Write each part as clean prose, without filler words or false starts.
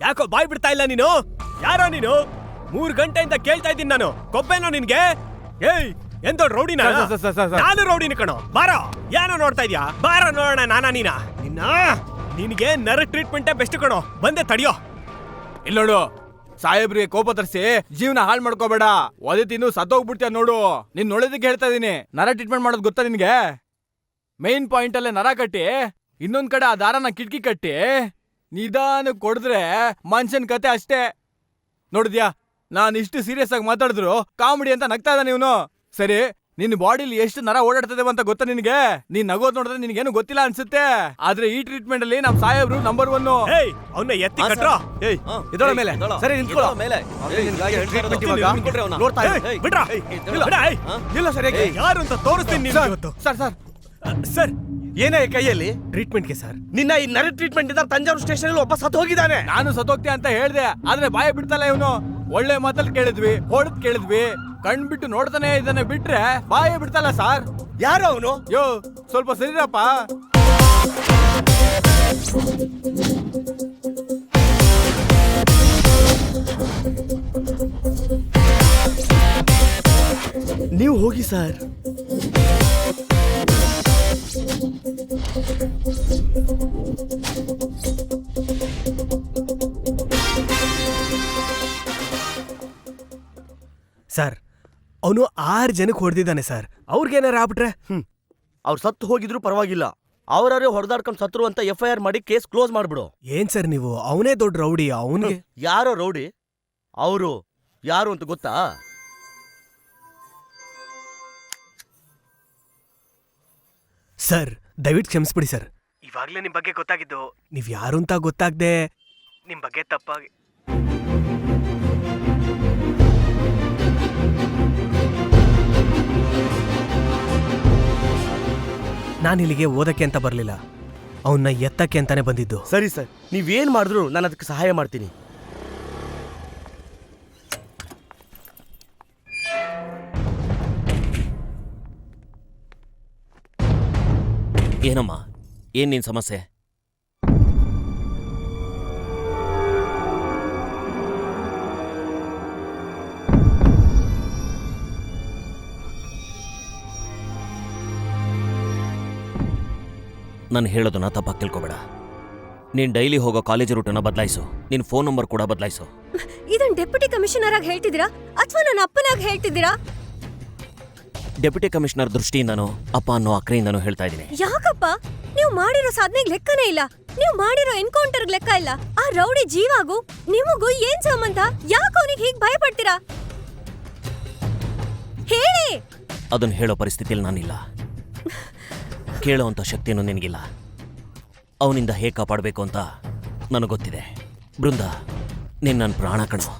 ಯಾಕೋ ಬಾಯ್ ಬಿಡ್ತಾ ಇಲ್ಲ ನೀನು? ಯಾರೋ ನೀನು? 3 ಗಂಟೆಯಿಂದ ಕೇಳ್ತಾ ಇದ್ದೀನಿ ನಾನು. ಕೊಬ್ಬೆನೋ ನಿನ್ಗೆ? ಏಯ್ ಎಂತ ರೌಡಿನ? ನಾನು ರೌಡಿನ ಕಣೋ. ಬಾರೋ, ಏನೋ ನೋಡ್ತಾ ಇದ್ಯಾ? ಬಾರೋ ನೋಡೋಣ ನಾನಾ ನೀನಾ? ನಿನ್ಗೆ ನರ ಟ್ರೀಟ್ಮೆಂಟೇ ಬೆಸ್ಟ್ ಕಣೋ. ಬಂದೆ ತಡಿಯೋ. ಇಲ್ಲೋಡು, ಸಾಹೇಬ್ರಿಗೆ ಕೋಪ ತರಿಸಿ ಜೀವನ ಹಾಳು ಮಾಡ್ಕೋಬೇಡ. ಒದೆ ತಿನ್ನು ಸತ್ತೋಗ್ಬಿಡ್ತೀಯ ನೋಡು. ನೀನ್ ನೋಡೋದಕ್ಕೆ ಹೇಳ್ತಾ ಇದೀನಿ. ನರ ಟ್ರೀಟ್ಮೆಂಟ್ ಮಾಡೋದು ಗೊತ್ತಾ ನಿನ್ಗೆ? ಮೇನ್ ಪಾಯಿಂಟ್ ಅಲ್ಲೇ ನರ ಕಟ್ಟಿ, ಇನ್ನೊಂದ್ ಕಡೆ ಆ ದಾರನ ಕಿಟಕಿ ಕಟ್ಟಿ ನಿಧಾನ ಕೊಡಿದ್ರೆ ಮನುಷ್ಯನ್ ಕತೆ ಅಷ್ಟೇ. ನೋಡಿದ್ಯಾ, ನಾನ್ ಇಷ್ಟು ಸೀರಿಯಸ್ ಆಗಿ ಮಾತಾಡಿದ್ರು ಕಾಮಿಡಿ ಅಂತ ನಗ್ತಾ ಇದ್ದಾನೆ ಇವನು. ಸರಿ, ನಿನ್ ಬಾಡಿಲಿ ಎಷ್ಟು ನರ ಓಡಾಡ್ತದೆ ಅಂತ ಗೊತ್ತಾ ನಿನ್ಗೆ? ನೀನ್ ನಗೋದ್ ನೋಡಿದ್ರೆ ನಿನ್ಗೇನು ಗೊತ್ತಿಲ್ಲ ಅನ್ಸುತ್ತೆ. ಆದ್ರೆ ಈ ಟ್ರೀಟ್ಮೆಂಟ್ ಅಲ್ಲಿ ನಮ್ ಸಾಹೇಬ್ರು ನಂಬರ್ 1. ಅವನ್ನ ಎತ್ತಿ ಕಟ್ರೋ. ಇದೊಳ ಮೇಲೆ ಸರಿ ನಿಂತ್ಕೊಳ್ಳೋ. ಇಲ್ಲ ಸರ್, ಯಾರು ಅಂತ ತೋರಿಸ್ತೀನಿ ಇವತ್ತು. ಸರ್ ಏನೇ ಕೈಯಲ್ಲಿ ಟ್ರೀಟ್ಮೆಂಟ್ಗೆ ಸರ್? ನಿನ್ನ ಈ ನರ ಟ್ರೀಟ್ಮೆಂಟ್ ಇಂದ ತಂಜಾವೂರು ಸ್ಟೇಷನ್ ಅಲ್ಲಿ ಒಬ್ಬ ಸತ್ತು ಹೋಗಿದ್ದಾನೆ. ನಾನು ಸತ್ತೋಗ್ತೆ ಅಂತ ಹೇಳ್ದೆ, ಆದ್ರೆ ಬಾಯ ಬಿಡ್ತಲ್ಲ ಇವನು. ಒಳ್ಳೆ ಮಾತಲ್ಲಿ ಕೇಳಿದ್ವಿ, ಹೊಡೆದ್ ಕೇಳಿದ್ವಿ, ಕಣ್ ಬಿಟ್ಟು ನೋಡ್ತಾನೆ ಇದನ್ನ ಬಿಟ್ರೆ ಬಾಯ ಬಿಡ್ತಲ್ಲ ಸರ್. ಯಾರು ಅವನು? ಯೋ ಸ್ವಲ್ಪ ಸರಿರಪ್ಪ. ನೀವು ಹೋಗಿ ಸರ್. ಸರ್, ಅವನು 6 ಜನಕ್ಕೆ ಹೊಡೆದಿದ್ದಾನೆ ಸರ್. ಅವ್ರಿಗೇನಾರ ಆಗ್ಬಿಟ್ರೆ? ಅವ್ರು ಸತ್ತು ಹೋಗಿದ್ರು ಪರವಾಗಿಲ್ಲ, ಅವರೇ ಹೊಡೆದಾಡ್ಕೊಂಡು ಸತ್ರು ಅಂತ FIR ಮಾಡಿ ಕೇಸ್ ಕ್ಲೋಸ್ ಮಾಡ್ಬಿಡು. ಏನ್ ಸರ್ ನೀವು? ಅವನೇ ದೊಡ್ಡ ರೌಡಿ. ಅವನಿಗೆ ಯಾರೋ ರೌಡಿ? ಅವರು ಯಾರು ಅಂತ ಗೊತ್ತಾ? ಸರ್ ದಯವಿಟ್ಟು ಕ್ಷಮಿಸ್ಬಿಡಿ ಸರ್. ಇವಾಗ್ಲೇ ನಿಮ್ ಬಗ್ಗೆ ಗೊತ್ತಾಗಿದ್ದು. ನೀವ್ ಯಾರು ಅಂತ ಗೊತ್ತಾಗ್ದೆ ನಿಮ್ ಬಗ್ಗೆ ತಪ್ಪಾಗಿ. ನಾನಿಲ್ಲಿಗೆ ಓದಕ್ಕೆ ಅಂತ ಬರ್ಲಿಲ್ಲ, ಅವನ್ನ ಎತ್ತಕ್ಕೆ ಅಂತಾನೆ ಬಂದಿದ್ದು. ಸರಿ ಸರ್, ನೀವೇನ್ ಮಾಡಿದ್ರು ನಾನು ಅದಕ್ಕೆ ಸಹಾಯ ಮಾಡ್ತೀನಿ. ಏನಮ್ಮ, ಏನ್ ನಿನ್ ಸಮಸ್ಯೆ? ನಾನು ಹೇಳೋದನ್ನ ತಪ್ಪಾಗಿ ತಿಳ್ಕೊಬೇಡ. ನೀನ್ ಡೈಲಿ ಹೋಗೋ ಕಾಲೇಜ್ ರೂಟನ್ನ ಬದಲಾಯಿಸು. ನಿನ್ ಫೋನ್ ನಂಬರ್ ಕೂಡ ಬದಲಾಯಿಸು. ಇದನ್ನ ಡೆಪ್ಯೂಟಿ ಕಮಿಷನರ್ ಆಗಿ ಹೇಳ್ತಿದ್ದೀರಾ ಅಥವಾ ನನ್ನ ಅಪ್ಪನಾಗಿ ಹೇಳ್ತಿದ್ದೀರಾ? ಡೆಪ್ಯೂಟಿ ಕಮಿಷನರ್ ದೃಷ್ಟಿಯಿಂದನೂ ಅಪ್ಪ ಅನ್ನೋ ಅಕ್ರೆಯಿಂದನೂ ಹೇಳ್ತಾ ಇದ್ದೀನಿ. ಯಾಕಪ್ಪ? ನೀವು ಮಾಡಿರೋ ಸಾಧನೆಗೆ ಲೆಕ್ಕನೇ ಇಲ್ಲ, ನೀವು ಮಾಡಿರೋ ಎನ್ಕೌಂಟರ್ಗೆ ಲೆಕ್ಕ ಇಲ್ಲ. ಆ ರೌಡಿ ಜೀವಾಗೂ ನಿಮಗೂ ಏನ್ ಸಂಬಂಧ? ಯಾಕೆ ಅವನಿಗೆ ಹೀಗೆ ಭಯ ಪಡ್ತೀರಾ? ಹೇಳಿ. ಅದನ್ನ ಹೇಳೋ ಪರಿಸ್ಥಿತಿಯಲ್ಲಿ ನಾನಿಲ್ಲ. ಕೇಳೋವಂಥ ಶಕ್ತಿನೂ ನಿನಗಿಲ್ಲ. ಅವನಿಂದ ಹೇಗೆ ಕಾಪಾಡಬೇಕು ಅಂತ ನನಗೆ ಗೊತ್ತಿದೆ. ಬೃಂದ, ನೀನು ನನ್ನ ಪ್ರಾಣ ಕಣೋ.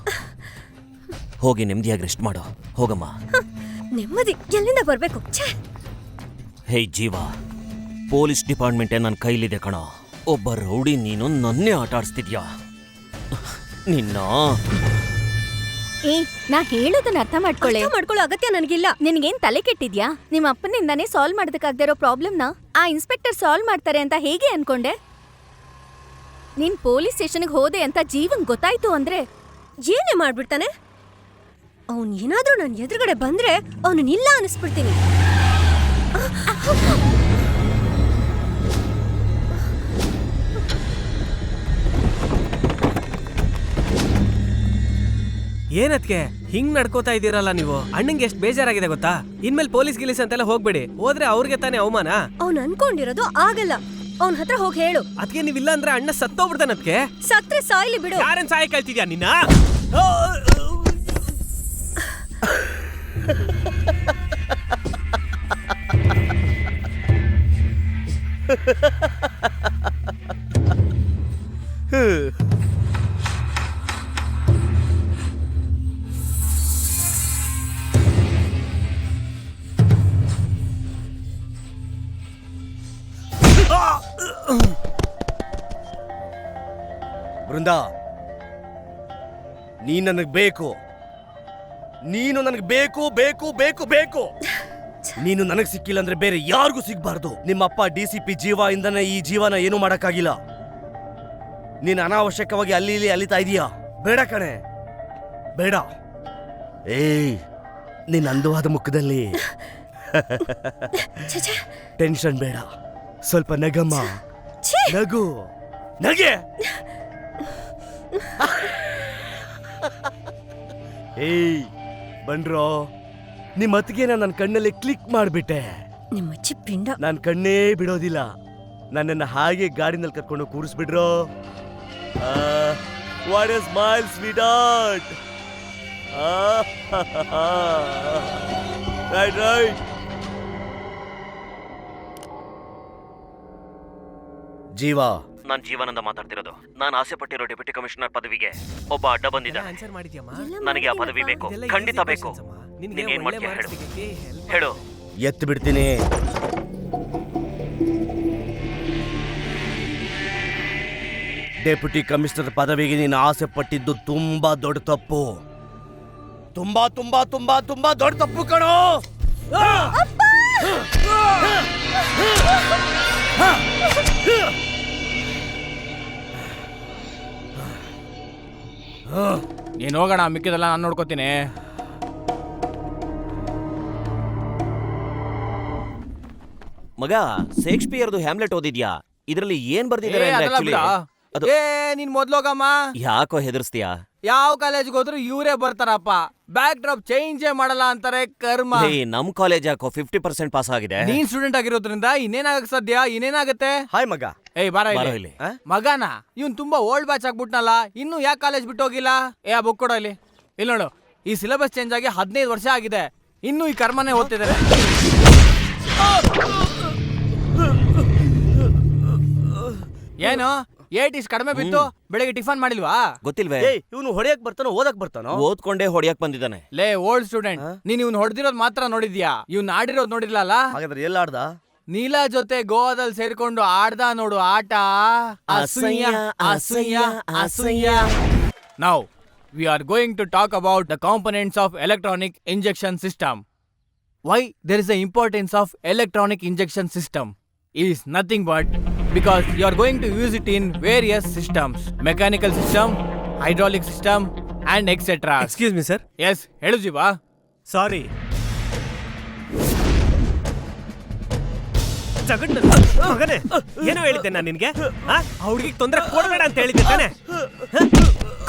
ಹೋಗಿ ನೆಮ್ಮದಿಯಾಗಿ ರೆಸ್ಟ್ ಮಾಡೋ. ಹೋಗಮ್ಮ. ನೆಮ್ಮದಿ ಎಲ್ಲಿಂದ ಬರ್ಬೇಕು? ಹೇ ಜೀವ, ಪೊಲೀಸ್ ಡಿಪಾರ್ಟ್ಮೆಂಟೇ ನನ್ನ ಕೈಲಿದೆ ಕಣೋ. ಒಬ್ಬ ರೌಡಿ ನೀನು ನನ್ನೇ ಆಟ ಆಡಿಸ್ತಿದ್ಯಾ? ನಿನ್ನ ನಾ ಹೇಳೋದನ್ನ ಅರ್ಥ ಮಾಡ್ಕೊಳ್ಳೋ ಅಗತ್ಯ ನನಗಿಲ್ಲ. ನಿನ್ಗೇನ್ ತಲೆ ಕೆಟ್ಟಿದ್ಯಾ? ನಿಮ್ಮ ಅಪ್ಪನಿಂದಾನೇ ಸಾಲ್ವ್ ಮಾಡೋದಕ್ಕಾಗದೇ ಇರೋ ಪ್ರಾಬ್ಲಮ್ನ ಆ ಇನ್ಸ್ಪೆಕ್ಟರ್ ಸಾಲ್ವ್ ಮಾಡ್ತಾರೆ ಅಂತ ಹೇಗೆ ಅನ್ಕೊಂಡೆ? ನೀನ್ ಪೊಲೀಸ್ ಸ್ಟೇಷನ್ಗೆ ಹೋದೆ ಅಂತ ಜೀವನ್ ಗೊತ್ತಾಯ್ತು ಅಂದ್ರೆ ಏನೇ ಮಾಡ್ಬಿಡ್ತಾನೆ. ಅವನ್ ಏನಾದ್ರೂ ನನ್ನ ಎದುರುಗಡೆ ಬಂದ್ರೆ ಅವನನ್ನಿಲ್ಲ ಅನಿಸ್ಬಿಡ್ತೀನಿ. ಏನತ್ಗೆ ಹಿಂಗ್ ನಡ್ಕೋತಾ ಇದ್ದೀರಲ್ಲ ನೀವು? ಅಣ್ಣಂಗೆ ಎಷ್ಟು ಬೇಜಾರಾಗಿದೆ ಗೊತ್ತಾ? ಇನ್ಮೇಲೆ ಪೊಲೀಸ್ ಗಿಲೀಸ್ ಅಂತೆಲ್ಲ ಹೋಗ್ಬೇಡಿ. ಹೋದ್ರೆ ಅವ್ರಿಗೆ ತಾನೇ ಅವಮಾನ. ಅವ್ನು ಅನ್ಕೊಂಡಿರೋದು ಆಗಲ್ಲ. ಅವನ ಹತ್ರ ಹೋಗಿ ಹೇಳು. ಅದಕ್ಕೆ ನೀವಿಲ್ಲ ಅಂದ್ರೆ ಅಣ್ಣ ಸತ್ತೋಗ್ಬಿಡ್ತಾನತ್ಗೆ. ಸತ್ರೆ ಸಾಯ್ಲಿ ಬಿಡು. ಯಾರನ್ ಸಾಯ ಕಳ್ತಿದ್ಯಾ ನಿನ್ನ? ಬೃಂದ, ನೀನು ನನಗೆ ಬೇಕು. ನೀನು ನನಗೆ ಬೇಕು ಬೇಕು ಬೇಕು ಬೇಕು. ನೀನು ನನಗೆ ಸಿಕ್ಕಿಲ್ಲ ಅಂದ್ರೆ ಬೇರೆ ಯಾರಿಗೂ ಸಿಗ್ಬಾರ್ದು. ನಿಮ್ಮಪ್ಪ DCP ಜೀವ ಇಂದನೇ ಈ ಜೀವನ ಏನು ಮಾಡಕ್ಕಾಗಿಲ್ಲ. ನೀನು ಅನಾವಶ್ಯಕವಾಗಿ ಅಲ್ಲಿ ಇಲ್ಲಿ ಅಲಿತಾ ಇದೀಯಾ? ಬೇಡ ಕಣೆ, ಬೇಡ. ಏಯ್, ನಿನ್ನ ಅಂದವಾದ ಮುಖದಲ್ಲಿ ಛೆ, ಟೆನ್ಷನ್ ಬೇಡ, ಸ್ವಲ್ಪ ನಗಮ್ಮ. ಛೆ. ನಗು, ನಗೆ. ಏಯ್ ಬನ್ರೋ, ನಿಮ್ಮ ಅತ್ತಿಗೆನ ನನ್ನ ಕಣ್ಣಲ್ಲಿ ಕ್ಲಿಕ್ ಮಾಡಿಬಿಟ್ಟೆ. ನಿಮ್ಮ ಅಜ್ಜಿ ಪಿಂಡ. ನಾನು ಕಣ್ಣೇ ಬಿಡೋದಿಲ್ಲ. ನನ್ನನ್ನು ಹಾಗೆ ಗಾಡಿನಲ್ಲಿ ಕರ್ಕೊಂಡು ಕೂರಿಸ್ಬಿಡ್ರೋ. What a smile sweetheart. Right right. ಜೀವ, ನಾನು ಜೀವನದಿಂದ ಮಾತಾಡ್ತಿರೋದು. ನಾನು ಆಸೆ ಪಟ್ಟಿರೋ ಡೆಪ್ಯೂಟಿ ಕಮಿಷನರ್ ಪದವಿಗೆ ಒಬ್ಬ ಅಡ್ಡ ಬಂದಿದ್ದ. ಆನ್ಸರ್ ಮಾಡಿದ್ಯಮ್ಮ? ನನಗೆ ಆ ಪದವಿ ಬೇಕು, ಇದೆಲ್ಲ ಖಂಡಿತ easy ಬೇಕು. questions ಅಮ್ಮ. ನಿನ್ಗೆ ನೀನ್ ಏನ್ ಒಳ್ಳೆ ಮಾಡ್ತೀಯ marks ಹೇಳು. ತೆಗಿಯಕ್ಕೆ help ಹೇಳು. ಎತ್ತು ಬಿಡ್ತೀನಿ. ಡೆಪ್ಯೂಟಿ ಕಮಿಷನರ್ ಪದವಿಗೆ ನೀನು ಆಸೆ ಪಟ್ಟಿದ್ದು ತುಂಬಾ ದೊಡ್ಡ ತಪ್ಪು. ತುಂಬಾ ತುಂಬಾ ತುಂಬಾ ತುಂಬಾ ದೊಡ್ಡ ತಪ್ಪು ಕಣೋ. ನೀನ್ ಹೋಗೋಣ, ಮಿಕ್ಕಿದೆಲ್ಲ ನಾನು ನೋಡ್ಕೋತೀನಿ. ಮಗ, ಶೇಕ್ಸ್ಪಿಯರ್ದು ಹ್ಯಾಮ್ಲೆಟ್ ಓದಿದ್ಯಾ? ಇದರಲ್ಲಿ ಏನ್ ಬರ್ದಿದ್ದಾರೆ ಏ, ಅಂದ್ರೆ ಅದೆಲ್ಲ actually ಬಿಡ. ಅದು ಏ, ನೀನ್ ಮೊದ್ಲೋಗಮ್ಮ. ಯಾಕೋ ಹೆದರ್ಸ್ತೀಯಾ? ಯಾವ ಕಾಲೇಜ್ಗೆ ಹೋದ್ರು ಇವರೇ ಬರ್ತಾರಪ್ಪ. ಬ್ಯಾಕ್ ಡ್ರಾಪ್ ಚೇಂಜೇ ಮಾಡಲ್ಲ ಅಂತಾರೆ. ಕರ್ಮ. ನಮ್ ಕಾಲೇಜ್ ಯಾಕೋ 50% ಪಾಸ್ ಆಗಿದೆ. ನೀನ್ ಸ್ಟೂಡೆಂಟ್ ಆಗಿರೋದ್ರಿಂದ ಇನ್ನೇನಾಗಕ್ ಸಾಧ್ಯ? ಇನ್ನೇನಾಗತ್ತೆ? ಹಾಯ್ ಮಗ. ಏಯ್ ಬಾರ ಬಾರೋ ಇಲ್ಲಿ. ಇಲ್ಲಿ. ಮಗನ ಇವ್ನ್ ತುಂಬಾ ಓಲ್ಡ್ ಬ್ಯಾಚ್ ಆಗ್ಬಿಟ್ನಲ್ಲ, ಇನ್ನು ಯಾಕೆ ಕಾಲೇಜ್ ಬಿಟ್ಟು ಹೋಗಿಲ್ಲ? ಏ, ಆ ಬುಕ್ ಕೊಡೋ ಇಲ್ಲಿ. ಇಲ್ಲಿ ನೋಡು, ಈ ಸಿಲೆಬಸ್ ಚೇಂಜ್ ಆಗಿ 15 ವರ್ಷ ಆಗಿದೆ, ಇನ್ನು ಈ ಕರ್ಮನೇ ಓದ್ತಿದ್ದಾರೆ. ಏನು ಏಟಿಸ್ ಕಡಿಮೆ ಬಿತ್ತು? ಬೆಳಿಗ್ಗೆ ಟಿಫನ್ ಮಾಡಿಲ್ವಾ? ಗೊತ್ತಿಲ್ವೇ? ಏಯ್, ಇವನು ಹೊಡೆಯಕ್ ಬರ್ತಾನೋ ಓದಕ್ ಬರ್ತಾನೋ? ಓದ್ಕೊಂಡೇ ಹೊಡಿಯಕ್ ಬಂದಿದ್ದಾನೆ. ಲೇ ಓಲ್ಡ್ ಸ್ಟೂಡೆಂಟ್, ನೀನ್ ಇವ್ನ್ ಹೊಡೆದಿರೋದ್ ಮಾತ್ರ ನೋಡಿದ್ಯಾ, ಇವ್ನ್ ಆಡಿರೋದ್ ನೋಡಿರ್ಲಲ್ಲ. ಹಾಗಾದ್ರೆ ಎಲ್ಲ ಆಡ್ದ? ನೀಲಾ ಜೊತೆ ಗೋವಾದಲ್ಲಿ ಸೇರ್ಕೊಂಡು ಆಡ್ದ ನೋಡು ಆಟ. ಅಸೂಯ ಅಸೂಯ ಅಸೂಯ. Now we are going to talk about the components of electronic injection system. Why there is the importance of electronic injection system is nothing but because you are going to use it in various systems, mechanical system, hydraulic system and etc. Excuse me sir. Yes, ಹೇಳು ಜೀವಾ. ಸಾರಿ. ಮಗನೇ, ಏನೋ ಹೇಳಿದ್ದೆ ನಾನು ನಿನ್ಗೆ? ಆ ಹುಡುಗಿಗೆ ತೊಂದರೆ ಕೊಡಬೇಡ ಅಂತ ಹೇಳಿದ್ದೆ ತಾನೆ?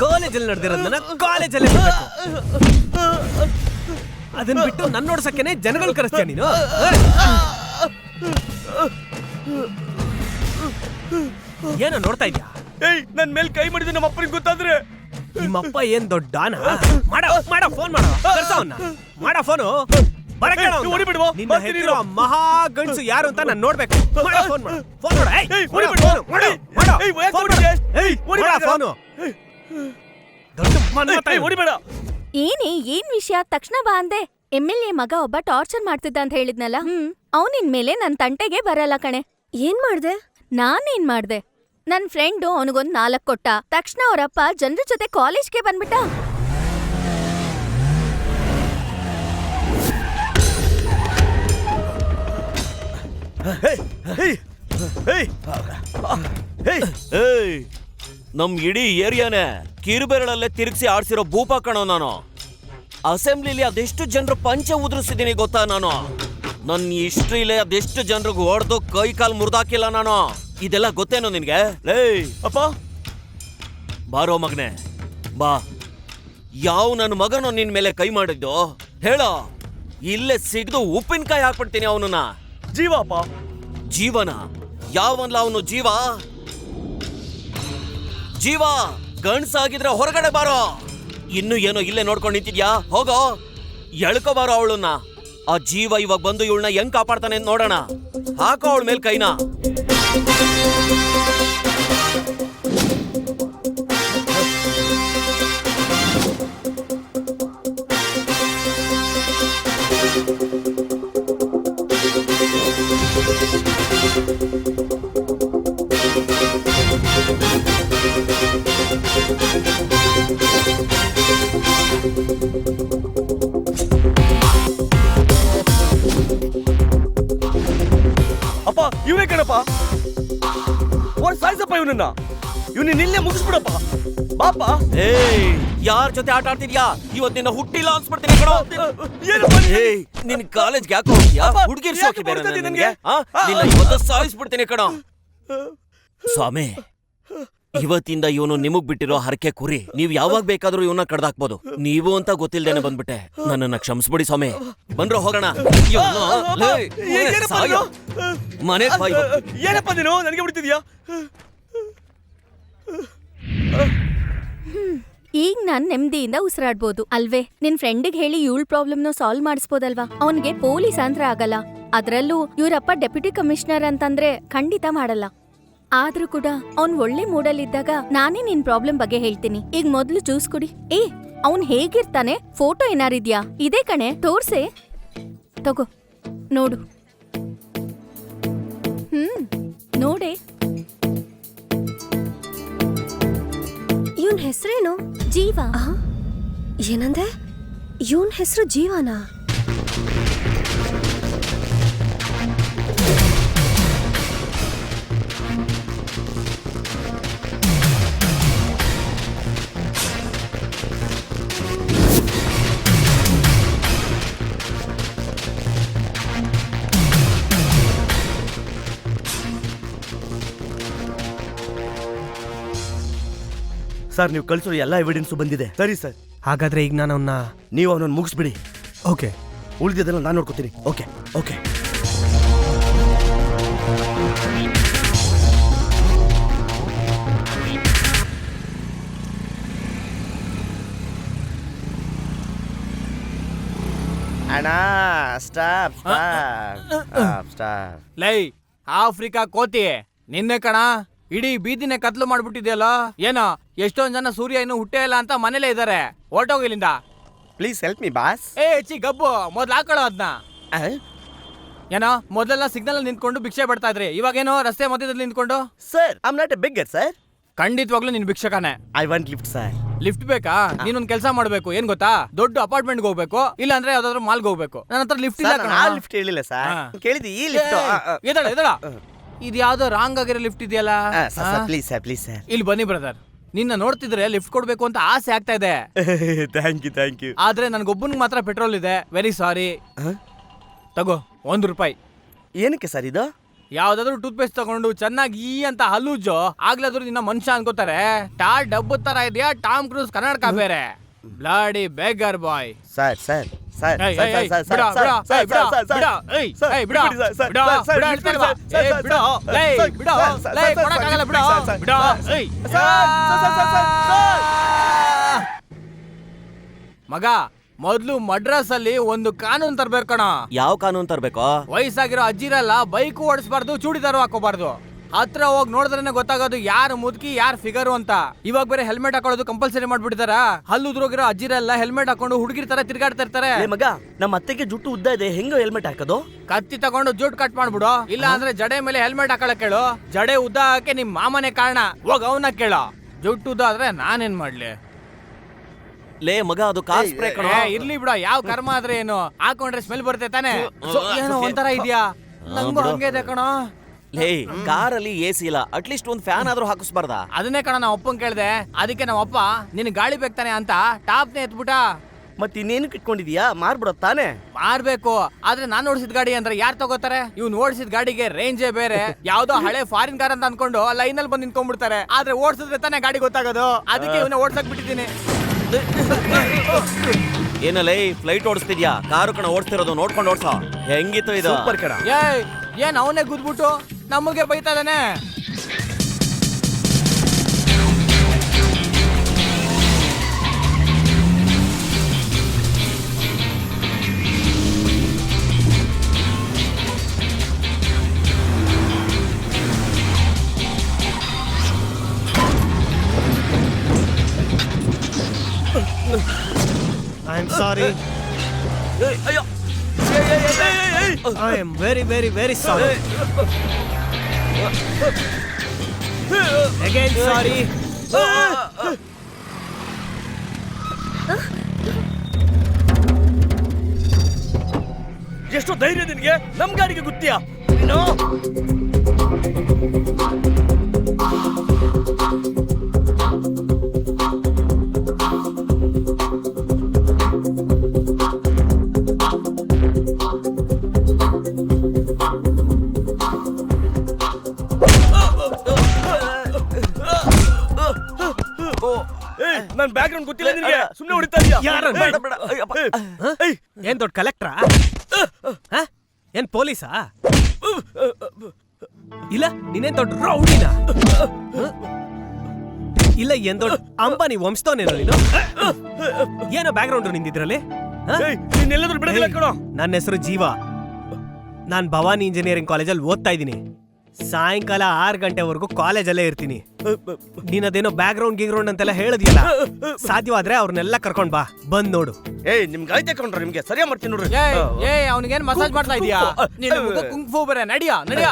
ಕಾಲೇಜಲ್ಲಿ ನಡೆದಿರೋದನ್ನ ಕಾಲೇಜಲ್ಲೇ ಬಿಡ್ಬೇಕು. ಅದನ್ನ ಬಿಟ್ಟು ನನ್ನ ನೋಡ್ಸಕ್ಕೇನೆ ಜನಗಳು ಕರೆಸ್ತೀಯ ನೀನು? ಏನೋ ನೋಡ್ತಾ ಇದ್ಯಾ? ಏಯ್, ನನ್ ಮೇಲೆ ಕೈ ಮಾಡಿದ್ರೆ ನಮ್ಮ ಅಪ್ಪನಿಗೆ ಗೊತ್ತಾದ್ರೆ? ನಿಮ್ಮಪ್ಪ ಏನ್ ದೊಡ್ಡಾನ? ಮಾಡೋ ಫೋನ್ ಮಾಡೋ, ಕರ್ಸವನ್ನ ಮಾಡೋ ಫೋನು. ಹೊಡಿಬಿಡುವ. ನಿನ್ನ ಹೆತ್ತಿರೋ ಮಹಾ ಗಂಡ್ಸು ಯಾರು ಅಂತ ನಾನು ನೋಡ್ಬೇಕು. ಮಾಡೋ ಫೋನ್ ಮಾಡು. ಫೋನ್ ಮಾಡು. ಏಯ್, ಹೊಡಿಬಿಡು. ಏಯ್, ಯಾಕ್ ಹೊಡಿಬಿಡ್ತೀಯ? ಏಯ್, ಹೊಡಿಬೇಡ. ಫೋನು. ದೊಡ್ಡ ಮನ್ಮಥ ಏಯ್, ಇವ್ನು. ಹೊಡಿಬೇಡ. ಏನ್ ವಿಷಯ? ತಕ್ಷಣ ಬಾ ಅಂದೆ. MLA ಮಗ ಒಬ್ಬ ಟಾರ್ಚರ್ ಮಾಡ್ತಿದ್ದ ಅಂತ ಹೇಳಿದ್ನಲ್ಲ, ಅವನಿನ್ ಮೇಲೆ ನನ್ ತಂಟೆಗೆ ಬರಲ್ಲ ಕಣೆ. ಏನ್ ಮಾಡ್ದೆ? ನಾನೇನ್ ಮಾಡ್ದೆ? ನನ್ ಫ್ರೆಂಡು ಅವನಿಗೊಂದ್ 4 ಕೊಟ್ಟ. ತಕ್ಷಣ ಅವರಪ್ಪ ಜನರ ಜೊತೆ ಕಾಲೇಜ್ಗೆ ಬಂದ್ಬಿಟ್ಟ. ನಮ್ ಇಡೀ ಏರಿಯಾನೇ ಕಿರುಬೆರಳಲ್ಲೇ ತಿರುಗಿಸಿ ಆಡ್ಸಿರೋ ಭೂಪ ಕಣೋ ನಾನು. ಅಸೆಂಬ್ಲಿಲಿ ಅದೆಷ್ಟು ಜನರು ಪಂಚ ಉದುರಿಸಿದೀನಿ ಗೊತ್ತಾ ನಾನು. ನನ್ನ ಹಿಸ್ಟ್ರಿಲೇ ಅದೆಷ್ಟು ಜನರಿಗೆ ಹೊಡೆದು ಕೈ ಕಾಲು ಮುರಿದಾಕಿಲ್ಲ ನಾನು. ಇದೆಲ್ಲ ಗೊತ್ತೇನೋ ನಿನ್ಗೆ? ಅಪ್ಪ, ಬಾರೋ ಮಗನೆ ಬಾ. ಯಾವ ನನ್ನ ಮಗನೋ ನಿನ್ ಮೇಲೆ ಕೈ ಮಾಡಿದ್ದು ಹೇಳೋ. ಇಲ್ಲೇ ಸಿಗ್ದು ಉಪ್ಪಿನಕಾಯಿ ಹಾಕ್ಬಿಡ್ತೀನಿ ಅವನನ್ನ. ಜೀವ ಅಪ್ಪ. ಜೀವನ? ಯಾವನ್ಲ ಅವನು ಜೀವ? ಜೀವ ಗಂಡ್ಸಾಗಿದ್ರೆ ಹೊರಗಡೆ ಬಾರೋ. ಇನ್ನು ಏನೋ ಇಲ್ಲೇ ನೋಡ್ಕೊಂಡು ನಿಂತಿದ್ಯಾ? ಹೋಗೋ, ಎಳ್ಕೊ ಬಾರೋ ಅವಳನ್ನ. ಆ ಜೀವ ಇವಾಗ ಬಂದು ಇವಳನ್ನ ಹೆಂಗ್ ಕಾಪಾಡ್ತಾನೆ ಅಂತ ನೋಡೋಣ. ಹಾಕೋ ಅವಳ ಮೇಲ್ ಕೈನಾ. ಅಪ್ಪ, ಇವನೇ ಕಣಪ್ಪ. ಸಾಯಿಸಪ್ಪ ಇವನನ್ನ. ಇವ್ನ ಇಲ್ಲೇ ಮುಗಿಸ್ಬಿಡಪ್ಪ ಬಾಪ. ಏಯ್ ಯಾರ್ ಜೊತೆ ಆಟ ಆಡ್ತಿದ್ಯಾ? ಇವತ್ ನಿನ್ನ ಹುಟ್ಟಿಲ್ಲ ಅನ್ಸ್ಬಿಡ್ತೀನಿ ಕಣೋ. ಏಯ್ ನಿನ್ ಕಾಲೇಜ್ಗೆ ಯಾಕೆ ಹೋಗ್ತೀಯಾ? ಹುಡುಗಿರ್ ಶೋಕಿ ಬೇರೆ ನಿನ್ಗೆ? ನಿನ್ನ ಇವತ್ತು ಸಾಯಿಸ್ಬಿಡ್ತೀನಿ ಕಣೋ. ಸ್ವಾಮಿ, ಇವತ್ತಿಂದ ಇವನು ನಿಮಗ್ ಬಿಟ್ಟಿರೋ ಹರಕೆ ಕುರಿ. ನೀವ್ ಯಾವಾಗ ಬೇಕಾದ್ರೂ ಇವನ್ನ ಕಡ್ದಾಕ್ಬೋದು. ನೀವು ಅಂತ ಗೊತ್ತಿಲ್ದೇನೆ ಬಂದ್ಬಿಟ್ಟೆ. ನನ್ನನ್ನ ಕ್ಷಮಿಸ್ಬಿಡಿ ಸ್ವಾಮಿ. ಬಂದ್ರು ಹೋಗೋಣ. ಮನೆ ಏನಪ್ಪ ನೀನು ನನಗೆ ಬಿಡ್ತಿದ್ಯಾ? ಈಗ ನಾನ್ ನೆಮ್ಮದಿಯಿಂದ ಉಸಿರಾಡ್ಬೋದು ಅಲ್ವೇ? ನಿನ್ ಫ್ರೆಂಡಿಗೆ ಹೇಳಿ ಇವಳ ಪ್ರಾಬ್ಲಮ್ನ ಸಾಲ್ವ್ ಮಾಡಿಸ್ಬೋದಲ್ವಾ? ಅವನ್ಗೆ ಪೊಲೀಸ್ ಅಂದ್ರೆ ಆಗಲ್ಲ. ಅದ್ರಲ್ಲೂ ಇವ್ರಪ್ಪ ಡೆಪ್ಯೂಟಿ ಕಮಿಷನರ್ ಅಂತಂದ್ರೆ ಖಂಡಿತ ಮಾಡಲ್ಲ. ಆದ್ರೂ ಕೂಡ ಅವ್ನ್ ಒಳ್ಳೆ ಮೂಡಲ್ಲಿದ್ದಾಗ ನಾನೇ ನಿನ್ ಪ್ರಾಬ್ಲಮ್ ಬಗ್ಗೆ ಹೇಳ್ತೀನಿ. ಈಗ ಮೊದ್ಲು ಜ್ಯೂಸ್ ಕುಡಿ. ಅವ್ನ್ ಹೇಗಿರ್ತಾನೆ? ಫೋಟೋ ಏನಾರಿದ್ಯಾ? ಇದೇ ಕಣೆ, ತೋರ್ಸೆ. ತಗೋ ನೋಡು. ನೋಡೆ. ಇವನ್ ಹೆಸರೇನು? ಜೀವ. ಏನಂದೆ? ಇವನ್ ಹೆಸರು ಜೀವನಾ? ಸರ್ ನೀವು ಕಳಿಸೋ ಎಲ್ಲ ಎವಿಡೆನ್ಸು ಬಂದಿದೆ. ಸರಿ ಸರ್. ಹಾಗಾದ್ರೆ ಈಗ ನಾನು ಅವನ್ನ ನೀವು ಅವನನ್ನು ಮುಗಿಸ್ಬಿಡಿ. ಓಕೆ, ಉಳಿದಿದ್ದೆಲ್ಲ ನಾನು ನೋಡ್ಕೋತೀನಿ. Okay okay. ಅಣ್ಣ ಸ್ಟಾಪ್ ಸ್ಟಾಪ್ ಸ್ಟಾಪ್. ಲೈ ಆಫ್ರಿಕಾ ಕೋತಿ, ನಿನ್ನೆ ಕಣ ಇಡೀ ಬೀದಿನೇ ಕತ್ಲು ಮಾಡ್ಬಿಟ್ಟಿದ್ಯಲ್ಲ. ಏನೋ ಎಷ್ಟೊಂದ್ ಜನ ಸೂರ್ಯ ಇನ್ನು ಹುಟ್ಟೇ ಇಲ್ಲ ಅಂತ ಮನೇಲೇ ಇದಾರೆ. ಹೊರ್ಟೋಗಿಲ್ಲಿಂದ. Please help me boss. ಗಬ್ಬು ಮೊದ್ಲು ಹಾಕೊಳ್ಳೋ ಅದ್ನ. ಏನೋ ಮೊದಲೆಲ್ಲ ಸಿಗ್ನಲ್ ನಿಂತ್ಕೊಂಡು ಭಿಕ್ಷೆ ಬಿಡ್ತಾ ಇದ್ರಿ, ಇವಾಗೇನೋ ರಸ್ತೆ ಮಧ್ಯದಲ್ಲಿ ನಿಂತ್ಕೊಂಡು. Sir I am not a beggar sir. ಖಂಡಿತವಾಗ್ಲೂ ನಿನ್ ಭಿಕ್ಷಕನೇ. I want lift sir. Lift ಬೇಕಾ? ನೀನೊಂದ್ ಕೆಲಸ ಮಾಡ್ಬೇಕು. ಏನ್ ಗೊತ್ತಾ? ದೊಡ್ಡ ಅಪಾರ್ಟ್ಮೆಂಟ್ ಹೋಗ್ಬೇಕು, ಇಲ್ಲ ಅಂದ್ರೆ ಯಾವ್ದಾದ್ರು ಮಾಲ್ಗೆ ಹೋಗ್ಬೇಕು. ನನ್ನ ಹತ್ರ ಲಿಫ್ಟ್ ಇಲ್ಲ. ಲಿಫ್ಟ್ ಹೇಳಿಲ್ಲ ಸರ್, ಕೇಳಿದಿ ಈ ಲಿಫ್ಟ್. ಎದಳ ಇದು ಯಾವ್ದೋ ರಾಂಗ್ ಆಗಿರೋ ಲಿಫ್ಟ್ ಇದೆಯಲ್ಲ. Please sir please sir. ಇಲ್ಲಿ ಬನ್ನಿ ಬ್ರದರ್, ನಿನ್ನ ನೋಡ್ತಿದ್ರೆ ಲಿಫ್ಟ್ ಕೊಡ್ಬೇಕು ಅಂತ ಆಸೆ ಆಗ್ತಾ ಇದೆ. Thank you. ಆದ್ರೆ ನನ್ಗೊಬ್ಬನಿಗೆ ಮಾತ್ರ ಪೆಟ್ರೋಲ್ ಇದೆ. Very sorry. ತಗೋ ₹1. ಏನಕ್ಕೆ ಸರ್ ಇದು? ಯಾವ್ದಾದ್ರು ಟೂತ್ ಪೇಸ್ಟ್ ತಗೊಂಡು ಚೆನ್ನಾಗಿ ಈ ಅಂತ ಹಲ್ಲುಜ್ಜೋ, ಆಗ್ಲಾದ್ರೂ ನಿನ್ನ ಮನುಷ್ಯ ಅನ್ಕೋತಾರೆ. ಟಾರ್ ಡಬ್ಬು ತರ ಇದೆಯಾ ಟಾಮ್ ಕ್ರೂಸ್ ಕನ್ನಡಕ ಬೇರೆ. ಬ್ಲಾಡಿ ಬೇಗರ್ ಬಾಯ್. ಸರ್ ಸರ್ ಸರ್ ಮಗ, ಮೊದ್ಲು ಮಡ್ರಾಸ್ ಅಲ್ಲಿ ಒಂದು ಕಾನೂನು ತರ್ಬೇಕು ಕಣ. ಯಾವ ಕಾನೂನು ತರ್ಬೇಕು? ವಯಸ್ಸಾಗಿರೋ ಅಜ್ಜಿರಲ್ಲ ಬೈಕ್ ಓಡಿಸಬಾರ್ದು, ಚೂಡಿದಾರು ಹಾಕೋಬಾರ್ದು. ಹತ್ರ ಹೋಗಿ ನೋಡಿದ್ರೆ ಗೊತ್ತಾಗೋದು ಯಾರು ಮುದುಕಿ ಯಾರು ಫಿಗರು ಅಂತ. ಇವಾಗ ಬೇರೆ ಹೆಲ್ಮೆಟ್ ಹಾಕೊಳ್ಳೋದು ಕಂಪಲ್ಸರಿ ಮಾಡ್ಬಿಟ್ಟಿದಾರ. ಹಲ್ಲು ಉದ್ರೋಗಿರೋ ಅಜ್ಜಿರೆಲ್ಲ ಹೆಲ್ಮೆಟ್ ಹಾಕೊಂಡು ಹುಡುಗಿರ್ ತರ ತಿರ್ಗಾಡ್ತಾ ಇರ್ತಾರೆ. ಮಗ, ನಮ್ಮ ಅತ್ತೆಗೆ ಜುಟ್ಟು ಉದ್ದ ಇದೆ, ಹೆಂಗ ಹೆಲ್ಮೆಟ್ ಹಾಕೋದು? ಕತ್ತಿ ತಗೊಂಡು ಜುಟ್ ಕಟ್ ಮಾಡ್ಬಿಡು, ಇಲ್ಲ ಅಂದ್ರೆ ಜಡೆ ಮೇಲೆ ಹೆಲ್ಮೆಟ್ ಹಾಕೊಳಕ್ ಕೇಳು. ಜಡೆ ಉದ್ದ ಹಾಕಿ ನಿಮ್ ಮಾಮನೆ ಕಾರಣ. ಹೋಗ ಅವನ್ನ ಕೇಳೋ. ಜುಟ್ಟು ಉದ್ದ ಆದ್ರೆ ನಾನೇನ್ ಮಾಡ್ಲಿ? ಲೇ ಮಗ, ಅದು ಕಾರ್ ಸ್ಪ್ರೇ ಕಣೋ. ಇರ್ಲಿ ಬಿಡ, ಯಾವ ಕರ್ಮ ಆದ್ರೆ ಏನು, ಹಾಕೊಂಡ್ರೆ ಸ್ಮೆಲ್ ಬರುತ್ತೆ ತಾನೆ. ಏನೋ ಒಂಥರ ಇದೆಯಾ? ನಂಗೂ ಹಂಗೆ ಇದೆ ಕಣೋ. ಲೇ, ಕಾರಲ್ಲಿ ಎಸಿ ಇಲ್ಲ, ಅಟ್ಲೀಸ್ಟ್ ಒಂದ್ ಫ್ಯಾನ್ ಆದ್ರೂ ಹಾಕಿಸ್ಬಾರ್ದ? ಅದನ್ನೇ ಕಣ ನಮ್ಮ ಅಪ್ಪನ್ ಕೇಳ್ದೆ. ಅದಕ್ಕೆ ನಮ್ಮ ಅಪ್ಪ ನಿನ್ ಗಾಳಿ ಬೇಕ್ತಾನೆ ಅಂತ ಟಾಪ್ನೇ ಎತ್ಬಿಟ್ಟ. ಮತ್ ಇನ್ನೇನು ಇಟ್ಕೊಂಡಿದ್ಯಾ? ಮಾರ್ಬಿಡೋ ತಾನೆ? ಮಾರ್ಬೇಕು, ಆದ್ರೆ ನಾನ್ ಓಡಿಸಿದ ಗಾಡಿ ಅಂದ್ರೆ ಯಾರು ತಗೋತಾರೆ? ಇವ್ನು ಓಡಿಸಿದ ಗಾಡಿಗೆ ರೇಂಜೇ ಬೇರೆ. ಯಾವ್ದೋ ಹಳೆ ಫಾರಿನ್ ಕಾರ್ ಅಂತ ಅನ್ಕೊಂಡು ಲೈನ್ ಅಲ್ಲಿ ಬಂದು ನಿಂತ್ಕೊಂಡ್ಬಿಡ್ತಾರೆ. ಆದ್ರೆ ಓಡಿಸಿದ್ರೆ ತಾನೇ ಗಾಡಿ ಗೊತ್ತಾಗೋದು. ಅದಕ್ಕೆ ಇವನ್ನ ಓಡ್ಸಕ್ ಬಿಟ್ಟಿದ್ದೀನಿ. ಏನಲ್ಲ ಫ್ಲೈಟ್ ಓಡಿಸ್ತಿದ್ಯಾ? ಕಾರು ಕಣ ಓಡಿಸ್ತಿರೋದು, ನೋಡ್ಕೊಂಡು ಓಡ್ಸೋ. ಹೆಂಗಿತ್ತು ಇದು? ಸೂಪರ್ ಕಣ. ಏನ್ ಅವನೇ ಗುದ್ಬಿಟ್ಟು ನಮಗೆ ಬೈತಾ ಇದಾನೆ. I am sorry. I am very, very, very sorry. Again sorry. ಎಷ್ಟು ಧೈರ್ಯ ನಿನಗೆ? ನಮ್ ಗಾಡಿಗೆ ಗುತ್ತಿಯಾ? ನನ್ ಬ್ಯಾಕ್ ಗ್ರೌಂಡ್ ಗೊತ್ತಿಲ್ಲ ನಿನಗೆ, ಸುಮ್ಮನೆ ಹೊಡಿತಾ ಇದೀಯ. ಯಾರು? ಬೇಡ, ಬೇಡ, ಅಯ್ಯಪ್ಪ. ಏಯ್, ಏನ್ ದೊಡ್ಡ ಕಲೆಕ್ಟ್ರಾ? ಏನ್ ಪೊಲೀಸಾ? ಇಲ್ಲ ನೀನೇನ್ ದೊಡ್ಡ ರೌಡಿನ? ಇಲ್ಲ ಏನ್ ದೊಡ್ಡ ಅಂಬಾನಿ ವಂಶದವನೇನೋ ನೀನು? ಏನೋ ಬ್ಯಾಕ್ ಗ್ರೌಂಡ್ ನಿಂದಿದ್ರಲ್ಲಿ? ಏಯ್, ನೀನ್ ಎಲ್ಲಾದ್ರೂ ಬಿಡೋದಿಲ್ಲ ಕಣೋ. ನನ್ನ ಹೆಸರು ಜೀವ. ನಾನ್ ಭವಾನಿ ಇಂಜಿನಿಯರಿಂಗ್ ಕಾಲೇಜಲ್ಲಿ ಓದ್ತಾ ಇದ್ದೀನಿ. ಸಾಯಂಕಾಲ 6 ಗಂಟೆವರೆಗೂ ಕಾಲೇಜಲ್ಲೇ ಇರ್ತೀನಿ. ನೀನದೇನೋ ಬ್ಯಾಕ್ ಗ್ರೌಂಡ್ ಗೀಗ್ರೌಂಡ್ ಅಂತೆಲ್ಲ ಹೇಳಿದ್ಯಲ್ಲ, ಸಾಧ್ಯವಾದ್ರೆ ಅವ್ರನ್ನೆಲ್ಲ ಕರ್ಕೊಂಡ್ ಬಾ, ಬಂದ್ ನೋಡು. ಏಯ್, ನಿಮ್ಗೆ ಆಯ್ತಾ ಕಣ್ರ, ನಿಮ್ಗೆ ಸರಿಯಾ ಮಾಡ್ತೀನಿ ನೋಡ್ರಿ. ಅವನಿಗೇನ್ ಮಸಾಜ್ ಮಾಡ್ತಾ ಇದೀಯಾ? ಕುಂಫು ಬರ ನಡಿಯ ನಡಿಯ.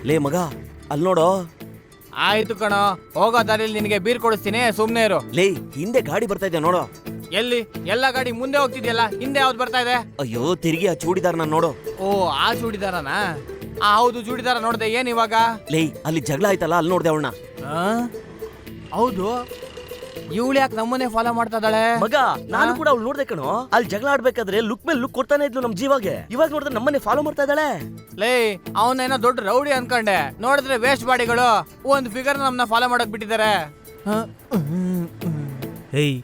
ಲೇ ಮಗ ಅಲ್ಲಿ ನೋಡೋ. ಆಯ್ತು ಕಣೋ, ಹೋಗೋ ದಾರಿಲಿ ನಿನಗೆ ಬೀರ್ ಕೊಡಿಸ್ತೀನಿ, ಸುಮ್ನೆ ಇರು. ಲೇ ಹಿಂದೆ ಗಾಡಿ ಬರ್ತಾ ಇದೆ ನೋಡೋ. ಎಲ್ಲಿ? ಎಲ್ಲ ಗಾಡಿ ಮುಂದೆ ಹೋಗ್ತಿದ್ಯಲ್ಲ, ಹಿಂದೆ ಯಾವ್ದು ಬರ್ತಾ ಇದೆ? ಅಯ್ಯೋ ತಿರುಗಿ ಆ ಚೂಡಿದಾರ್ನ ನೋಡು. ಓ, ಆ ಚೂಡಿದಾರನಾ? ಹೌದು, ಚೂಡಿದಾರ ನೋಡ್ದೆ. ಏನ್ ಇವಾಗ? ಲೇ ಅಲ್ಲಿ ಜಗಳ ಆಯ್ತಲ್ಲ, ಅಲ್ಲಿ ನೋಡ್ದೆ ಅವಳನ್ನ. ಹೌದು, ಇವಳು ಯಾಕೆ ನಮ್ಮನೆ ಫಾಲೋ ಮಾಡ್ತಾ ಇದ್ದಾಳೆ? ಮಗ, ನಾನು ಕೂಡ ಅವ್ಳು ನೋಡ್ದೆ ಕಣೋ. ಅಲ್ಲಿ ಜಗಳ ಆಡ್ಬೇಕಾದ್ರೆ ಲುಕ್ ಮೇಲೆ ಲುಕ್ ಕೊಡ್ತಾನೆ ಇದ್ಲು ನಮ್ ಜೀವಾಗೆ. ಇವಾಗ ನೋಡಿದ್ರೆ ನಮ್ಮನೆ ಫಾಲೋ ಮಾಡ್ತಾ ಇದ್ದಾಳೆ. ಲೇ, ಅವನೇನೋ ದೊಡ್ಡ ರೌಡಿ ಅನ್ಕೊಂಡೆ, ನೋಡಿದ್ರೆ ವೇಸ್ಟ್ ಬಾಡಿಗಳು ಒಂದು ಫಿಗರ್ ನಮ್ಮನ್ನ ಫಾಲೋ ಮಾಡಕ್ ಬಿಟ್ಟಿದ್ದಾರೆ. ಏಯ್,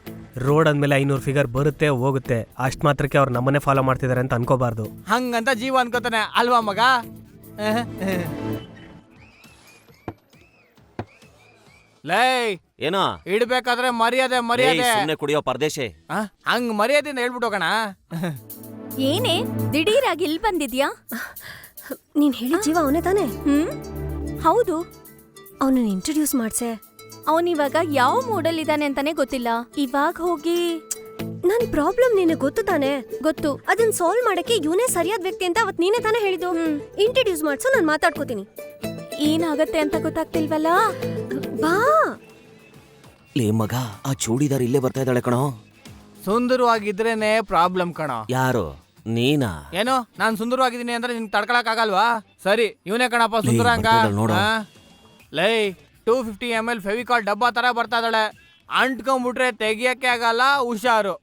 ರೋಡ್ ಅಂದ್ಮೇಲೆ 500 ಫಿಗರ್ ಬರುತ್ತೆ ಹೋಗುತ್ತೆ, ಅಷ್ಟ್ ಮಾತ್ರಕ್ಕೆ ಅವ್ರು ನಮ್ಮನ್ನೇ ಫಾಲೋ ಮಾಡ್ತಿದಾರೆ ಅಂತ ಅನ್ಕೋಬಾರ್ದು. ಹಂಗಂತ ಜೀವ ಅನ್ಕೋತಾನೆ ಅಲ್ವಾ ಮಗ? ಲೇ, ಏನೋ ಇಡ್ಬೇಕಾದ್ರೆ ಮರ್ಯಾದೆ ಮರ್ಯಾದೆ. ಸುಮ್ನೆ ಕುಡಿಯೋ ಪರದೇಶೆ. ಹಂಗ್ ಮರ್ಯಾದೆಯಿಂದ ಹೇಳ್ಬಿಟ್ಟು ಹೋಗೋಣ. ಏನೇ ದಿಢೀರಾಗಿ ಇಲ್ಲಿ ಬಂದಿದ್ಯಾ? ನೀನ್ ಹೇಳಿ ಜೀವ ಅವನೇ ತಾನೆ? ಹೌದು. ಅವನನ್ನ ಇಂಟ್ರೊಡ್ಯೂಸ್ ಮಾಡ್ಸೆ. ಅವನಿವಾಗ ಯಾವ ಮೂಡಲ್ ಇದ್ದಾನೆ ಅಂತಾನೆ ಗೊತ್ತಿಲ್ಲ. ಇವಾಗ ಹೋಗಿ ನನ್ ಪ್ರಾಬ್ಲಮ್ ನಿನಗೆ ಗೊತ್ತು ತಾನೆ? ಗೊತ್ತು. ಅದನ್ನ ಸಾಲ್ವ್ ಮಾಡಕ್ಕೆ ಇವನೇ ಸರಿಯಾದ ವ್ಯಕ್ತಿ ಅಂತ ಅವತ್ ನೀನೇ ತಾನೇ ಹೇಳಿದ್ದು. ಇಂಟ್ರೊಡ್ಯೂಸ್ ಮಾಡ್ಸು, ನಾನು ಮಾತಾಡ್ಕೋತೀನಿ. ಏನಾಗತ್ತೆ ಅಂತ ಗೊತ್ತಾಗ್ತಿಲ್ವಲ್ಲ. ಬಾ. ಲೇ ಮಗ, ಆ ಚೂಡಿದಾರ್ ಇಲ್ಲೇ ಬರ್ತಾ ಇದ್ದಾಳೆ ಕಣೋ. ಸುಂದರವಾಗಿದ್ರೇನೆ ಪ್ರಾಬ್ಲಮ್ ಕಣೋ. ಯಾರು? ನೀನಾ? ಏನೋ ನಾನ್ ಸುಂದರವಾಗಿದ್ದೀನಿ ಅಂದ್ರೆ ನಿನ್ ತಡ್ಕೊಳಕ್ ಆಗಲ್ವಾ? ಸರಿ, ಇವನೇ ಕಣಪ್ಪ ಸುಂದರಾಂಗ. ಲೈ 250 ml ಫೆವಿಕಾಲ್ ಡಬ್ಬಾ ತರ ಬರ್ತಾ ಇದ್ದಾಳೆ. ಅಂಟ್ಕೊಂಡ್ಬಿಟ್ರೆ ತೆಗಿಯಕ್ಕೆ ಆಗಲ್ಲ, ಹುಷಾರು.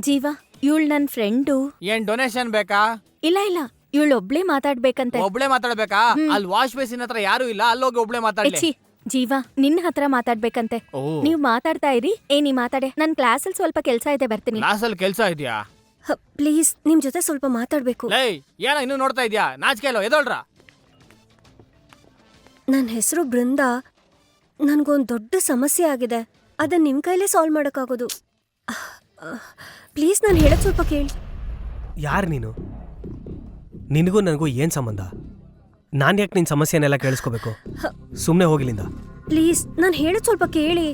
ಜೀವ, ಇವಳು ನನ್ ಫ್ರೆಂಡು. ಏನ್ ಡೊನೇಷನ್ ಬೇಕಾ? ಇಲ್ಲ ಇಲ್ಲ, ಇವಳೊಬ್ಳೆ ಮಾತಾಡ್ಬೇಕಂತೆ. ಒಬ್ಳೆ ಮಾತಾಡ್ಬೇಕಾ? ಅಲ್ಲಿ ವಾಶ್ ಬೇಸಿನ್ ಹತ್ರ ಯಾರು ಇಲ್ಲ, ಅಲ್ಲೋಗಿ ಒಬ್ಳೆ ಮಾತಾಡ್ಲಿ. ಛೀ, ಜೀವ ನಿನ್ನ ಹತ್ರ ಮಾತಾಡ್ಬೇಕಂತೆ. ನೀವ್ ಮಾತಾಡ್ತಾ ಇರಿ. ನೀ ಮಾತಾಡೆ. ನನ್ ಕ್ಲಾಸಲ್ಲಿ ಸ್ವಲ್ಪ ಕೆಲ್ಸ ಇದೆ, ಬರ್ತೀನಿ. ಕ್ಲಾಸಲ್ಲಿ ಕೆಲ್ಸ ಇದೆಯಾ? ಪ್ಲೀಸ್, ನಿಮ್ ಜೊತೆ ಸ್ವಲ್ಪ ಮಾತಾಡ್ಬೇಕು. ಲೈ, ಏನ ಇನ್ನು ನೋಡ್ತಾ ಇದ್ಯಾ? ನಾಚಿಕೆಲ್ಲೋ ಎದೋಳ್ರ. ನನ್ನ ಹೆಸರು ಬೃಂದಾ. ನನ್ಗೊಂದ್ ದೊಡ್ಡ ಸಮಸ್ಯೆ ಆಗಿದೆ. ಅದನ್ನ ನಿಮ್ ಕೈಲೇ ಸಾಲ್ವ್ ಮಾಡಕ್ಕಾಗೋದು. ಪ್ಲೀಸ್, ನಾನು ಹೇಳೋದ್ ಸ್ವಲ್ಪ ಕೇಳಿ. ಯಾರು ನೀನು? ನಿನಗೂ ನನಗೂ ಏನ್ ಸಂಬಂಧ? ನಾನು ಯಾಕೆ ನಿನ್ನ ಸಮಸ್ಯೆನೆಲ್ಲ ಕೇಳಿಸ್ಕೋಬೇಕು? ಸುಮ್ಮನೆ ಹೋಗಿಲಿಂದ. ಪ್ಲೀಸ್, ನಾನು ಹೇಳೋದ್ ಸ್ವಲ್ಪ ಕೇಳಿ.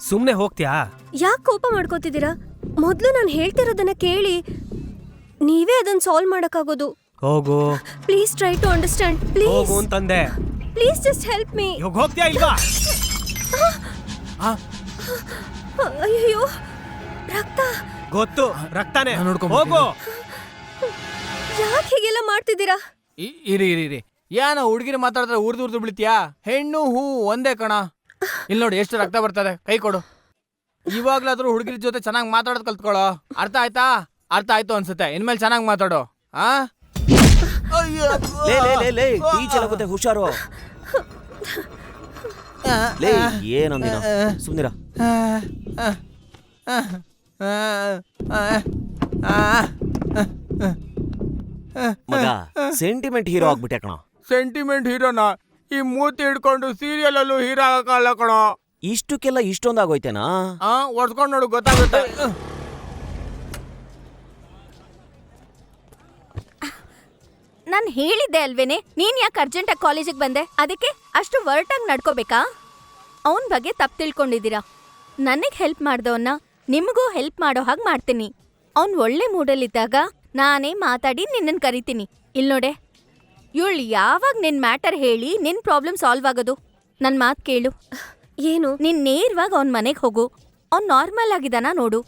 ಸುಮ್ಮನೆ ಹೋಗ್ತೀಯಾ? ಯಾಕೆ ಕೋಪ ಮಾಡ್ಕೋತಿದ್ದೀರಾ? ಮೊದಲು ನಾನು ಹೇಳ್ತಿರೋದನ್ನ ಕೇಳಿ. ನೀವೇ ಅದನ್ನ ಸಾಲ್ವ್ ಮಾಡಕ್ಕಾಗೋದು. ಹೋಗು. Please try to understand. Please ಹೋಗು ಅಂತಂದೆ. Please just help me. ಇವಾಗ ಹೋಗ್ತೀಯಾ ಇಲ್ವಾ? ಅಯ್ಯೋ, ರಕ್ತ. ಗೊತ್ತು, ರಕ್ತಾನೆ. ಹೋಗು. ಯಾಕೆ ಹೀಗೆಲ್ಲ ಮಾಡ್ತಿದ್ದೀರಾ? ಇರಿ ಇರಿ ಇರಿ, ಏನೋ ಹುಡುಗಿರು ಮಾತಾಡಿದ್ರೆ ಉರ್ದು ಬಿಡ್ತೀಯಾ? ಹೆಣ್ಣು ಹೂ ಒಂದೇ ಕಣ. ಇಲ್ಲಿ ನೋಡಿ ಎಷ್ಟು ರಕ್ತ ಬರ್ತದೆ, ಕೈ ಕೊಡು. ಇವಾಗ್ಲಾದ್ರೂ ಹುಡುಗಿರ ಜೊತೆ ಚೆನ್ನಾಗಿ ಮಾತಾಡೋದು ಕಲ್ತ್ಕೊಳ್ಳೋ. ಅರ್ಥ ಆಯ್ತಾ? ಅರ್ಥ ಆಯ್ತು ಅನ್ಸುತ್ತೆ. ಇನ್ಮೇಲೆ ಚೆನ್ನಾಗಿ ಮಾತಾಡೋ. ಲೇ ಲೇ ಲೇ ಲೇ, ಟೀಚರ್ ಆಗುತ್ತೆ, ಹುಷಾರು. ಲೇ, ಏನಂದಿನ? ಸುಮ್ನಿರ. ಮಗ, ಸೆಂಟಿಮೆಂಟ್ ಹೀರೋ ಆಗ್ಬಿಟ್ಟೆ ಕಣ. ಸೆಂಟಿಮೆಂಟ್ ಹೀರೋನಾ? ಈ ಮೂತಿ ಹಿಡ್ಕೊಂಡು ಸೀರಿಯಲ್ ಅಲ್ಲೂ ಹೀರೋ ಆಗಲ್ಲ ಕಣ. ಇಷ್ಟಕ್ಕೆಲ್ಲ ಇಷ್ಟೊಂದಾಗೋಯ್ತೇನಾ? ಒಡ್ಸ್ಕೊಂಡು ನೋಡು, ಗೊತ್ತಾಗುತ್ತೆ. ನಾನ್ ಹೇಳಿದ್ದೆ ಅಲ್ವೇನೆ, ನೀನ್ ಯಾಕೆ ಅರ್ಜೆಂಟಾಗಿ ಕಾಲೇಜಿಗೆ ಬಂದೆ? ಅದಕ್ಕೆ ಅಷ್ಟು ವರ್ಟಾಗಿ ನಡ್ಕೋಬೇಕಾ? ಅವನ ಬಗ್ಗೆ ತಪ್ಪು ತಿಳ್ಕೊಂಡಿದ್ದೀರಾ. ನನಗೆ ಹೆಲ್ಪ್ ಮಾಡ್ದವನ್ನ ನಿಮಗೂ ಹೆಲ್ಪ್ ಮಾಡೋ ಹಾಗೆ ಮಾಡ್ತೀನಿ. ಅವ್ನು ಒಳ್ಳೆ ಮೂಡಲ್ಲಿದ್ದಾಗ ನಾನೇ ಮಾತಾಡಿ ನಿನ್ನನ್ನು ಕರಿತೀನಿ. ಇಲ್ಲಿ ನೋಡೆ, ಇವಳು ಯಾವಾಗ ನಿನ್ ಮ್ಯಾಟರ್ ಹೇಳಿ ನಿನ್ ಪ್ರಾಬ್ಲಮ್ ಸಾಲ್ವ್ ಆಗೋದು? ನನ್ನ ಮಾತು ಕೇಳು. ಏನು? ನೀನ್ ನೇರವಾಗಿ ಅವನ ಮನೆಗೆ ಹೋಗು. ಅವ್ನು ನಾರ್ಮಲ್ ಆಗಿದಾನ ನೋಡು.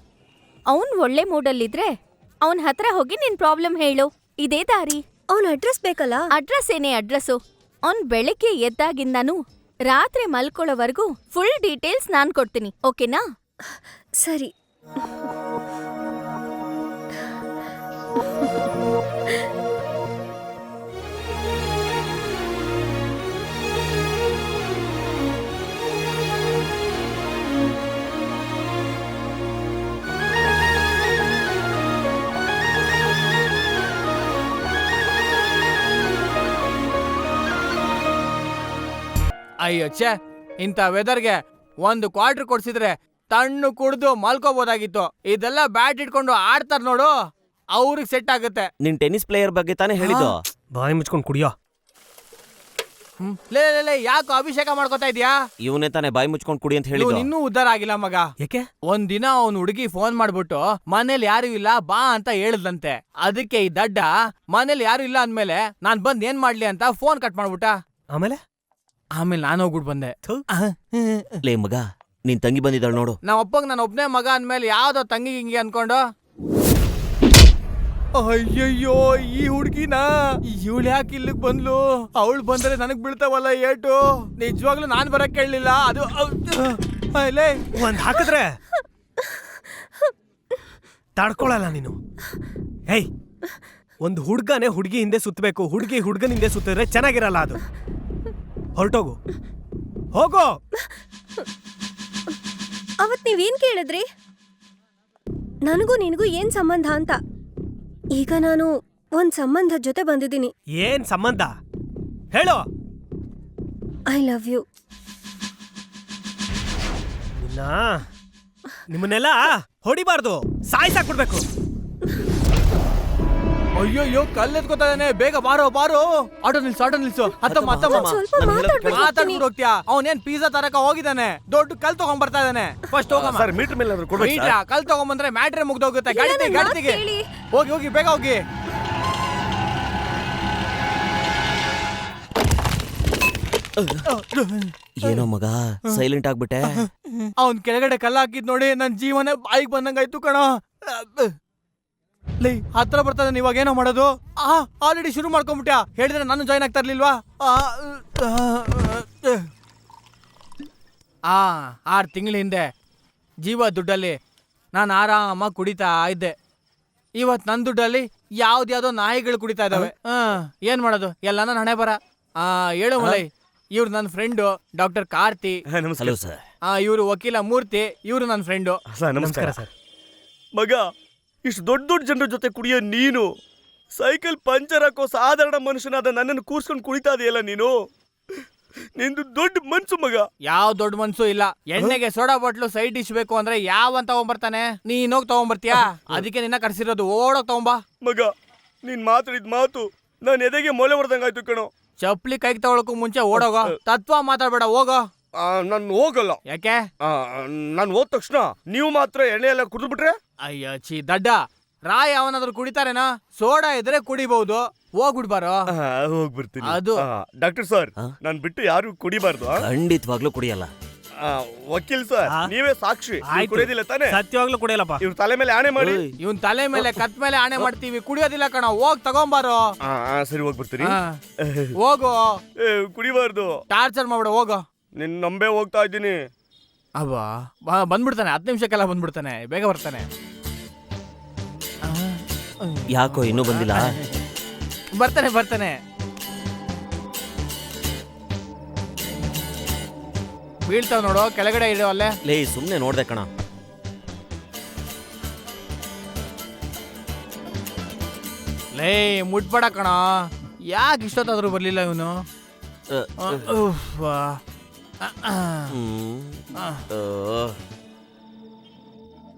ಅವ್ನು ಒಳ್ಳೆ ಮೂಡಲ್ಲಿದ್ರೆ ಅವನ ಹತ್ರ ಹೋಗಿ ನಿನ್ ಪ್ರಾಬ್ಲಮ್ ಹೇಳು. ಇದೇ ದಾರಿ. ಅವನ ಅಡ್ರೆಸ್ ಬೇಕಲ್ಲ? ಅಡ್ರೆಸ್ ಏನೇ ಅಡ್ರೆಸ್ಸು? ಅವ್ನ್ ಬೆಳಗ್ಗೆ ಎದ್ದಾಗಿಂದಾನು ರಾತ್ರಿ ಮಲ್ಕೊಳ್ಳೋವರೆಗೂ ಫುಲ್ ಡೀಟೇಲ್ಸ್ ನಾನ್ ಕೊಡ್ತೀನಿ, ಓಕೆನಾ? ಸರಿ. ಅಯ್ಯೋ ಛೇ, ಇಂಥ ವೆದರ್ಗೆ ಒಂದು ಕ್ವಾರ್ಟರ್ ಕೊಡ್ಸಿದ್ರೆ ತಣ್ಣು ಕುಡ್ದು ಮಲ್ಕೋಬೋದಾಗಿತ್ತು. ಇದೆಲ್ಲ ಬ್ಯಾಟ್ ಇಟ್ಕೊಂಡು ಆಡ್ತಾರ ನೋಡು, ಅವ್ರಿಗೆ ಸೆಟ್ ಆಗುತ್ತೆ. ನಿನ್ ಟೆನ್ನಿಸ್ ಪ್ಲೇಯರ್ ಬಗ್ಗೆ ತಾನೇ ಹೇಳಿದ್ದು. ಬಾಯಿ ಮುಚ್ಕೊಂಡು ಕುಡಿಯೋ. ಲೇ ಲೇ ಲೇ, ಯಾಕೋ ಅಭಿಷೇಕ ಮಾಡ್ಕೋತಾ ಇದ್ಯಾ? ಇವನೇ ತಾನೇ ಬಾಯಿ ಮುಚ್ಕೊಂಡ್ ಕುಡಿ ಅಂತ ಹೇಳಿದ್ದು. ಇನ್ನೂ ಉದ್ದಾರ ಆಗಿಲ್ಲ ಮಗ. ಯಾಕೆ? ಒಂದಿನ ಅವ್ನ್ ಹುಡುಗಿ ಫೋನ್ ಮಾಡ್ಬಿಟ್ಟು ಮನೇಲಿ ಯಾರು ಇಲ್ಲ ಬಾ ಅಂತ ಹೇಳಿದ್ಲಂತೆ. ಅದಕ್ಕೆ ಈ ದಡ್ಡ ಮನೇಲಿ ಯಾರು ಇಲ್ಲ ಅಂದ್ಮೇಲೆ ನಾನ್ ಬಂದ್ ಏನ್ ಮಾಡ್ಲಿ ಅಂತ ಫೋನ್ ಕಟ್ ಮಾಡ್ಬಿಟ್ಟ. ಆಮೇಲೆ ನಾನು ಹೋಗ್ಬಿಟ್ಟು ಬಂದೆ. ಲೇ ಮಗ, ನಿನ್ ತಂಗಿ ಬಂದಿದ್ದಾಳು ನೋಡು. ನಾವ್ ಅಪ್ಪಂಗ್ ನಾನು ಒಬ್ನೇ ಮಗ ಅಂದ್ಮೇಲೆ ಯಾವ್ದೋ ತಂಗಿ ಹಿಂಗೆ ಅನ್ಕೊಂಡು ಅಯ್ಯಯ್ಯೋ ಈ ಹುಡ್ಗಿನ ಇವಳು ಯಾಕೆ ಇಲ್ಲಿಗೆ ಬಂದ್ಲು? ಅವಳು ಬಂದ್ರೆ ನನಗ್ ಬೀಳ್ತಾವಲ್ಲ ಏಟು. ನಿಜವಾಗ್ಲೂ ನಾನ್ ಬರಕ್ ಕೇಳಲಿಲ್ಲ. ಅದು ಒಂದ್ ಹಾಕಿದ್ರೆ ತಡ್ಕೊಳಲ್ಲ ನೀನು. ಏಯ್, ಒಂದು ಹುಡ್ಗನೇ ಹುಡ್ಗಿ ಹಿಂದೆ ಸುತ್ತಬೇಕು, ಹುಡ್ಗಿ ಹುಡ್ಗನ ಹಿಂದೆ ಸುತ್ತಿದ್ರೆ ಚೆನ್ನಾಗಿರಲ್ಲ. ಅದು ಹೊರಟೋಗು, ಹೋಗೋ. ಅವತ್ ನೀವೇನ್ ಕೇಳಿದ್ರಿ? ನನಗೂ ನಿನಗೂ ಏನ್ ಸಂಬಂಧ ಅಂತ. ಈಗ ನಾನು ಒಂದ್ ಸಂಬಂಧದ ಜೊತೆ ಬಂದಿದ್ದೀನಿ. ಏನ್ ಸಂಬಂಧ ಹೇಳು. I love you. ನಿಮ್ಮನ್ನೆಲ್ಲ ಹೊಡಿಬಾರ್ದು, ಸಾಯ್ಸಾಕ್ಬಿಡ್ಬೇಕು. ಅಯ್ಯಯ್ಯೋ ಕಲ್ಲೆತ್ಕೋತಾ ಇದಾನೆ. ಬೇಗ ಬಾರೋ ಬಾರೋ. ಆಟೋ ನಿಲ್ಸು. ಸ್ವಲ್ಪ ಮಾತಾಡ್ಬಿಟ್ಟು ಮಾತಾಡ್ಬಿಟ್ಟು ಹೋಗ್ತೀಯಾ? ಅವನೇನ್ ಪಿಜ್ಜಾ ತರಕ ಹೋಗಿದ್ದಾನೆ, ದೊಡ್ಡ ಕಲ್ ತಗೊಂಡ್ ಬರ್ತಾ ಇದಾನೆ. ಫಸ್ಟ್ ಹೋಗಮ್ಮ. ಸರ್ ಮೀಟರ್ ಮೇಲೆ ಕಲ್ ತಗೊಂಬಂದ್ರೆ ಮ್ಯಾಟ್ರೆ ಮುಗ್ದೋಗುತ್ತೆ. ಗಾಡಿಗೆ ಕೇಳಿ. ಹೋಗಿ ಬೇಗ ಹೋಗಿ. ಏನೋ ಮಗ ಸೈಲೆಂಟ್ ಆಗ್ಬಿಟ್ಟೆ. ಅವನ್ ಕೆಳಗಡೆ ಕಲ್ಲ ಹಾಕಿದ್ ನೋಡಿ ನನ್ ಜೀವನ ಬಾಯಿಗೆ ಬಂದಂಗಾಯ್ತು ಕಣ. ಲೈ ಹತ್ರ ಬರ್ತದ, ಇವಾಗ ಏನೋ ಮಾಡೋದು? ಆಲ್ರೆಡಿ ಶುರು ಮಾಡ್ಕೊಂಬಿಟ್ಯಾ? ಹೇಳಿದ್ರೆ ನಾನು ಜಾಯ್ನ್ ಆಗ್ತಾ ಇರ್ಲಿಲ್ವಾ? 6 ತಿಂಗಳ ಹಿಂದೆ ಜೀವ ದುಡ್ಡಲ್ಲಿ ನಾನು ಆರಾಮಾಗಿ ಕುಡಿತಾ ಇದ್ದೆ. ಇವತ್ ನನ್ ದುಡ್ಡಲ್ಲಿ ಯಾವ್ದ್ಯಾವ್ದೋ ನಾಯಿಗಳು ಕುಡಿತಾ ಇದಾವೆ. ಏನ್ ಮಾಡೋದು? ಎಲ್ಲ ನನ್ನ ಹಣೆ ಬರ. ಹೇಳು ಮಲೈ, ಇವ್ರು ನನ್ನ friend doctor Karti. Hello sir. ಇವ್ರು ವಕೀಲ ಮೂರ್ತಿ, ಇವ್ರು ನನ್ನ ಫ್ರೆಂಡು. ನಮಸ್ಕಾರ ಸರ್. ಮಗ, ಇಷ್ಟು ದೊಡ್ಡ ಜನರ ಜೊತೆ ಕುಡಿಯೋ ನೀನು ಸೈಕಲ್ ಪಂಚರ್ ಹಾಕೋ ಸಾಧಾರಣ ಮನುಷ್ಯನಾದ ನನ್ನನ್ನು ಕೂರ್ಸ್ಕೊಂಡು ಕುಡಿತಾ ಇದೆಯಲ್ಲ ನೀನು. ನಿಂದು ದೊಡ್ಡ ಮನ್ಸು ಮಗ. ಯಾವ ದೊಡ್ಡ ಮನ್ಸು ಇಲ್ಲ. ಎಣ್ಣೆಗೆ ಸೋಡಾ ಬಾಟ್ಲು ಸೈಡ್ ಡಿಶ್ ಬೇಕು ಅಂದ್ರೆ ಯಾವಂತ ತಗೊಂಬರ್ತಾನೆ? ನೀನ್ ಹೋಗಿ ತಗೊಂಬರ್ತೀಯಾ? ಅದಕ್ಕೆ ನಿನ್ನ ಕರ್ಸಿರೋದು. ಓಡೋಗ್ ತಗೊಂಬಾ ಮಗ. ನೀನ್ ಮಾತಾಡಿದ ಮಾತು ನಾನು ಎದೆಗೆ ಮೊಲೆ ಹೊಡೆದಂಗಾಯ್ತು ಕಣೋ. ಚಪ್ಲಿ ಕೈಗೆ ತಗೊಳಕ್ಕೂ ಮುಂಚೆ ಓಡೋಗೋ. ತತ್ವ ಮಾತಾಡ್ಬೇಡ, ಹೋಗೋ. ನಾನು ಹೋಗಲ್ಲ. ಯಾಕೆ? ನಾನು ಹೋದ ತಕ್ಷಣ ನೀವು ಮಾತ್ರ ಎಣ್ಣೆ ಎಲ್ಲ ಕುಡಿದು ಬಿಟ್ರೆ? ಅಯ್ಯೋ ಚೀ ದಡ್ಡ, ರಾಯ್ ಅವನಾದ್ರೂ ಕುಡಿತಾರೇನಾ? ಸೋಡಾ ಇದ್ರೆ ಕುಡಿಬಹುದು, ಹೋಗ್ಬಿಡ್ಬಾರೋ. ಹೋಗ್ಬಿಡ್ತೀನಿ. ಅದು ಡಾಕ್ಟರ್ ಸರ್, ನಾನ್ ಬಿಟ್ಟು ಯಾರು ಕುಡಿಬಾರ್ದು. ಖಂಡಿತವಾಗ್ಲೂ ಕುಡಿಯಲ್ಲ. ವಕೀಲ್ ಸರ್, ನೀವೇ ಸಾಕ್ಷಿ. ಕುಡಿಯೋದಿಲ್ಲ ತಾನೆ? ಸತ್ಯವಾಗ್ಲೂ ಕುಡಿಯಲ್ಲಪ್ಪ. ಇವ್ರ ತಲೆ ಮೇಲೆ ಆಣೆ ಮಾಡಿ. ಇವನ್ ತಲೆ ಮೇಲೆ ಕತ್ ಮೇಲೆ ಆಣೆ ಮಾಡ್ತೀವಿ, ಕುಡಿಯೋದಿಲ್ಲ ಕಣ. ಹೋಗ್ ತಗೊಂಬಾರೋ. ಸರಿ ಹೋಗ್ಬಿಡ್ತೀನಿ. ಹೋಗು. ಕುಡಿಬಾರ್ದು. ಟಾರ್ಚರ್ ಮಾಡ್ಬೇಡ, ಹೋಗೋ. ನಿನ್ ನಂಬೆ ಹೋಗ್ತಾ ಇದ್ದೀನಿ. ಅಬ್ಬಾ ಬಂದ್ಬಿಡ್ತಾನೆ, 10 ನಿಮಿಷಕ್ಕೆಲ್ಲ ಬಂದ್ಬಿಡ್ತಾನೆ. ಬೇಗ ಬರ್ತಾನೆ. ಯಾಕೋ ಇನ್ನೂ ಬಂದಿಲ್ಲ? ಬರ್ತಾನೆ. ಬೀಳ್ತಾವ ನೋಡು, ಕೆಳಗಡೆ ಇಡೋ ಅಲ್ಲೇ. ಲೇ ಸುಮ್ನೆ ನೋಡ್ದೆ ಕಣ. ಲೇ ಮುಟ್ಬೇಡ ಕಣ. ಯಾಕೆ ಇಷ್ಟೊತ್ತಾದ್ರೂ ಬರ್ಲಿಲ್ಲ ಇವನು?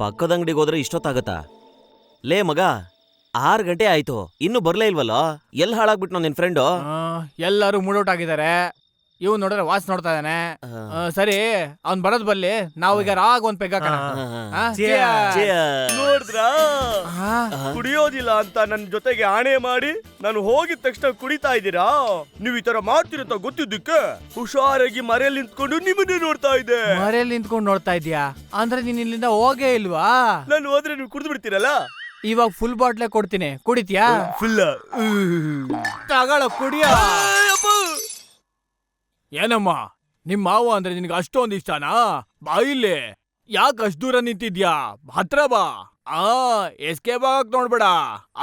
ಪಕ್ಕದ ಅಂಗಡಿಗೆ ಹೋದ್ರೆ ಇಷ್ಟೊತ್ತಾಗತ್ತಾ? ಲೇ ಮಗ, 6 ಗಂಟೆ ಆಯ್ತು, ಇನ್ನೂ ಬರ್ಲೇ ಇಲ್ವಲ್ಲ? ಎಲ್ಲಿ ಹಾಳಾಗ್ಬಿಟ್ನೋ ನಿನ್ ಫ್ರೆಂಡು? ಎಲ್ಲರೂ ಮೂಡೌಟ್ ಆಗಿದ್ದಾರೆ. ಇವ್ ನೋಡಿದ್ರೆ ವಾಸ್ ನೋಡ್ತಾ ಇದ್ದಾನೆ. ಸರಿ, ಅವ್ನ್ ಬರೋದ್ ಬರ್ಲಿ. ನಾವು ಈಗ ರಾಗ್ ಒಂದ್ ಪೆಗ್ ಹಾಕೋಣ. ನೋಡಿದ್ರ, ಕುಡಿಯೋದಿಲ್ಲ ಅಂತ ನನ್ ಜೊತೆಗೆ ಆಣೆ ಮಾಡಿ ನಾನು ಹೋಗಿದ ತಕ್ಷಣ ಕುಡಿತಾ ಇದ್ದೀರಾ? ನೀವ್ ಈ ತರ ಮಾಡ್ತಿರಂತ ಗೊತ್ತಿದ್ದಕ್ಕೆ ಹುಷಾರಾಗಿ ಮರೆಯಲ್ಲಿ ನಿಂತ್ಕೊಂಡು ನಿಮ್ಮನ್ನೇ ನೋಡ್ತಾ ಇದ್ದೆ. ಮರೆಯಲ್ಲಿ ನಿಂತ್ಕೊಂಡು ನೋಡ್ತಾ ಇದ್ಯಾ ಅಂದ್ರೆ ನೀನ್ ಇಲ್ಲಿಂದ ಹೋಗೇ ಇಲ್ವಾ? ನಾನು ಹೋದ್ರೆ ನೀವು ಕುಡಿದು ಬಿಡ್ತೀರಲ್ಲ. ಇವಾಗ ಫುಲ್ ಬಾಟ್ಲೆ ಕೊಡ್ತೀನಿ, ಕುಡಿತೀಯಾ? ಫುಲ್ಲ ತಗೊಳ್ಳೋ, ಕುಡಿಯೋ. ಏನಮ್ಮ, ನಿಮ್ ಮಾವ ಅಂದ್ರೆ ನಿನ್ಗೆ ಅಷ್ಟೊಂದು ಇಷ್ಟನಾ? ಬಾಯಿಲ್ಲಿ ಯಾಕೆ ಅಷ್ಟು ದೂರ ನಿಂತಿದ್ಯಾ? ಹತ್ರ ಬಾ. ಎಸ್ಕೇಪ್ ಆಗಕ್ ನೋಡ್ಬೇಡ,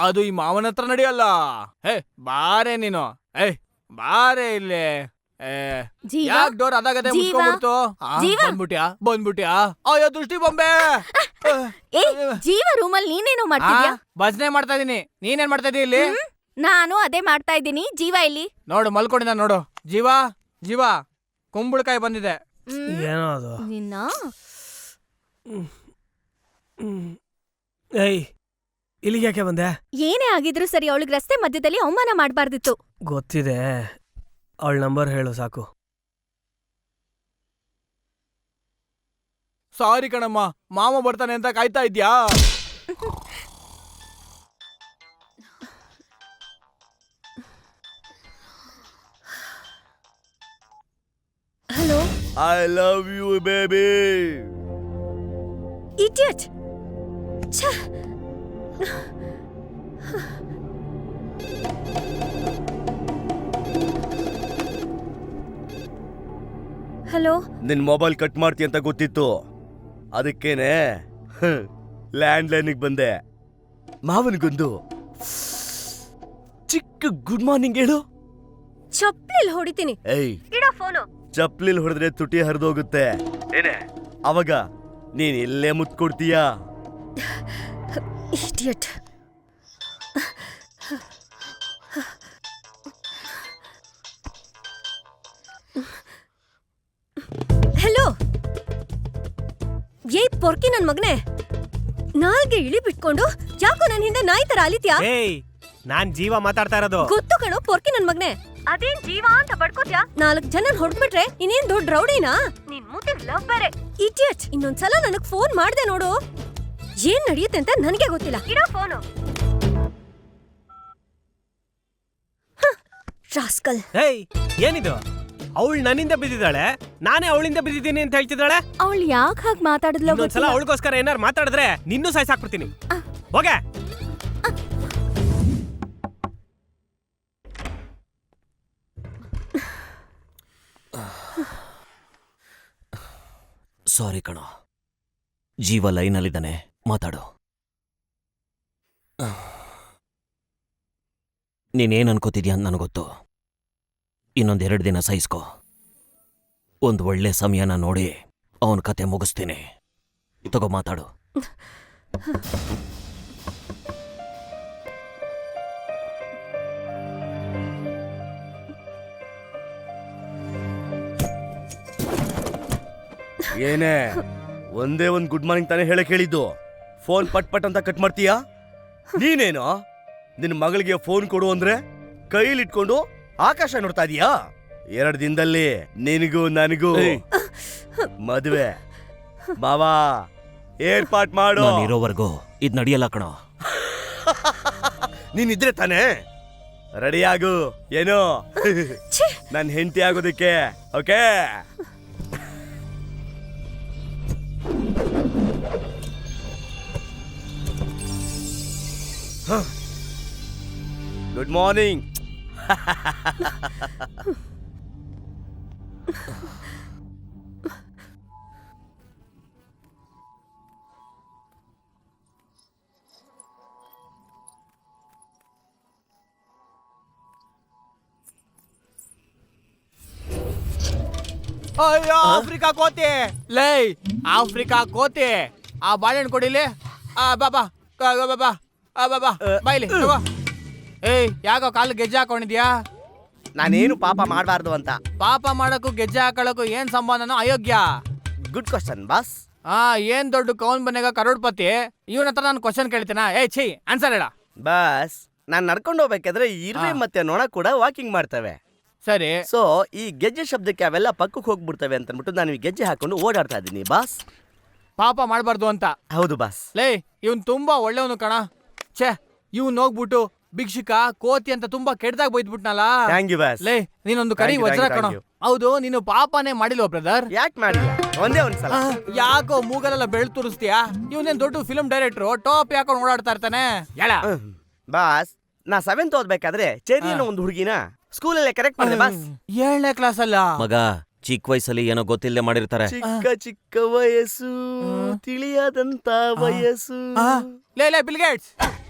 ಅದು ಈ ಮಾವನ ಹತ್ರ ನಡೆಯಲ್ಲ. ಹೇ ಬಾರೆ ನೀನು. ಬಾರೆ ಇಲ್ಲಿ. ಯಾಕೆ ಡೋರ್ ಅದಾಗದೆ ಮುಚ್ಕೊಂಡ್ಬಿಡ್ತು? ಬಂದ್ಬಿಟ್ಯಾ? ಅಯ್ಯೋ ದೃಷ್ಟಿ ಬೊಂಬೆ. ಜೀವ ರೂಮಲ್ಲಿ ನೀನೇನೋ ಮಾಡ್ತಿದ್ಯಾ? ಭಜನೆ ಮಾಡ್ತಾ ಇದೀನಿ. ನೀನೇನ್ ಮಾಡ್ತಾ ಇದೀಯ ಇಲ್ಲಿ? ನಾನು ಅದೇ ಮಾಡ್ತಾ ಇದ್ದೀನಿ. ಜೀವ ಇಲ್ಲಿ ನೋಡು, ಮಲ್ಕೊಂಡಿದ್ದ ನೋಡು. ಜೀವ ಕುಂಬಳಕಾಯಿ ಬಂದಿದೆ. ಏನೋ ಅದು. ನಿನ್ನ ಏಯ್, ಇಲ್ಲಿಗೆ ಯಾಕೆ ಬಂದೆ? ಏನೇ ಆಗಿದ್ರು ಸರಿ, ಅವಳಿಗೆ ರಸ್ತೆ ಮಧ್ಯದಲ್ಲಿ ಅವಮಾನ ಮಾಡ್ಬಾರ್ದಿತ್ತು. ಗೊತ್ತಿದೆ, ಅವಳ ನಂಬರ್ ಹೇಳು ಸಾಕು. ಸಾರಿ ಕಣಮ್ಮ, ಮಾಮ ಬರ್ತಾನೆ ಅಂತ ಕಾಯ್ತಾ ಇದ್ಯಾ? Hello I love you baby. Idiot. Hello. ನಿನ್ ಮೊಬೈಲ್ ಕಟ್ ಮಾಡ್ತಿ ಅಂತ ಗೊತ್ತಿತ್ತು, ಅದಕ್ಕೇನೆ ಲ್ಯಾಂಡ್ ಲೈನಿಗೆ ಬಂದೆ. ಮಾವನಿಗೊಂದು ಚಿಕ್ಕ ಗುಡ್ ಮಾರ್ನಿಂಗ್ ಹೇಳು. ಚಪ್ಲಿಲ್ ಹೊಡಿತೀನಿ. ಏಯ್, ಇಡೋ ಫೋನು. ಚಪ್ಲಿಲ್ ಹೊಡೆದ್ರೆ ತುಟಿ ಹರಿದೋಗುತ್ತೆ ಏನೇ, ಅವಾಗ ನೀನ್ ಇಲ್ಲೇ ಮುತ್ ಕೊಡ್ತೀಯಾ? ಇಡಿಯಟ್. ಹಲೋ. ಏಯ್ ಪೊರ್ಕಿ ನನ್ ಮಗನೇ, ನಾಲ್ಗೆ ಇಳಿ ಬಿಟ್ಕೊಂಡು ಯಾಕೋ ನನ್ ಹಿಂದೆ ನಾಯಿ ತರ ಅಲಿತ್ಯಾ? ಏಯ್, ನಾನ್ ಜೀವ ಮಾತಾಡ್ತಾ ಇರೋದು. ಗೊತ್ತು ಕಣೋ ಪೊರ್ಕಿ ನನ್ ಮಗನೇ. ಅದೇನ್ ಜೀವ ಅಂತ ಬಡ್ಕೋತ್ಯಾ? 4 ಜನ ಹೊಡ್ಬಿಟ್ರೆ ಇನ್ನೇನ್ ದೊಡ್ಡ ರೌಡಿನಾ? ನಿನ್ ಮೂತಿಗ್ ಲವ್ ಬೇರೆ. ಇಡಿಯಟ್. ಇನ್ನೊಂದ್ಸಲ ನನಗ್ ಫೋನ್ ಮಾಡ್ದೆ ನೋಡು, ಏನ್ ನಡೆಯುತ್ತೆ ಅಂತ ನನಗೆ ಗೊತ್ತಿಲ್ಲ. ಇಡೋ ಫೋನು. ರಾಸ್ಕಲ್. ಏಯ್, ಏನಿದು? ಅವಳು ನನ್ನಿಂದ ಬಿದ್ದಿದ್ದಾಳೆ, ನಾನೇ ಅವಳಿಂದ ಬಿದ್ದಿದ್ದೀನಿ ಅಂತ ಹೇಳ್ತಿದ್ದಾಳೆ. ಅವಳು ಯಾಕೆ ಹಾಗೆ ಮಾತಾಡಿದ್ಲೋ ಇನ್ನೊಂದ್ಸಲ ಗೊತ್ತಿಲ್ಲ. ಅವಳಿಗೋಸ್ಕರ ಏನಾರು ಮಾತಾಡಿದ್ರೆ ನಿನ್ನೂ ಸಾಯ್ಸಾಕ್ಬಿಡ್ತೀನಿ. ಹೋಗೆ. ಸಾರಿ ಕಣೋ, ಜೀವ ಲೈನಲ್ಲಿದ್ದಾನೆ, ಮಾತಾಡು. ನೀನೇನ್ ಅನ್ಕೋತಿದ್ಯಾ ಅಂತ ನನಗೊತ್ತು. ಇನ್ನೊಂದೆರಡು ದಿನ ಸಹಿಸ್ಕೊ. ಒಂದು ಒಳ್ಳೆ ಸಮಯನ ನೋಡಿ ಅವನ ಕತೆ ಮುಗಿಸ್ತೀನಿ. ತಗೋ ಮಾತಾಡು. ಏನೇ, ಒಂದೇ ಒಂದ್ ಗುಡ್ ಮಾರ್ನಿಂಗ್ ತಾನೇ ಹೇಳಕ್ ಹೇಳಿದ್ದು, ಫೋನ್ ಪಟ್ ಪಟ್ ಅಂತ ಕಟ್ ಮಾಡ್ತೀಯಾ? ನೀನೇನೋ ನಿನ್ ಮಗಳಿಗೆ ಫೋನ್ ಕೊಡು ಅಂದ್ರೆ ಕೈಲಿಟ್ಕೊಂಡು ಆಕಾಶ ನೋಡ್ತಾ ಇದೀಯಾ? 2 ದಿನದಲ್ಲಿ ನಿನಗೂ ನನಗೂ ಮದುವೆ. ಬಾವಾ, ಏರ್ಪಾಟ್ ಮಾಡು. ನಾನಿರೋವರೆಗೂ ಇದ್ ನಡೆಯಲ್ಲ ಕಣೋ. ನೀನಿದ್ರೆ ತಾನೇ ರೆಡಿಯಾಗು. ಏನೋ ನನ್ ಹೆಂಡತಿ ಆಗೋದಕ್ಕೆ. ಓಕೆ. Good morning. ಅಯ್ಯೋ, ಆಫ್ರಿಕಾ ಕೋತಿ. ಲೈ, ಆಫ್ರಿಕಾ ಕೋತಿ, ಆ ಬಾಳೆಹಣ್ಣು ಕೊಡಿಲಿ. ಬಾಬಾ ಬಾಬಾ ಬಾಬಾ ಬಾಯ್ಲಿ ತಗೋ. ಏಯ್, ಯಾಕೋ ಕಾಲು ಗೆಜ್ಜೆ ಹಾಕೊಂಡಿದ್ಯಾ? ನಾನೇನು ಪಾಪ ಮಾಡಬಾರ್ದು ಅಂತ. ಪಾಪ ಮಾಡಕ್ಕೂ ಗೆಜ್ಜೆ ಹಾಕೊಳ್ಳಕ್ಕೂ ಏನ್ ಸಂಬಂಧನೋ ಅಯೋಗ್ಯ. Good question boss. ಏನ್ ದೊಡ್ಡ ಕೌನ್ ಬನ್ನೇಗ ಕರೋಡ್ಪತಿ. ಇವನ ಹತ್ರ ನಾನು ಕ್ವಶನ್ ಕೇಳ್ತೀನ? ಏಯ್ ಛೀ, ಆನ್ಸರ್ ಹೇಳ. ಬಾಸ್, ನಾನ್ ನಡ್ಕೊಂಡು ಹೋಗ್ಬೇಕಾದ್ರೆ ಇರುವೆ ಮತ್ತೆ ನೊಣ ಕೂಡ ವಾಕಿಂಗ್ ಮಾಡ್ತವೆ. ಸರಿ. ಸೊ ಈ ಗೆಜ್ಜೆ ಶಬ್ದಕ್ಕೆ ಅವೆಲ್ಲ ಪಕ್ಕಕ್ಕೆ ಹೋಗ್ಬಿಡ್ತವೆ ಅಂತ ಅಂದ್ಬಿಟ್ಟು ನಾನು ಈ ಗೆಜ್ಜೆ ಹಾಕೊಂಡು ಓಡಾಡ್ತಾ ಇದ್ದೀನಿ ಬಾಸ್. ಪಾಪ ಮಾಡಬಾರ್ದು ಅಂತ. ಹೌದು ಬಾಸ್. ಲೇ, ಇವನ್ ತುಂಬಾ ಒಳ್ಳೆಯವನು ಕಣ. ಛೇ, ಇವನ್ ಹೋಗ್ಬಿಟ್ಟು ಭಿಕ್ಷುಕ ಕೋತಿ ಅಂತ ತುಂಬಾ ಕೆಟ್ಟದಾಗ ಬೈದ್ಬಿಟ್ನಲ್ಲ. Thank you boss. ಲೇ, ನೀನೊಂದು ಕರಿ Thank you, ವಜ್ರ thank ಕಣ. you. ಹೌದು, ನೀನು ಪಾಪನೇ ಮಾಡಿಲ್ವ ಬ್ರದರ್? ಯಾಕೆ ಮಾಡಿಲ್ಲ? ಒಂದೇ ಒಂದ್ಸಲ. ಯಾಕೋ ಮೂಗಲೆಲ್ಲ ಬೆಳ್ ತೋರಿಸ್ತೀಯಾ? ಇವನೇನ್ ದೊಡ್ಡ ಫಿಲ್ಮ್ ಡೈರೆಕ್ಟ್ರು, ಟಾಪ್ ಯಾಕೊಂಡು ಓಡಾಡ್ತಾ ಇರ್ತಾನೆ. ಹೇಳ ಬಾಸ್, ನಾ 7th ಓದ್ಬೇಕಾದ್ರೆ ಚೆರಿ ಅನ್ನೋ ಒಂದು ಹುಡುಗಿನ ಸ್ಕೂಲಲ್ಲೇ ಕರೆಕ್ಟ್ ಮಾಡಿದೆ ಬಾಸ್. 7ನೇ ಕ್ಲಾಸ್ ಅಲ್ಲ ಮಗ, ಚಿಕ್ಕ ವಯಸ್ಸಲ್ಲಿ ಏನೋ ಗೊತ್ತಿಲ್ಲದೆ ಮಾಡಿರ್ತಾರೆ. ಚಿಕ್ಕ ಚಿಕ್ಕ ವಯಸ್ಸು, ತಿಳಿಯಾದಂತ ವಯಸ್ಸು. ಲೇ ಬಿಲ್ಗೇಟ್ಸ್,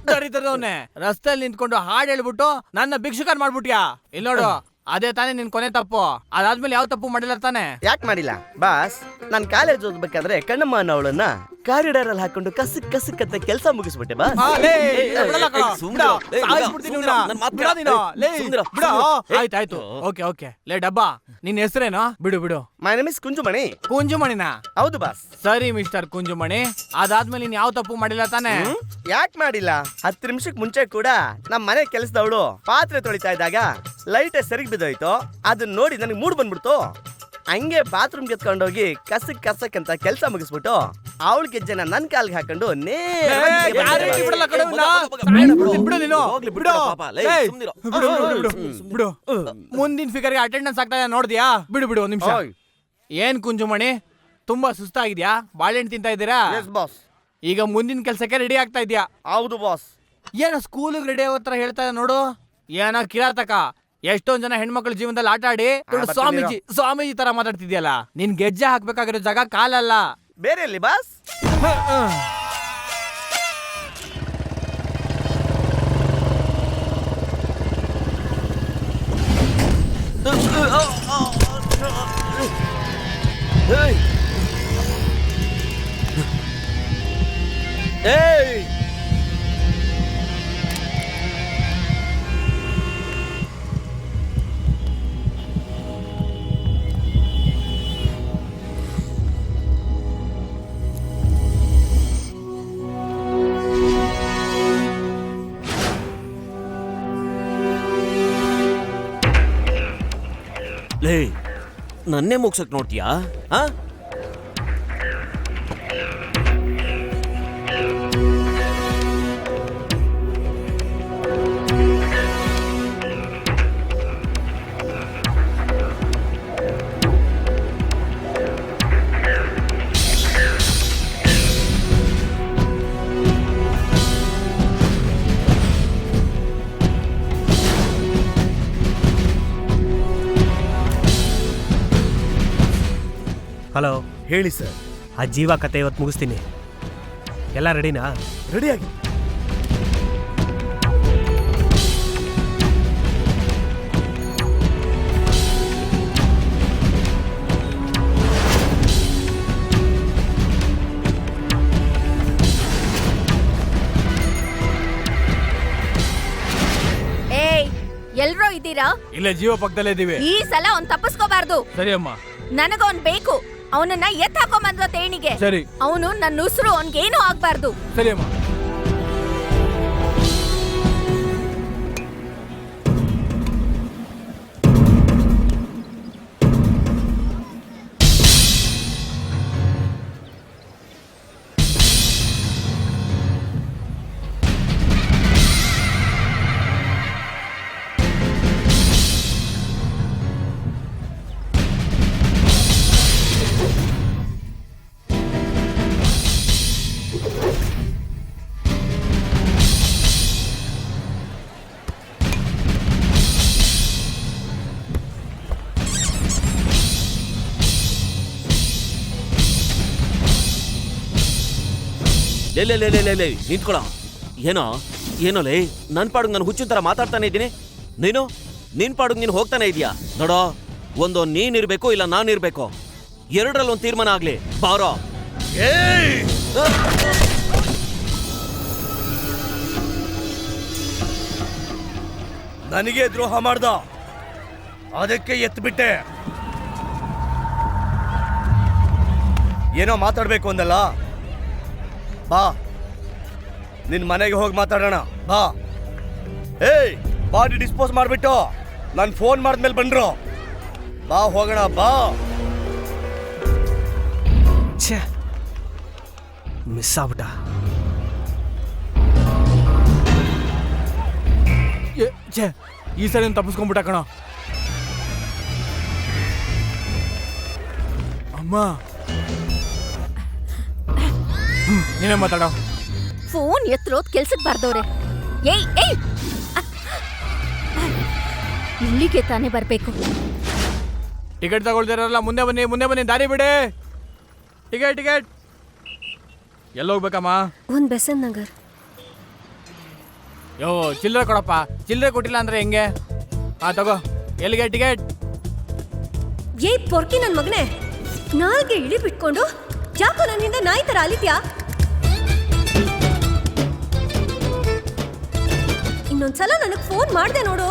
ದರಿದ್ರದವ್ನೆ ರಸ್ತೆಯಲ್ಲಿ ನಿಂತ್ಕೊಂಡು ಹಾಡು ಹೇಳ್ಬಿಟ್ಟು ನನ್ನ ಭಿಕ್ಷುಕನ್ ಮಾಡ್ಬಿಟ್ಯಾ? ಇಲ್ಲಿ ನೋಡು, ಅದೇ ತಾನೇ ನಿನ್ ಕೊನೆ ತಪ್ಪು. ಅದಾದ್ಮೇಲೆ ಯಾವ ತಪ್ಪು ಮಾಡಿಲ್ಲ ತಾನೆ? ಯಾಕೆ ಮಾಡಿಲ್ಲ ಬಾಸ್? ನಾನು ಕಾಲೇಜ್ ಓದ್ಬೇಕಾದ್ರೆ ಕಣ್ಣಮ್ಮ ಅನ್ನೋಳನ್ನ ಕಾರಿಡಾರ್ ಅಲ್ಲಿ ಹಾಕೊಂಡು ಕಸಕ್ ಕಸಕ್ ಅಂತ ಕೆಲಸ ಮುಗಿಸ್ಬಿಟ್ಟೆ ಬಾಸ್. ಆಯ್ತಾಯ್ತು, ಓಕೆ ಓಕೆ. ಲೇ ಡಬ್ಬಾ, ನಿನ್ ಹೆಸರೇನೋ? ಬಿಡು ಬಿಡು. My name is Kunjumani. ಕುಂಜುಮಣಿನಾ? ಹೌದು ಬಾಸ್. ಸರಿ ಮಿಸ್ಟರ್ ಕುಂಜುಮಣಿ, ಅದಾದ್ಮೇಲೆ ನೀನ್ ಯಾವ ತಪ್ಪು ಮಾಡಿಲ್ಲ ತಾನೆ? ಯಾಕೆ ಮಾಡಿಲ್ಲ? 10 ನಿಮಿಷಕ್ಕೆ ಮುಂಚೆ ಕೂಡ ನಮ್ಮ ಮನೆ ಕೆಲಸದವಳು ಪಾತ್ರೆ ತೊಳಿತಾ ಇದ್ದಾಗ ಲೈಟ್ ಸರಿಗೆ ಬಿದ್ದೋಯ್ತು. ಅದನ್ನ ನೋಡಿ ನನಗೆ ಮೂಡ್ ಬಂದ್ಬಿಡ್ತು. ಹಂಗೆ ಬಾತ್ರೂಮ್ ಎತ್ಕೊಂಡೋಗಿ ಕಸಕ್ ಅಂತ ಕೆಲಸ ಮುಗಿಸ್ಬಿಟ್ಟು ಅವಳ ಗೆಜ್ಜೆನ ನನ್ ಕಾಲ್ಗೆ ಹಾಕೊಂಡು ಮುಂದಿನ ಫಿಗರ್ಗೆ ಅಟೆಂಡೆನ್ಸ್ ಆಗ್ತಾ ಇದೆ ನೋಡ್ದ್ಯಾ? ಬಿಡು ಬಿಡು ಒಂದ್ ನಿಮಿಷ. ಏನ್ ಕುಂಜುಮಣಿ, ತುಂಬಾ ಸುಸ್ತಾಗಿದ್ಯಾ? ಬಾಳೆಹಣ್ಣು ತಿಂತಾ ಇದ್ದೀರಾ? ಬಾಸ್. ಈಗ ಮುಂದಿನ ಕೆಲ್ಸಕ್ಕೆ ರೆಡಿ ಆಗ್ತಾ ಇದ್ಯಾ? ಹೌದು ಬಾಸ್. ಏನೋ ಸ್ಕೂಲಿಗೆ ರೆಡಿ ಆಗೋ ತರ ಹೇಳ್ತಾ ಇದೆ ನೋಡು. ಏನೋ ಕಿರಾತಕ. ಎಷ್ಟೊಂದ್ ಜನ ಹೆಣ್ಮಕ್ಳ ಜೀವನದಲ್ಲಿ ಆಟ ಆಡಿ ಸ್ವಾಮೀಜಿ ತರ ಮಾತಾಡ್ತಿದ್ಯಲ್ಲ. ನಿನ್ ಗೆಜ್ಜೆ ಹಾಕ್ಬೇಕಾಗಿರೋ ಜಾಗ ಕಾಲಲ್ಲ, ಬೇರೆ ಎಲ್ಲಿ ಬಾಸ್? ಲೇ, ನನ್ನೇ ಮುಗ್ಸಕ್ ನೋಡ್ತೀಯಾ? ಹಲೋ, ಹೇಳಿ ಸರ್. ಆ ಜೀವ ಕತೆ ಇವತ್ತು ಮುಗಿಸ್ತೀನಿ. ಎಲ್ಲ ರೆಡಿನಾ? ರೆಡಿ ಆಗಿ. ಏಯ್, ಎಲ್ರೋ ಇದ್ದೀರಾ? ಇಲ್ಲೇ ಜೀವ ಪಕ್ಕದಲ್ಲೇ ಇದೀವಿ. ಈ ಸಲ ಅವ್ನ್ ತಪ್ಪಿಸ್ಕೋಬಾರ್ದು. ಸರಿ ಅಮ್ಮ. ನನಗವನ್ ಬೇಕು. ಅವನನ್ನ ಎತ್ ಹಾಕೊಂಬಂದ್ವ ತೇಣಿಗೆ. ಸರಿ. ಅವನು ನನ್ನ ಉಸಿರು ಅವನ್ಗೇನು ಆಗ್ಬಾರ್ದು. ಸರಿ ಅಮ್ಮ. ಲೇ ನಿಂತ್ಕೊಳ. ಏನೋ ಲೇ, ನನ್ ಪಾಡುಗ್ ನಾನು ಹುಚ್ಚಿನ ತರ ಮಾತಾಡ್ತಾನೆ ಇದ್ದೀನಿ. ನಿನ್ ಪಾಡುಗ್ ನೀನು ಹೋಗ್ತಾನೆ ಇದೀಯಾ? ನೋಡೋ, ಒಂದು ನೀನಿರ್ಬೇಕು ಇಲ್ಲ ನಾನಿರ್ಬೇಕು. ಎರಡರಲ್ಲಿ ಒಂದು ತೀರ್ಮಾನ ಆಗ್ಲಿ. ಬಾರೋ. ನನಗೆ ದ್ರೋಹ ಮಾಡ್ದ, ಅದಕ್ಕೆ ಎತ್ಬಿಟ್ಟೆ. ಏನೋ ಮಾತಾಡ್ಬೇಕು ಅಂದಲ್ಲ, ಬಾ ನಿನ್ ಮನೆಗೆ ಹೋಗಿ ಮಾತಾಡೋಣ. ಬಾ. ಏಯ್, ಬಾಡಿ ಡಿಸ್ಪೋಸ್ ಮಾಡ್ಬಿಟ್ಟು ನಾನು ಫೋನ್ ಮಾಡಿದ್ಮೇಲೆ ಬಂದ್ರು. ಬಾ ಹೋಗೋಣ. ಬಾ. ಛೇ, ಮಿಸ್ ಆಗ್ಬಿಟ್ಟ. ಈ ಸರಿ ತಪ್ಪಿಸ್ಕೊಂಡ್ಬಿಟ್ಟ ಕಣ. ಅಮ್ಮ, ನೀನೇ ಮಾತಾಡೋ. ಫೋನ್ ಎತ್ತರೋದ್ ಕೆಲ್ಸಕ್ ಬರ್ದವ್ರೆ. ಏಯ್ ಏಯ್, ಇಲ್ಲಿಗೆ ತಾನೇ ಬರ್ಬೇಕು. ಟಿಕೆಟ್ ತಗೊಳ್ದಿರಲ್ಲ, ಮುಂದೆ ಬನ್ನಿ, ದಾರಿ ಬಿಡಿ. ಟಿಕೆಟ್. ಎಲ್ಲೋಗ್ಬೇಕಮ್ಮ? ಒಂದ್ ಬೆಸನ್ ನಗರ್. ಯೋ, ಚಿಲ್ಲರೆ ಕೊಡಪ್ಪ. ಚಿಲ್ಲರೆ ಕೊಟ್ಟಿಲ್ಲ ಅಂದ್ರೆ ಹೆಂಗೆ? ತಗೋ. ಎಲ್ಲಿಗೆ ಟಿಕೆಟ್? ಏ ಪೊರ್ಕಿ ನನ್ ಮಗನೇ, ನಾಲ್ಗೆ ಇಳಿ ಬಿಟ್ಕೊಂಡು ಯಾಕೋ ನನ್ನ ಹಿಂದೆ ನಾಯಿ ತರ ಅಲಿತ್ಯಾ? ಇನ್ನೊಂದ್ಸಲ ನನಗ್ ಫೋನ್ ಮಾಡ್ದೆ ನೋಡು,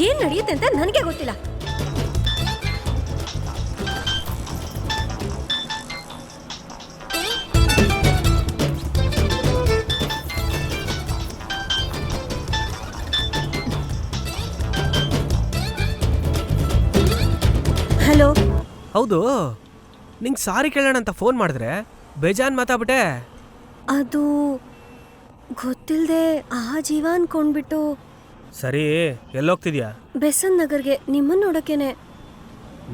ಏನ್ ನಡೆಯುತ್ತೆ ಅಂತ ನನಗೆ ಗೊತ್ತಿಲ್ಲ. ಹಲೋ. ಹೌದು, ನಿಂಗೆ ಸಾರಿ ಕೇಳೋಣ ಅಂತ ಫೋನ್ ಮಾಡಿದ್ರೆ ಬೇಜಾನ್ ಮಾತಾಡ್ಬಿಟ್ಟೆ. ಅದು ಗೊತ್ತಿಲ್ಲದೆ ಆ ಜೀವ ಅನ್ಕೊಂಡ್ಬಿಟ್ಟು. ಸರಿ, ಎಲ್ಲೋಗ್ತಿದ್ಯಾ? ಬೆಸನ್ ನಗರ್ಗೆ ನಿಮ್ಮನ್ನ ನೋಡಕ್ಕೇನೆ.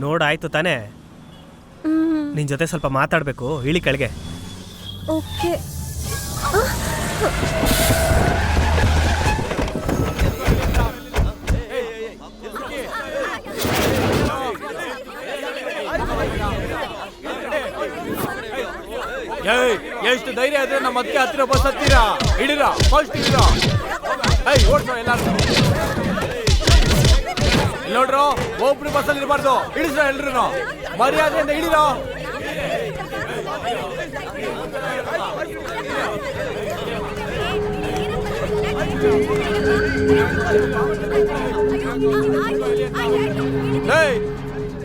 ನೋಡಾಯ್ತು ತಾನೇ? ನಿನ್ ಜೊತೆ ಸ್ವಲ್ಪ ಮಾತಾಡ್ಬೇಕು, ಇಳಿ ಕೆಳಗೆ. ಓಕೆ. ಎಷ್ಟು ಧೈರ್ಯ ಇದ್ರೆ ನಮ್ಮ ಅದಕ್ಕೆ ಹತ್ತಿರ ಬಸ್ ಹತ್ತೀರಾ? ಇಡಿರಾ, ಫಸ್ಟ್ ಇಡಿರಾ. ಓಡ್ಸೋ ಎಲ್ಲಾರು. ನೋಡ್ರು, ಒಬ್ರು ಬಸ್ಸಲ್ಲಿ ಇರಬಾರ್ದು. ಇಳಿಸ್ರ ಎಲ್ರು, ಮರ್ಯಾದೆಯಿಂದ ಇಡಿರೋ.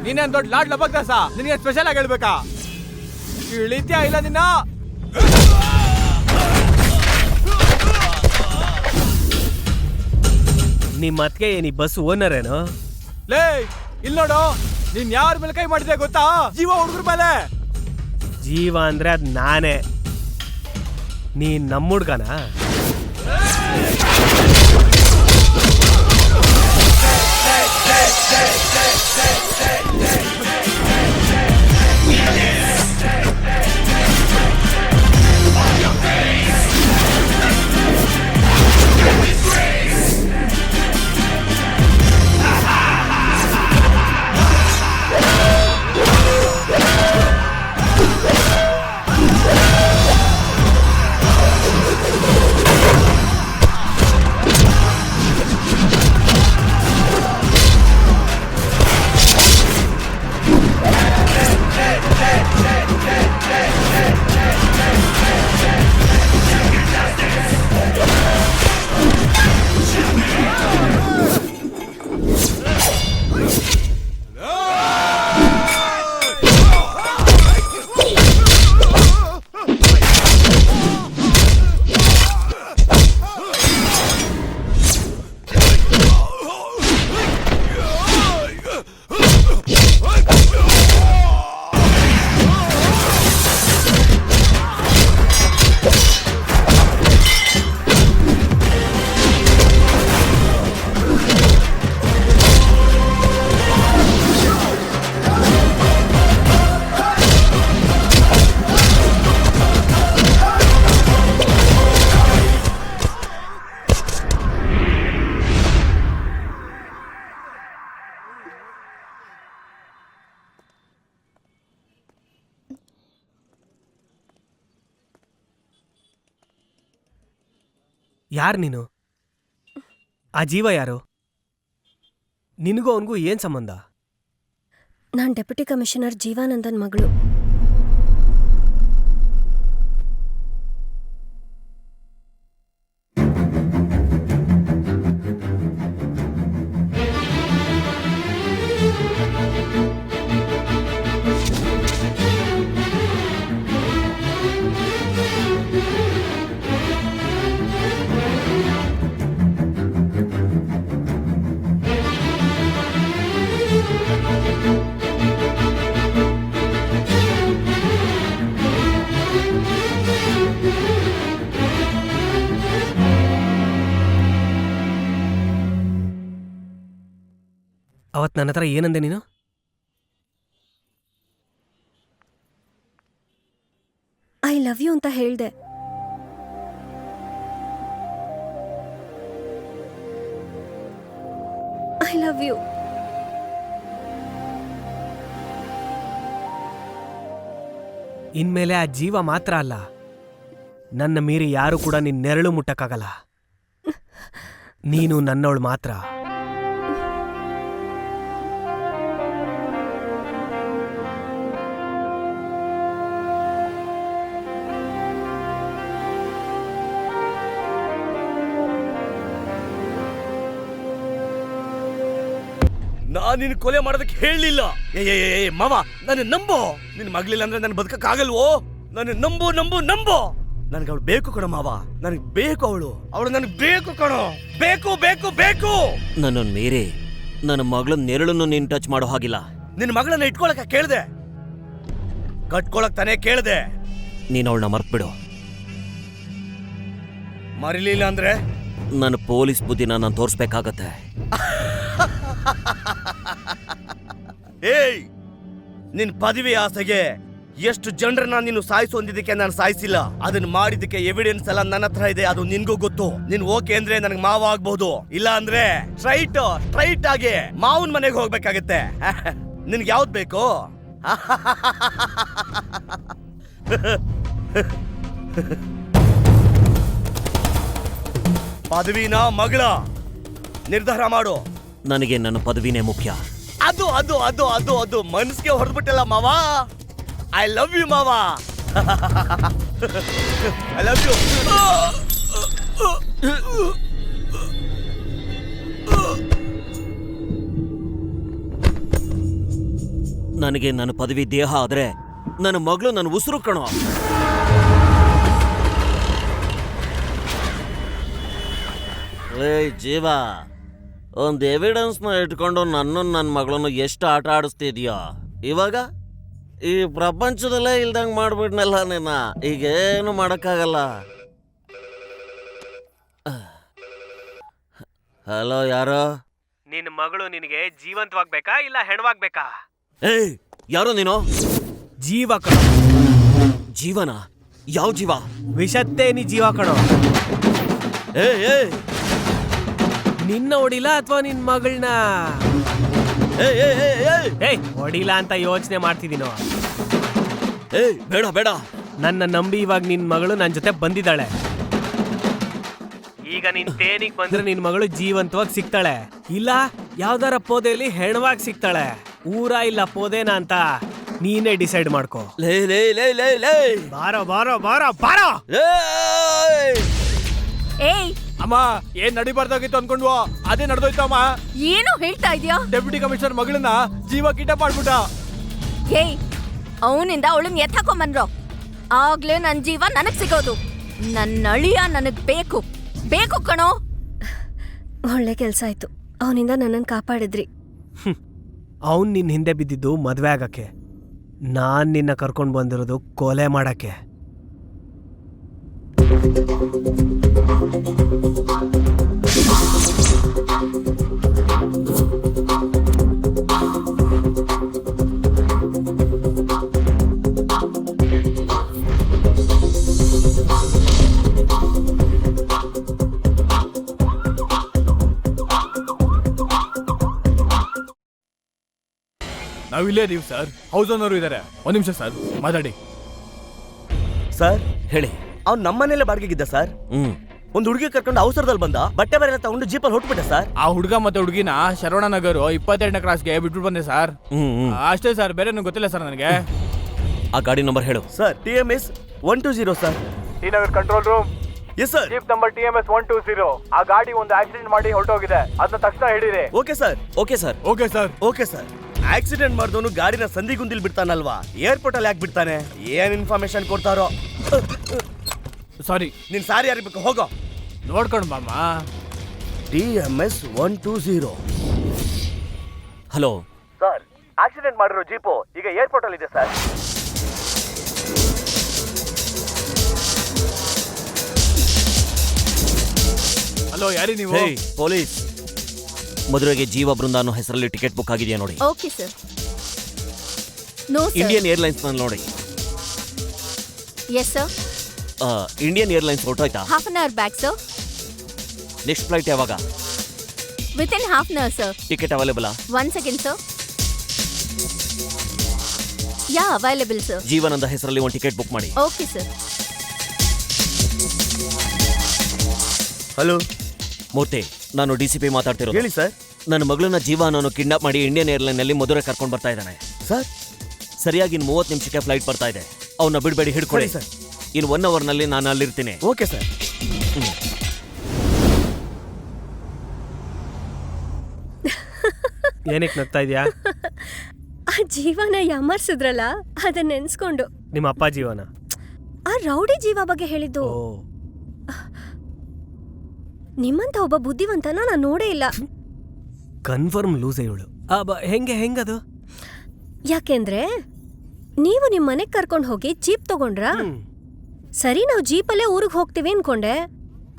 ನೀನೇನ್ ದೊಡ್ಡ ಲಾಡ್ ಲಬಕ್ದಾಸ? ನಿನಗೆ ಸ್ಪೆಷಲ್ ಆಗಿ ಹೇಳ್ಬೇಕಾ? ಇಳಿತ್ಯಾ ಇಲ್ಲ ನಿನ್ನ? ನಿಮ್ಮ ಅತ್ಗೆ ಏನಿ ಬಸ್ ಓನರ್ ಏನೋ? ಲೇ ಇಲ್ಲಿ ನೋಡು, ನೀನ್ ಯಾರ ಮೇಲೆ ಕೈ ಮಾಡಿದೆ ಗೊತ್ತಾ? ಜೀವ ಹುಡುಗರ ಮೇಲೆ. ಜೀವ ಅಂದ್ರೆ ಅದ್ ನಾನೇ. ನೀನ್ ನಮ್ಮ ಹುಡ್ಗನ? ಯಾರು ನೀನು? ಆ ಜೀವ ಯಾರು? ನಿನಗೂ ಅವನಿಗೂ ಏನ್ ಸಂಬಂಧ? ನಾನ್ ಡೆಪ್ಯೂಟಿ ಕಮಿಷನರ್ ಜೀವಾನಂದನ್ ಮಗಳು. ಅವತ್ ನನ್ನ ಹತ್ರ ಏನಂದೆ ನೀನು? ಐ ಲವ್ ಯು ಅಂತ ಹೇಳ್ದೆ. I love you. ಇನ್ಮೇಲೆ ಆ ಜೀವ ಮಾತ್ರ ಅಲ್ಲ, ನನ್ನ ಮೀರಿ ಯಾರು ಕೂಡ ನಿನ್ನ ನೆರಳು ಮುಟ್ಟಕ್ಕಾಗಲ್ಲ. ನೀನು ನನ್ನವಳು ಮಾತ್ರ. ನಾನ್ ನಿನ್ ಕೊಲೆ ಮಾಡೋದಕ್ಕೆ ಹೇಳಿಲ್ಲ. ಏ ಮಾವ, ನನ್ನ ನಂಬು. ನಿನ್ ಮಗ್ಲಿಲ್ಲ ಅಂದ್ರೆ ನನ್ ಬದುಕಕ್ಕಾಗಲ್ವೋ? ನನ್ನ ನಂಬು ನಂಬು ನಂಬು. ನನ್ಗೆ ಅವಳು ಬೇಕು ಕಣ ಮಾವ, ನನಗ್ ಬೇಕು ಅವಳು ನನಗ್ ಬೇಕು ಕಣೋ. ಬೇಕು ಬೇಕು ಬೇಕು. ನನ್ನ ಮೇರೆ, ನನ್ನ ಮಗಳ ನೆರಳನ್ನು ನೀನ್ ಟಚ್ ಮಾಡೋ ಹಾಗಿಲ್ಲ. ನಿನ್ ಮಗಳನ್ನ ಇಟ್ಕೊಳಕ ಕೇಳ್ದೆ, ಕಟ್ಕೊಳಕ್ ತಾನೇ ಕೇಳ್ದೆ. ನೀನ್ ಅವಳನ್ನ ಮರ್ತ್ಬಿಡು. ಮರಿಲಿಲ್ಲ ಅಂದ್ರೆ ನನ್ನ ಪೊಲೀಸ್ ಬುದ್ಧಿನ ನಾನು ತೋರಿಸ್ಬೇಕಾಗತ್ತೆ. ಏಯ್, ನಿನ್ ಪದವಿ ಆಸೆಗೆ ಎಷ್ಟು ಜನರನ್ನ ನೀನು ಸಾಯಿಸೊಂದಿದ್ದಕ್ಕೆ ನಾನು ಸಾಯಿಸಿಲ್ಲ. ಅದನ್ನ ಮಾಡಿದ್ದಕ್ಕೆ ಎವಿಡೆನ್ಸ್ ಎಲ್ಲ ನನ್ನ ಹತ್ರ ಇದೆ, ಅದು ನಿನ್ಗೂ ಗೊತ್ತು. ನೀನ್ ಓಕೆ ಅಂದ್ರೆ ನನಗೆ ಮಾವ ಆಗ್ಬಹುದು, ಇಲ್ಲ ಅಂದ್ರೆ ಸ್ಟ್ರೈಟ್ ಆಗಿ ಮಾವನ್ ಮನೆಗೆ ಹೋಗ್ಬೇಕಾಗತ್ತೆ. ನಿನ್ಗೆ ಯಾವ್ದು ಬೇಕು? ಪದವಿನ ಮಗಳ ನಿರ್ಧಾರ ಮಾಡು. ನನಗೆ ನನ್ನ ಪದವಿನೇ ಮುಖ್ಯ. ಅದು ಅದು ಅದು ಅದು ಅದು ಮನ್ಸಿಗೆ ಹೊಡೆದ್ಬಿಟ್ಟಲ್ಲ ಮಾವ. ಐ ಲವ್ ಯು ಮಾವ. I love you. ನನಗೆ ನನ್ನ ಪದವಿ ದೇಹ ಆದ್ರೆ ನನ್ನ ಮಗಳು ನನ್ನ ಉಸಿರು ಕಣೋ. ಜೀವ, ಒಂದು ಎವಿಡೆನ್ಸ್ನ ಇಟ್ಕೊಂಡು ನನ್ನ ಮಗಳನ್ನು ಎಷ್ಟು ಆಟ ಆಡಿಸ್ತಿದ್ಯೋ. ಇವಾಗ ಈ ಪ್ರಪಂಚದಲ್ಲೇ ಇಲ್ದಂಗೆ ಮಾಡ್ಬಿಡ್ನಲ್ಲ ನಿನ್ನ. ಈಗೇನು ಮಾಡೋಕ್ಕಾಗಲ್ಲ. ಹಲೋ, ಯಾರೋ? ನಿನ್ನ ಮಗಳು ನಿನಗೆ ಜೀವಂತವಾಗ್ಬೇಕಾ ಇಲ್ಲ ಹೆಣವಾಗ್ಬೇಕಾ? ಏಯ್, ಯಾರೋ ನೀನು? ಜೀವ ಕಣೋ. ಜೀವನ? ಯಾವ ಜೀವ? ವಿಷತ್ತೇ ನೀ ಜೀವ ಕಣೋ. ಏ, ನಿನ್ನ ಹೊಡಿಲ ಅಥವಾ ನಿನ್ ಮಗಳನ್ನ? ಹೊಡಿಲ ಅಂತ ಯೋಚನೆ ಮಾಡ್ತಿದ್ದೀನೋ? ಬೇಡ ಬೇಡ. ನನ್ನ ನಂಬಿ ಇವಾಗ ನಿನ್ ಮಗಳು ನನ್ನ ಜೊತೆ ಬಂದಿದ್ದಾಳೆ. ಈಗ ನಿನ್ ತೇನಿಗೆ ಬಂದ್ರೆ ನಿನ್ ಮಗಳು ಜೀವಂತವಾಗಿ ಸಿಗ್ತಾಳೆ, ಇಲ್ಲ ಯಾವ್ದಾರ ಪೋದೆಯಲ್ಲಿ ಹೆಣವಾಗಿ ಸಿಗ್ತಾಳೆ. ಊರ ಇಲ್ಲ ಪೋದೆನ ಅಂತ ನೀನೇ ಡಿಸೈಡ್ ಮಾಡ್ಕೋ. ಬಾರೋ ಬಾರೋ ಬಾರೋ ಬಾರೋ. ಏಯ್ ಅಮ್ಮ, ಏನ್ ನಡಿಬಾರ್ದಾಗಿತ್ತು ಅನ್ಕೊಂಡ್ವೋ ಅದೇ ನಡೆದೋಯ್ತು ಅಮ್ಮ. ಏನು ಹೇಳ್ತಾ ಇದ್ಯಾ? ಡೆಪ್ಯೂಟಿ ಕಮಿಷನರ್ ಮಗಳನ್ನ ಜೀವ ಕಿಡ್ನಾಪ್ ಮಾಡ್ಬಿಟ್ಟ. ಏಯ್, ಅವನಿಂದ ಅವಳನ್ನ ಎತ್ತಾಕೊಂಬನ್ರೋ. ಆಗ್ಲೇ ನನ್ ಜೀವ ನನಗ್ ಸಿಗೋದು. ನನ್ನ ಅಳಿಯ ನನಗ್ ಬೇಕು ಬೇಕು ಕಣೋ. ಒಳ್ಳೆ ಕೆಲ್ಸ ಆಯ್ತು, ಅವನಿಂದ ನನ್ನನ್ನು ಕಾಪಾಡಿದ್ರಿ. ಅವನ್ ನಿನ್ ಹಿಂದೆ ಬಿದ್ದಿದ್ದು ಮದ್ವೆ ಆಗಕ್ಕೆ, ನಾನ್ ನಿನ್ನ ಕರ್ಕೊಂಡ್ ಬಂದಿರೋದು ಕೊಲೆ ಮಾಡಕ್ಕೆ. ನಾವಿಲ್ಲೇ ಇದೀವಿ ಸರ್. ಹೌಸ್ ಓನರು ಇದಾರೆ. ಒಂದ್ ನಿಮಿಷ ಸರ್, ಮಾತಾಡಿ. ಸರ್, ಹೇಳಿ. ಅವ್ನು ನಮ್ಮನೇಲೆ ಬಾಡಿಗೆಗಿದ್ದ ಸರ್. ಒಂದು ಹುಡುಗಿ ಕರ್ಕೊಂಡು ಅವಸರದಲ್ಲಿ ಬಂದ, ಬಟ್ಟೆ ಬೇರೆ ತಗೊಂಡು ಜೀಪಲ್ಲಿ ಹೊಟ್ಬಿಟ್ಟೆ ಸರ್. ಆ ಹುಡುಗ ಮತ್ತೆ ಹುಡುಗಿನ ಶರವಣ ನಗರ್ 22ನೇ ಕ್ರಾಸ್ಗೆ ಬಿಟ್ಬಿಟ್ಟು ಬಂದೆ ಸರ್. ಅಷ್ಟೇ ಸರ್, ಬೇರೆ ಗೊತ್ತಿಲ್ಲ ಸರ್ ನನಗೆ. ಆ ಗಾಡಿ ನಂಬರ್ ಹೇಳು. Sir, TMS 120 sir. Srinagar control room. Yes sir. Jeep number TMS 120. ಆ ಗಾಡಿ ಒಂದು ಆಕ್ಸಿಡೆಂಟ್ ಮಾಡಿ ಹೊರಟೋಗಿದೆ, ಅದನ್ನ ತಕ್ಷಣ ಹಿಡೀರಿ. Okay sir. Okay sir. Okay sir. Okay sir. Accident ಮಾಡಿದವನು ಗಾಡಿನ ಸಂದಿಗುಂದಿಲ್ ಬಿಡ್ತಾನಲ್ವಾ, ಏರ್ಪೋರ್ಟ್ ಅಲ್ಲಿ ಯಾಕೆ ಬಿಡ್ತಾನೆ? ಏನ್ ಇನ್ಫಾರ್ಮೇಶನ್ ಕೊಡ್ತಾರೋ? ಸಾರಿ. ನಿನ್ ಸಾರಿ ಯಾರಿಬೇಕು, ಹೋಗೋ. ನೋಡ್ಕೊಂಡು ಮಾಮ. TMS 120. ಹಲೋ ಸರ್, ಆಕ್ಸಿಡೆಂಟ್ ಮಾಡಿರೋ ಜೀಪು ಈಗ ಏರ್ಪೋರ್ಟ್ ಅಲ್ಲಿ ಇದೆ ಸರ್. ಹಲೋ, ಯಾರಿ ನೀವು? ಪೊಲೀಸ್. ಮದುವೆಗೆ ಜೀವ ಬೃಂದ ಅನ್ನೋ ಹೆಸರಲ್ಲಿ ಟಿಕೆಟ್ ಬುಕ್ ಆಗಿದೆಯಾ ನೋಡಿ. Okay sir. No sir. Indian airlines ನಲ್ಲಿ ನೋಡಿ. Yes sir. ಇಂಡಿಯನ್ ಏರ್ಲೈನ್ಸ್ ಹೊರಟೋಯ್ತಾ? Half an hour back sir. Next flight ಯಾವಾಗ? Within half an hour sir. Ticket ಅವೈಲೇಬಲಾ? 1 second sir. Ya, available sir. ಜೀವನದ ಹೆಸರಲ್ಲಿ ಒಂದು ಟಿಕೆಟ್ ಬುಕ್ ಮಾಡಿ. Okay sir. ಹಲೋ ಮೂರ್ತಿ, ನಾನು DCP ಮಾತಾಡ್ತಿರೋದು. ಹೇಳಿ ಸರ್. ನನ್ನ ಮಗಳನ್ನ ಜೀವ ಅನ್ನೋನು ಕಿಡ್ನಾಪ್ ಮಾಡಿ ಇಂಡಿಯನ್ ಏರ್ಲೈನ್ ನಲ್ಲಿ ಮಧುರೆ ಕರ್ಕೊಂಡು ಬರ್ತಾ ಇದ್ದಾನೆ ಸರ್. ಸರಿಯಾಗಿ 30 ನಿಮಿಷಕ್ಕೆ ಫ್ಲೈಟ್ ಬರ್ತಾ ಇದೆ. ಅವನ್ನ ಬಿಡಬೇಡಿ, ಹಿಡ್ಕೊಳ್ಳಿ ಸರ್. ಇನ್ 1 ಅವರ್ ನಲ್ಲಿ ನಾನು ಅಲ್ಲಿರ್ತೀನಿ. Okay sir. ಏನಕ್ಕೆ ನಗ್ತಾ ಇದೀಯಾ? ಆ ಜೀವನ ಯಾಮರ್ಸಿದ್ರಲ್ಲ ಅದನ್ನ ನೆನ್ಸ್ಕೊಂಡು. ನಿಮ್ಮ ಅಪ್ಪ ಜೀವನ? ಆ ರೌಡಿ ಜೀವ ಬಗ್ಗೆ ಹೇಳಿದ್ದು. ಓ, ನಿಮ್ಮಂತ ಒಬ್ಬ ಬುದ್ಧಿವಂತನ ನಾನು ನೋಡೇ ಇಲ್ಲ. ಕನ್ಫರ್ಮ್ ಲೂಸೇ ಇವಳು. ಹೆಂಗದು? ಯಾಕೆಂದ್ರೆ ನೀವು ನಿಮ್ ಮನೆಗ್ ಕರ್ಕೊಂಡ್ ಹೋಗಿ ಜೀಪ್ ತಗೊಂಡ್ರಾ? ಸರಿ, ನಾವು ಜೀಪಲ್ಲೇ ಊರಿಗೆ ಹೋಗ್ತೀವಿ ಅನ್ಕೊಂಡೆ.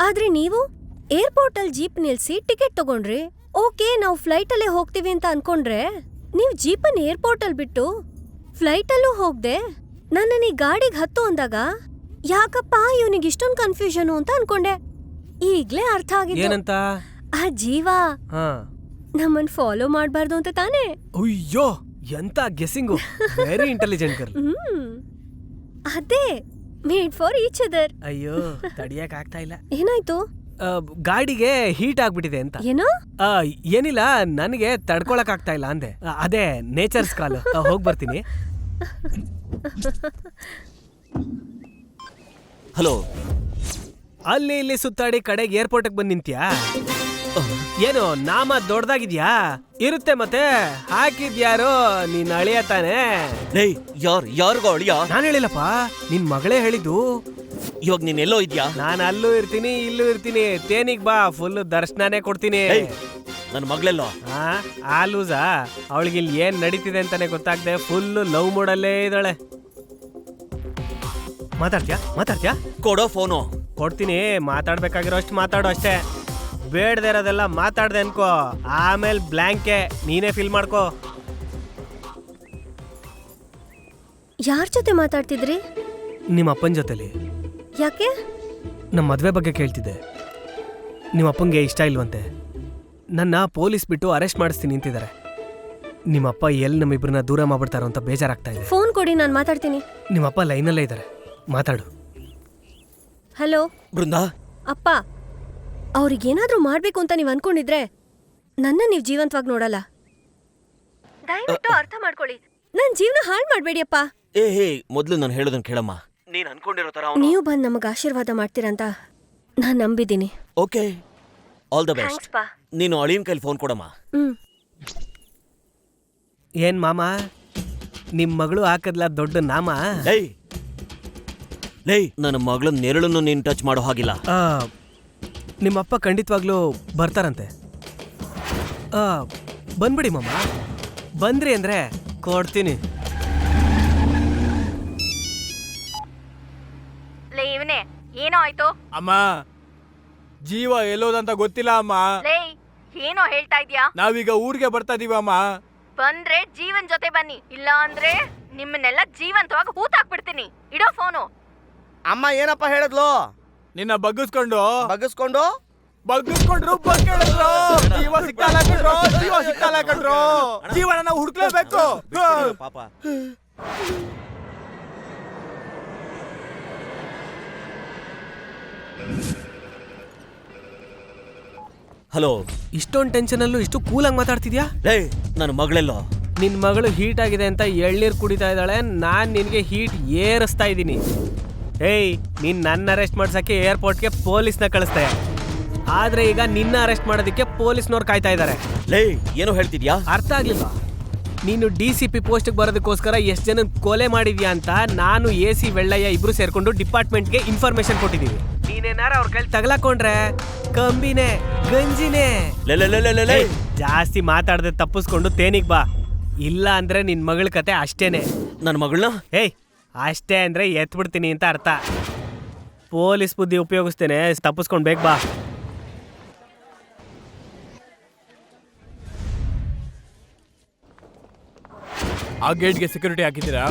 ಆದ್ರೆ ನೀವು ಏರ್ಪೋರ್ಟ್ ಅಲ್ಲಿ ಜೀಪ್ ನಿಲ್ಸಿ ಟಿಕೆಟ್ ತಗೊಂಡ್ರಿ. ಓಕೆ, ನಾವು ಫ್ಲೈಟ್ ಅಲ್ಲೇ ಹೋಗ್ತೀವಿ ಅಂತ ಅನ್ಕೊಂಡ್ರೆ ನೀವ್ ಜೀಪನ್ ಏರ್ಪೋರ್ಟ್ ಅಲ್ಲಿ ಬಿಟ್ಟು ಫ್ಲೈಟ್ ಅಲ್ಲೂ ಹೋಗ್ದೆ ನನ್ನನ್ನ ಈ ಗಾಡಿಗೆ ಹತ್ತು ಅಂದಾಗ ಯಾಕಪ್ಪ ಇವನಿಗೆ ಇಷ್ಟೊಂದು ಕನ್ಫ್ಯೂಷನ್ ಅಂತ ಅನ್ಕೊಂಡೆ. ಈಗ್ಲೇ ಅರ್ಥ ಆಗಿದೆ. ಏನಂತ? ಆ ಜೀವ ನಮ್ಮನ್ ಫಾಲೋ ಮಾಡ್ಬಾರ್ದು ಅಂತ ತಾನೇ? ಅಯ್ಯೋ, ಎಂತ ಗೆಸ್ಸಿಂಗು! Very intelligent girl. ಅದೇ ಮೇಡ್ ಫಾರ್ ಈಚ್ ಅದರ್. ಅಯ್ಯೋ, ತಡಿಯಕ್ ಆಗ್ತಾ ಇಲ್ಲ. ಏನಾಯ್ತು? ಗಾಡಿಗೆ ಹೀಟ್ ಆಗ್ಬಿಟ್ಟಿದೆ ಅಂತ. ಏನೋ? ಏನಿಲ್ಲ, ನನಗೆ ತಡ್ಕೊಳಕ್ ಆಗ್ತಾ ಇಲ್ಲ ಅಂದೆ. ಅದೇ ನೇಚರ್ಸ್ ಕಾಲ್. ಹೋಗ್ ಬರ್ತೀನಿ. ಹಲೋ. ಅಲ್ಲಿ ಇಲ್ಲಿ ಸುತ್ತಾಡಿ ಕಡೆಗೆ ಏರ್ಪೋರ್ಟ್ಗೆ ಬಂದ್ ನಿಂತ್ಯಾ? ಏನು ನಾಮ ದೊಡ್ಡದಾಗಿದ್ಯಾ? ಇರುತ್ತೆ ಮತ್ತೆ. ಹಾಕಿದ್ಯಾರೋ ನೀನ್ ಅಳಿಯ ತಾನೆ? ಯಾರಿಗೋ ಅಳಿಯ? ನಾನು ಹೇಳಿಲ್ಲಪ್ಪ, ನಿನ್ ಮಗಳೇ ಹೇಳಿದ್ದು. ಇವಾಗ ನೀನ್ ಎಲ್ಲೋ ಇದ್ಯಾ? ನಾನು ಅಲ್ಲೂ ಇರ್ತೀನಿ ಇಲ್ಲೂ ಇರ್ತೀನಿ. ತೇನಿಗ್ ಬಾ, ಫುಲ್ ದರ್ಶನನೇ ಕೊಡ್ತೀನಿ. ನನ್ನ ಮಗಳೆಲ್ಲೋ? ಆ ಲೂಸಾ? ಅವಳಿಗೆ ಇಲ್ಲಿ ಏನ್ ನಡೀತಿದೆ ಅಂತಾನೆ ಗೊತ್ತಾಗ್ದೆ ಫುಲ್ ಲವ್ ಮೂಡಲ್ಲೇ ಇದ್ದಾಳೆ. ಮಾತಾಡ್ತ್ಯಾ? ಕೊಡೋ ಫೋನು. ಕೊಡ್ತೀನಿ. ಮಾತಾಡ್ಬೇಕಾಗಿರೋ ಅಷ್ಟು ಮಾತಾಡೋ ಅಷ್ಟೇ. ಬೇಡದೆ ಇರೋದೆಲ್ಲ ಮಾತಾಡ್ದೆ ಅನ್ಕೋ, ಆಮೇಲೆ ಬ್ಲ್ಯಾಂಕೆ ನೀನೇ ಫಿಲ್ ಮಾಡ್ಕೋ. ಯಾರ ಜೊತೆ ಮಾತಾಡ್ತಿದ್ರಿ? ನಿಮ್ಮ ಅಪ್ಪನ ಜೊತೆಲಿ. ಯಾಕೆ? ನಮ್ಮ ಮದ್ವೆ ಬಗ್ಗೆ ಕೇಳ್ತಿದ್ದೆ. ನಿಮ್ಮ ಅಪ್ಪಂಗೆ ಇಷ್ಟ ಇಲ್ವಂತೆ. ನನ್ನ ಪೊಲೀಸ್ ಬಿಟ್ಟು ಅರೆಸ್ಟ್ ಮಾಡಿಸ್ತೀನಿ ನಿಂತಿದ್ದಾರೆ. ನಿಮ್ಮಪ್ಪ ಎಲ್ಲಿ ನಮ್ಮಿಬ್ರನ್ನ ದೂರ ಮಾಡ್ಬಿಡ್ತಾರೋ ಅಂತ ಬೇಜಾರಾಗ್ತಾ ಇದೆ. ಫೋನ್ ಕೊಡಿ, ನಾನು ಮಾತಾಡ್ತೀನಿ. ನಿಮ್ಮಪ್ಪ ಲೈನಲ್ಲೇ ಇದ್ದಾರೆ, ಮಾತಾಡು. ಹಲೋ ಬೃಂದಾ. ಅಪ್ಪ, ಅವ್ರಿಗೇನಾದ್ರೂ ಮಾಡ್ಬೇಕು ಅಂತ ನೀವ್ ಅನ್ಕೊಂಡಿದ್ರೆ ನನ್ನ ನೀವ್ ಜೀವಂತವಾಗಿ ನೋಡಲ್ಲ. ದಯವಿಟ್ಟು ಅರ್ಥ ಮಾಡ್ಕೊಳ್ಳಿ. ನನ್ ಜೀವನ ಹಾಳು ಮಾಡ್ಬೇಡಿ ಅಪ್ಪ. ಮೊದ್ಲು ನಾನು ಹೇಳೋದನ್ನ ಕೇಳಮ್ಮ. ನೀನ್ ಅನ್ಕೊಂಡಿರೋ ತರ ನೀವು ಬಂದ್ ನಮಗ್ ಆಶೀರ್ವಾದ ಮಾಡ್ತೀರಂತ ನಾನ್ ನಂಬಿದ್ದೀನಿ. Okay, all the best. ನೀನು ಅಳಿಯನ್ ಕೈಲಿ ಫೋನ್ ಕೊಡಮ್ಮ. ಏನ್ ಮಾಮ, ನಿಮ್ ಮಗಳು ಹಾಕದ್ಲ ದೊಡ್ಡ ನಾಮ? ನನ್ನ ಮಗಳ ನೆರಳನ್ನು ನೀನ್ ಟಚ್ ಮಾಡೋ ಹಾಗಿಲ್ಲ. ನಿಮ್ಮಪ್ಪ ಖಂಡಿತವಾಗ್ಲೂ ಬರ್ತಾರಂತೆ. ಬಂದ್ಬಿಡಿ ಮಾಮ. ಬಂದ್ರಿ ಅಂದ್ರೆ ಕೊಡ್ತೀನಿ. ಇವನೇ ಏನೋ ಆಯ್ತು? ಅಮ್ಮ, ಜೀವ ಎಲ್ಲೋದಂತ ಗೊತ್ತಿಲ್ಲ ಅಮ್ಮ. ಏನೋ ಹೇಳ್ತಾ ಇದ್ಯಾ? ನಾವೀಗ ಊರಿಗೆ ಬರ್ತಾ ಇದೀವ ಅಮ್ಮ. ಬಂದ್ರೆ ಜೀವನ್ ಜೊತೆ ಬನ್ನಿ, ಇಲ್ಲ ಅಂದ್ರೆ ನಿಮ್ಮನ್ನೆಲ್ಲ ಜೀವಂತವಾಗಿ ಹೂತಾಕ್ಬಿಡ್ತೀನಿ. ಇಡೋ ಫೋನು. ಅಮ್ಮ ಏನಪ್ಪ ಹೇಳಿದ್ಲು? ನಿನ್ನ ಬಗ್ಗಿಸ್ಕೊಂಡ್ರು ಜೀವ ಸಿಕ್ಕಾಲ ಕಣ್ರು. ಜೀವನ ನಾವು ಹುಡ್ಕ್ಲೇಬೇಕು. ಪಾಪ. ಹಲೋ. ಇಷ್ಟೊಂದು ಟೆನ್ಷನ್ ಅಲ್ಲೂ ಇಷ್ಟು ಕೂಲಾಗಿ ಮಾತಾಡ್ತಿದ್ಯಾ? ನನ್ನ ಮಗಳೆಲ್ಲೋ? ನಿನ್ ಮಗಳು ಹೀಟ್ ಆಗಿದೆ ಅಂತ ಎಳ್ನೀರ್ ಕುಡಿತಾ ಇದ್ದಾಳೆ. ನಾನ್ ನಿನ್ಗೆ ಹೀಟ್ ಏರಿಸ್ತಾ ಇದ್ದೀನಿ. ನೀನ್ ನನ್ನ ಅರೆಸ್ಟ್ ಮಾಡ್ಸಕ್ಕೆ ಏರ್ಪೋರ್ಟ್ಗೆ ಪೊಲೀಸ್ನ ಕಳಿಸ್ದೆ. ಆದ್ರೆ ಈಗ ನಿನ್ನ ಅರೆಸ್ಟ್ ಮಾಡೋದಕ್ಕೆ ಪೊಲೀಸ್ನವ್ರು ಕಾಯ್ತಾ ಇದ್ದಾರೆ. ಏನೋ ಹೇಳ್ತಿದ್ಯಾ? ಅರ್ಥ ಆಗ್ಲಿಲ್ಲ? ನೀನು DCP ಪೋಸ್ಟ್ಗೆ ಬರೋದಕ್ಕೋಸ್ಕರ ಎಷ್ಟು ಜನ ಕೊಲೆ ಮಾಡಿದ್ಯಾ ಅಂತ ನಾನು AC ವೆಳ್ಳಯ್ಯ ಇಬ್ರು ಸೇರ್ಕೊಂಡು ಡಿಪಾರ್ಟ್ಮೆಂಟ್ಗೆ ಇನ್ಫಾರ್ಮೇಶನ್ ಕೊಟ್ಟಿದೀವಿ. ನೀನೇನಾರ ಅವ್ರ ಕೈಲಿ ತಗಲಾಕೊಂಡ್ರೆ ಕಂಬಿನೇ ಗಂಜಿನೇ. ಜಾಸ್ತಿ ಮಾತಾಡದೆ ತಪ್ಪಿಸ್ಕೊಂಡು ತೇನಿಗ್ ಬಾ, ಇಲ್ಲ ಅಂದ್ರೆ ನಿನ್ ಮಗಳ ಕತೆ ಅಷ್ಟೇನೆ. ನನ್ನ ಮಗಳನ್ನ ಅಷ್ಟೇ ಅಂದ್ರೆ ಎತ್ಬಿಡ್ತೀನಿ ಅಂತ ಅರ್ಥ. ಪೊಲೀಸ್ ಬುದ್ಧಿ ಉಪಯೋಗಿಸ್ತೇನೆ, ತಪ್ಪಿಸ್ಕೊಂಡ್ ಬೇಗ ಬಾ. ಆ ಗೇಟ್ಗೆ ಸೆಕ್ಯೂರಿಟಿ ಹಾಕಿದ್ದೀರಾ?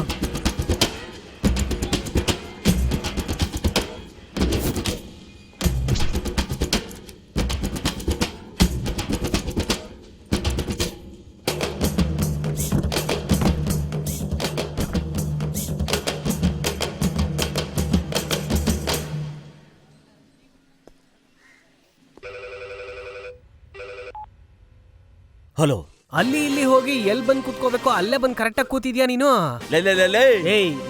ಹಲೋ. ಅಲ್ಲಿ ಇಲ್ಲಿ ಹೋಗಿ ಎಲ್ ಬಂದ್ ಕೂತ್ಕೋಬೇಕು ಅಲ್ಲೇ ಬಂದ್ ಕರೆಕ್ಟಾಗಿ ಕೂತಿದ್ಯಾ ನೀನು?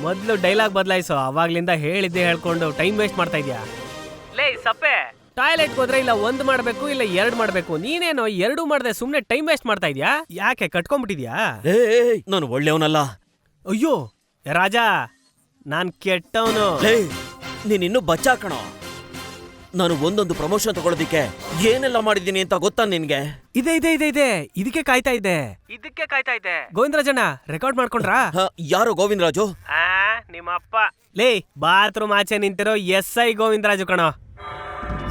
ಮೊದ್ಲು ಡೈಲಾಗ್ ಬದಲಾಯಿಸೋ. ಅವಾಗ್ಲಿಂದ ಹೇಳಿದ್ದೆ ಹೇಳ್ಕೊಂಡು ಟೈಮ್ ವೇಸ್ಟ್ ಮಾಡ್ತಾ ಇದ್ಯಾ. ಸಪ್ಪೆ, ಟಾಯ್ಲೆಟ್ ಹೋದ್ರೆ ಇಲ್ಲ ಒಂದ್ ಮಾಡ್ಬೇಕು ಇಲ್ಲ ಎರಡ್ ಮಾಡ್ಬೇಕು. ನೀನೇನೋ ಎರಡು ಮಾಡ್ದೆ ಸುಮ್ನೆ ಟೈಮ್ ವೇಸ್ಟ್ ಮಾಡ್ತಾ ಇದ್ಯಾ. ಯಾಕೆ ಕಟ್ಕೊಂಡ್ಬಿಟ್ಟಿದ್ಯಾ? ನಾನು ಒಳ್ಳೆಯವನಲ್ಲ. ಅಯ್ಯೋ ರಾಜ, ನಾನ್ ಕೆಟ್ಟವನು. ನೀನಿನ್ನೂ ಬಚ್ಚಾ ಕಣೋ. ನಾನು ಒಂದೊಂದು ಪ್ರಮೋಷನ್ ತಗೊಳ್ಳೋದಿಕ್ಕೆ ಏನೆಲ್ಲ ಮಾಡಿದ್ದೀನಿ ಅಂತ ಗೊತ್ತಾ ನಿನ್ಗೆ? ಇದೆ ಇದೆ ಇದೆ ಇದೆ ಇದಕ್ಕೆ ಕಾಯ್ತಾ ಇದ್ದೆ. ಗೋವಿಂದರಾಜಣ್ಣ ರೆಕಾರ್ಡ್ ಮಾಡ್ಕೊಂಡ್ರಾ? ಯಾರು ಗೋವಿಂದರಾಜು? ನಿಮ್ಮಪ್ಪ. ಲೇ, ಬಾತ್ರೂಮ್ ಆಚೆ ನಿಂತಿರೋ SI ಗೋವಿಂದರಾಜು ಕಣೋ.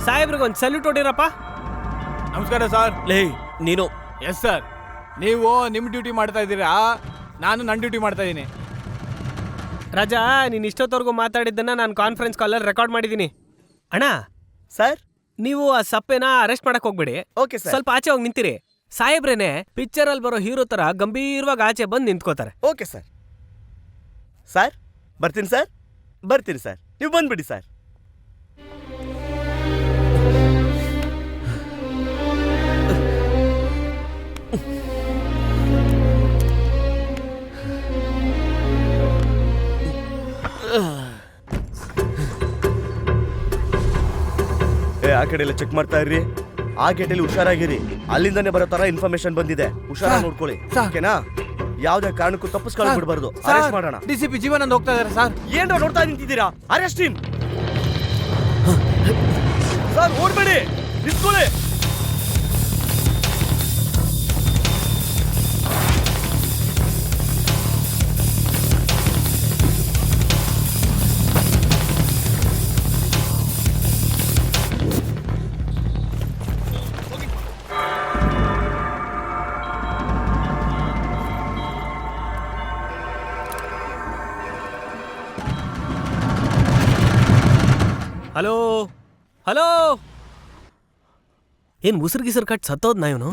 ಸಾಹೇಬ್ರಿಗೊಂದ್ ಸಲ್ಯೂಟ್ ಹೊಡಿರಪ್ಪ. ನಮಸ್ಕಾರ ಸರ್. ಲೇ ನೀನು. Yes sir. ನೀವು ನಿಮ್ ಡ್ಯೂಟಿ ಮಾಡ್ತಾ ಇದ್ದೀರಾ, ನಾನು ನನ್ನ ಡ್ಯೂಟಿ ಮಾಡ್ತಾ ಇದ್ದೀನಿ. ರಾಜಾ, ನೀನ್ ಇಷ್ಟೊತ್ತವರೆಗೂ ಮಾತಾಡಿದ್ದನ್ನ ನಾನು ಕಾನ್ಫರೆನ್ಸ್ ಕಾಲಲ್ಲಿ ರೆಕಾರ್ಡ್ ಮಾಡಿದ್ದೀನಿ. ಅಣ್ಣ ಸರ್, ನೀವು ಆ ಸಪ್ಪೆನ ಅರೆಸ್ಟ್ ಮಾಡಕ್ ಹೋಗ್ಬೇಡಿ. Okay sir. ಸ್ವಲ್ಪ ಆಚೆ ಹೋಗಿ ನಿಂತಿರಿ. ಸಾಹೇಬ್ರೇನೆ ಪಿಕ್ಚರ್ ಅಲ್ಲಿ ಬರೋ ಹೀರೋ ತರ ಗಂಭೀರವಾಗಿ ಆಚೆ ಬಂದು ನಿಂತ್ಕೋತಾರೆ. Okay sir. ಸರ್ ಬರ್ತೀನಿ ಸರ್, ಬರ್ತೀನಿ ಸರ್, ನೀವು ಬಂದ್ಬಿಡಿ ಸರ್. ಆ ಕಡೆ ಎಲ್ಲ ಚೆಕ್ ಮಾಡ್ತಾ ಇರ್ರಿ. ಆ ಗೇಟಲ್ಲಿ ಹುಷಾರಾಗಿರಿ. ಅಲ್ಲಿಂದಾನೆ ಬರೋ ತರ ಇನ್ಫಾರ್ಮೇಶನ್ ಬಂದಿದೆ, ಹುಷಾರಾಗಿ ನೋಡ್ಕೊಳ್ಳಿ. ಓಕೆನಾ? ಯಾವ್ದೇ ಕಾರಣಕ್ಕೂ ತಪ್ಪಿಸ್ಕೊಳ್ಳಿ ಬಿಡಬಾರ್ದು. ಅರೆಸ್ಟ್ ಮಾಡೋಣ. DCP ಜೀವನಂದ್ ಹೋಗ್ತಾ ಇದಾರೆ ಸರ್. ಏನ್ರ ನೋಡ್ತಾ ನಿಂತಿದ್ದೀರಾ? Arrest him. ಸರ್ ಓಡ್ಬೇಡಿ, ನಿಂತ್ಕೊಳ್ಳಿ. ಹಲೋ ಹಲೋ, ಏನ್ ಉಸಿರು ಗಿಸರು ಕಟ್ ಸತ್ತೋದ್ನ ಇವನು?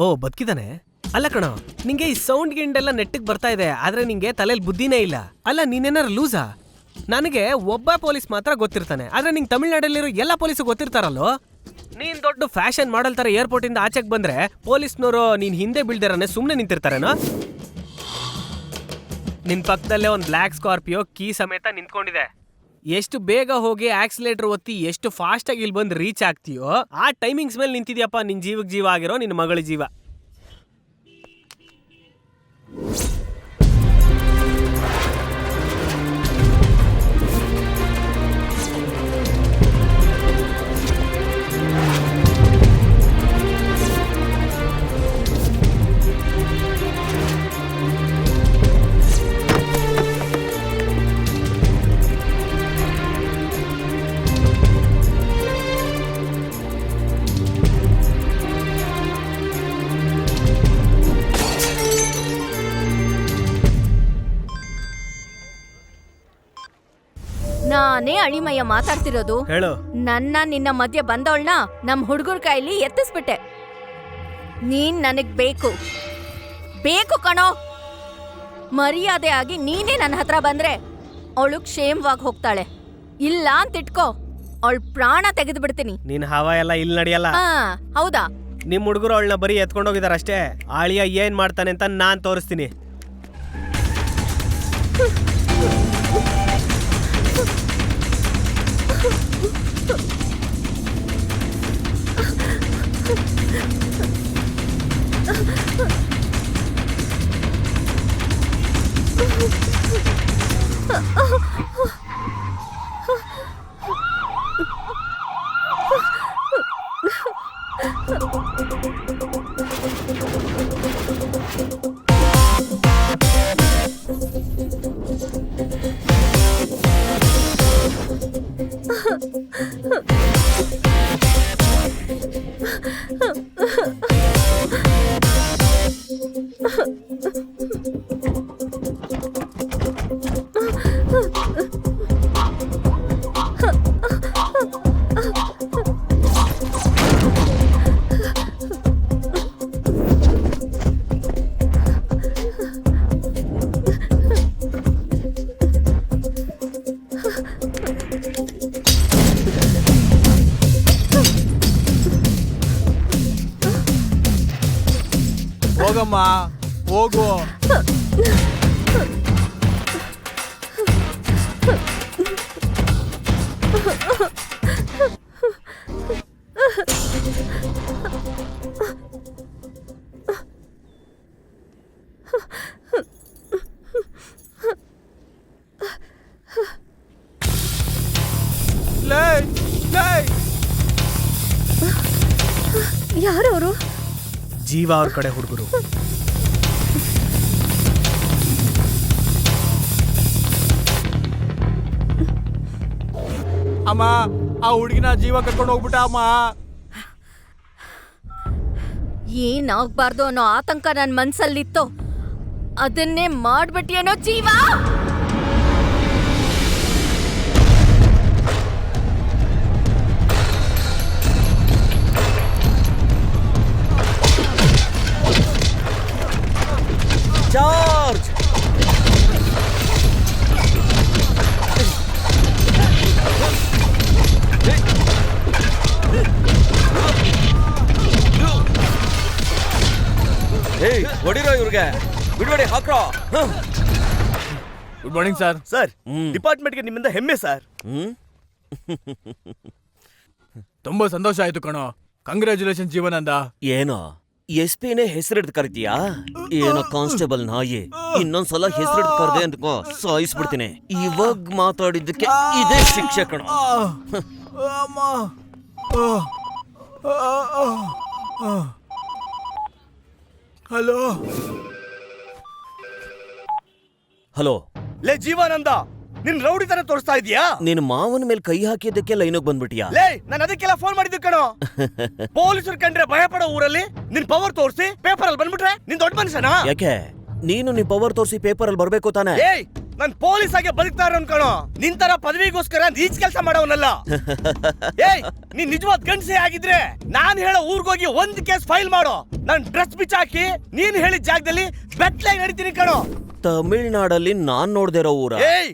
ಓ ಬದುಕಿದಾನೆ. ಅಲ್ಲ ಕಣ, ನಿಂಗೆ ಈ ಸೌಂಡ್ ಗಿಂಡೆಲ್ಲ ನೆಟ್ಟಿಗೆ ಬರ್ತಾ ಇದೆ, ಆದ್ರೆ ನಿಂಗೆ ತಲೆಯಲ್ಲಿ ಬುದ್ಧಿನೇ ಇಲ್ಲ. ಅಲ್ಲ, ನೀನೇನಾರು ಲೂಸಾ? ನನಗೆ ಒಬ್ಬ ಪೊಲೀಸ್ ಮಾತ್ರ ಗೊತ್ತಿರ್ತಾನೆ, ಆದ್ರೆ ನಿಂಗೆ ತಮಿಳ್ನಾಡಲ್ಲಿರೋ ಎಲ್ಲ ಪೊಲೀಸು ಗೊತ್ತಿರ್ತಾರಲ್ಲೋ. ನೀನ್ ದೊಡ್ಡ ಫ್ಯಾಷನ್ ಮಾಡಲ್ ತರ ಏರ್ಪೋರ್ಟ್ ಇಂದ ಆಚೆಗೆ ಬಂದ್ರೆ ಪೊಲೀಸ್ನವರು ನೀನ್ ಹಿಂದೆ ಬೀಳ್ದಿರನೆ ಸುಮ್ನೆ ನಿಂತಿರ್ತಾರೇನೋ? ನಿನ್ ಪಕ್ಕದಲ್ಲೇ ಒಂದ್ ಬ್ಲ್ಯಾಕ್ ಸ್ಕಾರ್ಪಿಯೋ ಕೀ ಸಮೇತ ನಿಂತ್ಕೊಂಡಿದೆ. ಎಷ್ಟು ಬೇಗ ಹೋಗಿ ಆಕ್ಸಿಲೇಟರ್ ಒತ್ತಿ ಎಷ್ಟು ಫಾಸ್ಟ್ ಆಗಿ ಇಲ್ಲಿ ಬಂದು ರೀಚ್ ಆಗ್ತೀಯೋ ಆ ಟೈಮಿಂಗ್ಸ್ ಮೇಲೆ ನಿಂತಿದ್ಯಪ್ಪ ನಿನ್ ಜೀವಕ್ಕೆ ಜೀವ ಆಗಿರೋ ನಿನ್ನ ಮಗಳ ಜೀವ. ನಾನೇ ಅಳಿಮಯ್ಯ ಮಾತಾಡ್ತಿರೋದು. ಹೇಳು. ನನ್ನ ನಿನ್ನ ಮಧ್ಯೆ ಬಂದವಳನ್ನ ನಮ್ ಹುಡುಗರ ಕೈಲಿ ಎತ್ತಿಸ್ಬಿಟ್ಟೆ. ನೀನ್ ನನಗ್ ಬೇಕು ಬೇಕು ಕಣೋ. ಮರ್ಯಾದೆ ಆಗಿ ನೀನೇ ನನ್ನ ಹತ್ರ ಬಂದ್ರೆ ಅವಳು ಕ್ಷೇಮವಾಗಿ ಹೋಗ್ತಾಳೆ. ಇಲ್ಲ ಅಂತ ಇಟ್ಕೋ, ಅವಳ ಪ್ರಾಣ ತೆಗೆದು ಬಿಡ್ತೀನಿ. ನಿನ್ ಹವಾ ಎಲ್ಲ ಇಲ್ಲಿ ನಡೆಯಲ್ಲ. ಹೌದಾ? ನಿಮ್ ಹುಡುಗರು ಅವಳನ್ನ ಬರೀ ಎತ್ಕೊಂಡೋಗಿದಾರ ಅಷ್ಟೇ. ಆಳಿಯ ಏನ್ ಮಾಡ್ತಾನೆ ಅಂತ ನಾನ್ ತೋರಿಸ್ತೀನಿ. ಹೋಗಮ್ಮ, ಹೋಗು. ಜೀವ ಅವ್ರ ಕಡೆ ಹುಡುಗರು. ಅಮ್ಮ, ಆ ಹುಡುಗಿನ ಜೀವ ಕರ್ಕೊಂಡು ಹೋಗ್ಬಿಟ್ಟ ಅಮ್ಮ. ಏನಾಗ್ಬಾರ್ದು ಅನ್ನೋ ಆತಂಕ ನನ್ ಮನ್ಸಲ್ಲಿತ್ತು, ಅದನ್ನೇ ಮಾಡ್ಬಿಟ್ಟಿಯೇನೋ ಜೀವ. ಚಾರ್ಜ್! ಏಯ್, ಹೊಡಿರೋ ಇವ್ರಿಗೆ, ಬಿಡ್ಬೇಡಿ, ಹಾಕ್ರೋ. Good morning sir. ಸರ್, ಡಿಪಾರ್ಟ್ಮೆಂಟ್ಗೆ ನಿಮ್ಮಿಂದ ಹೆಮ್ಮೆ ಸರ್. ತುಂಬಾ ಸಂತೋಷ ಆಯ್ತು ಕಣೋ. ಕಂಗ್ರ್ಯಾಚುಲೇಷನ್ ಜೀವನಂದ. ಏನೋ SP-ನೇ ಹೆಸರಿಡ್ದು ಕರಿತೀಯಾ? ಏನೋ ಕಾನ್ಸ್ಟೇಬಲ್ ನಾಯಿ, ಇನ್ನೊಂದ್ಸಲ ಹೆಸರಿಡ್ದು ಕರ್ದೆ ಅಂದ್ಕೋ, ಸಾಯಿಸ್ಬಿಡ್ತೀನಿ. ಇವಾಗ ಮಾತಾಡಿದ್ದಕ್ಕೆ ಇದೇ ಶಿಕ್ಷೆ ಕಣೋ. ಹಲೋ ಹಲೋ, ಲೇ ಜೀವಾನಂದ, ನಿನ್ ರೌಡಿ ತರ ತೋರಿಸ್ತಾ ಇದೀಯಾ? ನಿನ್ ಮಾವನ ಮೇಲೆ ಕೈ ಹಾಕಿದ್ದಕ್ಕೆ ಲೈನಿಗೆ ಬಂದ್ಬಿಟ್ಟಿಯಾ? ಲೇ, ನಾನು ಅದಕ್ಕೆಲ್ಲ ಫೋನ್ ಮಾಡಿದ್ದು ಕಣೋ. ಪೊಲೀಸರು ಕಂಡ್ರೆ ಭಯ ಪಡೋ ಊರಲ್ಲಿ ನಿನ್ ಪವರ್ ತೋರಿಸಿ ಪೇಪರ್ ಅಲ್ಲಿ ಬಂದ್ಬಿಟ್ರೆ ನಿನ್ ದೊಡ್ಡ ಮನುಷ್ಯನಾ? ಯಾಕೆ ನೀನು ನಿನ್ ಪವರ್ ತೋರಿಸಿ ಪೇಪರ್ ಅಲ್ಲಿ ಬರ್ಬೇಕು ತಾನೆ? ಏಯ್, ನಾನ್ ಪೊಲೀಸ್ ಆಗಿ ಬದುಕ್ತಾರ ಅನ್ಕಣೋ. ನಿನ್ ತರ ಪದವಿಗೋಸ್ಕರ ನೀಚ್ ಕೆಲಸ ಮಾಡವನಲ್ಲ. ಏಯ್, ನೀನ್ ನಿಜವಾದ ಗಂಡಸೆ ಆಗಿದ್ರೆ ನಾನ್ ಹೇಳೋ ಊರ್ಗೋಗಿ ಒಂದ್ ಕೇಸ್ ಫೈಲ್ ಮಾಡೋ. ನಾನ್ ಡ್ರೆಸ್ ಬಿಚ್ಚಾಕಿ ನೀನ್ ಹೇಳಿದ ಜಾಗದಲ್ಲಿ ಬೆಟ್ಲಾಗಿ ನಡೀತೀನಿ ಕಣೋ. ತಮಿಳ್ನಾಡಲ್ಲಿ ನಾನ್ ನೋಡ್ದೇ ಇರೋ ಊರ? ಏಯ್,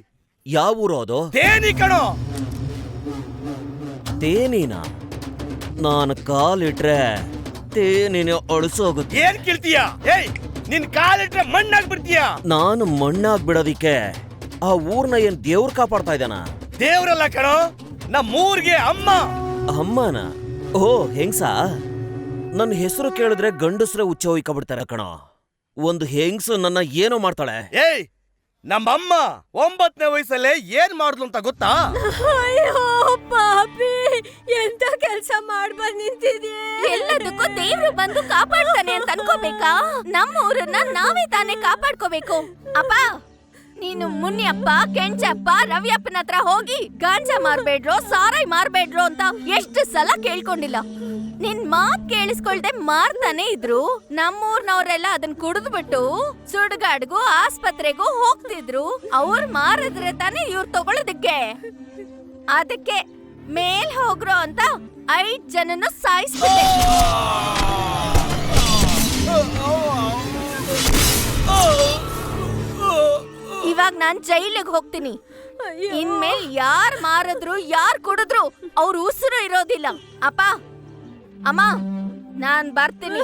ಯಾವ ಊರು ಅದು? ತೇನಿ ಕಣೋ. ತೇನಿನ? ನಾನು ಕಾಲಿಟ್ರೆ ತೇನಿನ ಅಳಿಸೋಗುತ್ತೆ. ಏನ್ ಕೇಳ್ತೀಯ? ಏಯ್, ನಿನ್ ಕಾಲಿಟ್ರೆ ಮಣ್ಣಾಗ್ ಬಿಡ್ತೀಯ. ನಾನು ಮಣ್ಣಾಗ್ ಬಿಡೋದಿಕ್ಕೆ ಆ ಊರ್ನ ಏನ್ ದೇವ್ರ ಕಾಪಾಡ್ತಾ ಇದ್ದಾನ? ದೇವ್ರಲ್ಲ ಕಣೋ, ನಮ್ಮೂರ್ಗೆ ಅಮ್ಮ. ಅಮ್ಮನ? ಓ, ಹೆಂಗ್ಸಾ? ನನ್ನ ಹೆಸರು ಕೇಳಿದ್ರೆ ಗಂಡಸ್ರೆ ಉಚ್ಚ ಹೊಯ್ಕೊಬಿಡ್ತಾರೆ ಕಣೋ. ಒಂದು ಹೆಂಗ್ಸು ನನ್ನ ಏನೋ ಮಾಡ್ತಾಳೆ. ಏಯ್, ನಮ್ಮಮ್ಮ 9ನೇ ವಯಸ್ಸಲ್ಲೇ ಏನ್ ಮಾಡಿದ್ಲು ಅಂತ ಗೊತ್ತಾ? ಅಯ್ಯೋ ಪಾಪಿ, ಎಂತ ಕೆಲ್ಸ ಮಾಡ್ಬಂದ್ ನಿಂತಿದ್ಯೆ. ಎಲ್ಲದಕ್ಕೂ ದೇವ್ರು ಬಂದು ಕಾಪಾಡ್ತಾನೆ ಅಂತ ಅನ್ಕೋಬೇಕಾ? ನಮ್ಮ ಊರನ್ನ ನಾವೇ ತಾನೇ ಕಾಪಾಡ್ಕೋಬೇಕು. ಅಪ್ಪ, ನೀನು ಮುನಿಯಪ್ಪ, ಕೆಂಚಪ್ಪ, ರವಿಯಪ್ಪನ ಹತ್ರ ಹೋಗಿ ಗಾಂಜಾ ಮಾರ್ಬೇಡ್ರೋ, ಸಾರಾಯಿ ಮಾರ್ಬೇಡ್ರೋ ಅಂತ ಎಷ್ಟು ಸಲ ಕೇಳ್ಕೊಂಡಿಲ್ಲ. ನಿನ್ ಮಾತ್ ಕೇಳಿಸ್ಕೊಳ್ದೆ ಮಾರ್ತಾನೆ ಇದ್ರು. ನಮ್ಮೂರ್ನವ್ರೆಲ್ಲ ಅದನ್ನ ಕುಡಿದ್ಬಿಟ್ಟು ಸುಡ್ಗಾಡ್ಗೂ ಆಸ್ಪತ್ರೆಗೂ ಹೋಗ್ತಿದ್ರು. ಅವ್ರು ಮಾರಿದ್ರೆ ತಾನೇ ಇವ್ರು ತಗೊಳ್ಳೋದಕ್ಕೆ. ಅದಕ್ಕೆ ಮೇಲ್ ಹೋಗ್ರೋ ಅಂತ 5 ಜನನು ಸಾಯಿಸ್ಬಿಟ್ಟೆ. ಇವಾಗ ನಾನ್ ಜೈಲಿಗೆ ಹೋಗ್ತೀನಿ. ಇನ್ಮೇಲ್ ಯಾರ್ ಮಾರಿದ್ರು ಯಾರ್ ಕುಡಿದ್ರು ಅವ್ರ ಉಸಿರು ಇರೋದಿಲ್ಲ. ಅಪ್ಪ, ಅಮ್ಮ, ನಾನ್ ಬರ್ತೀನಿ.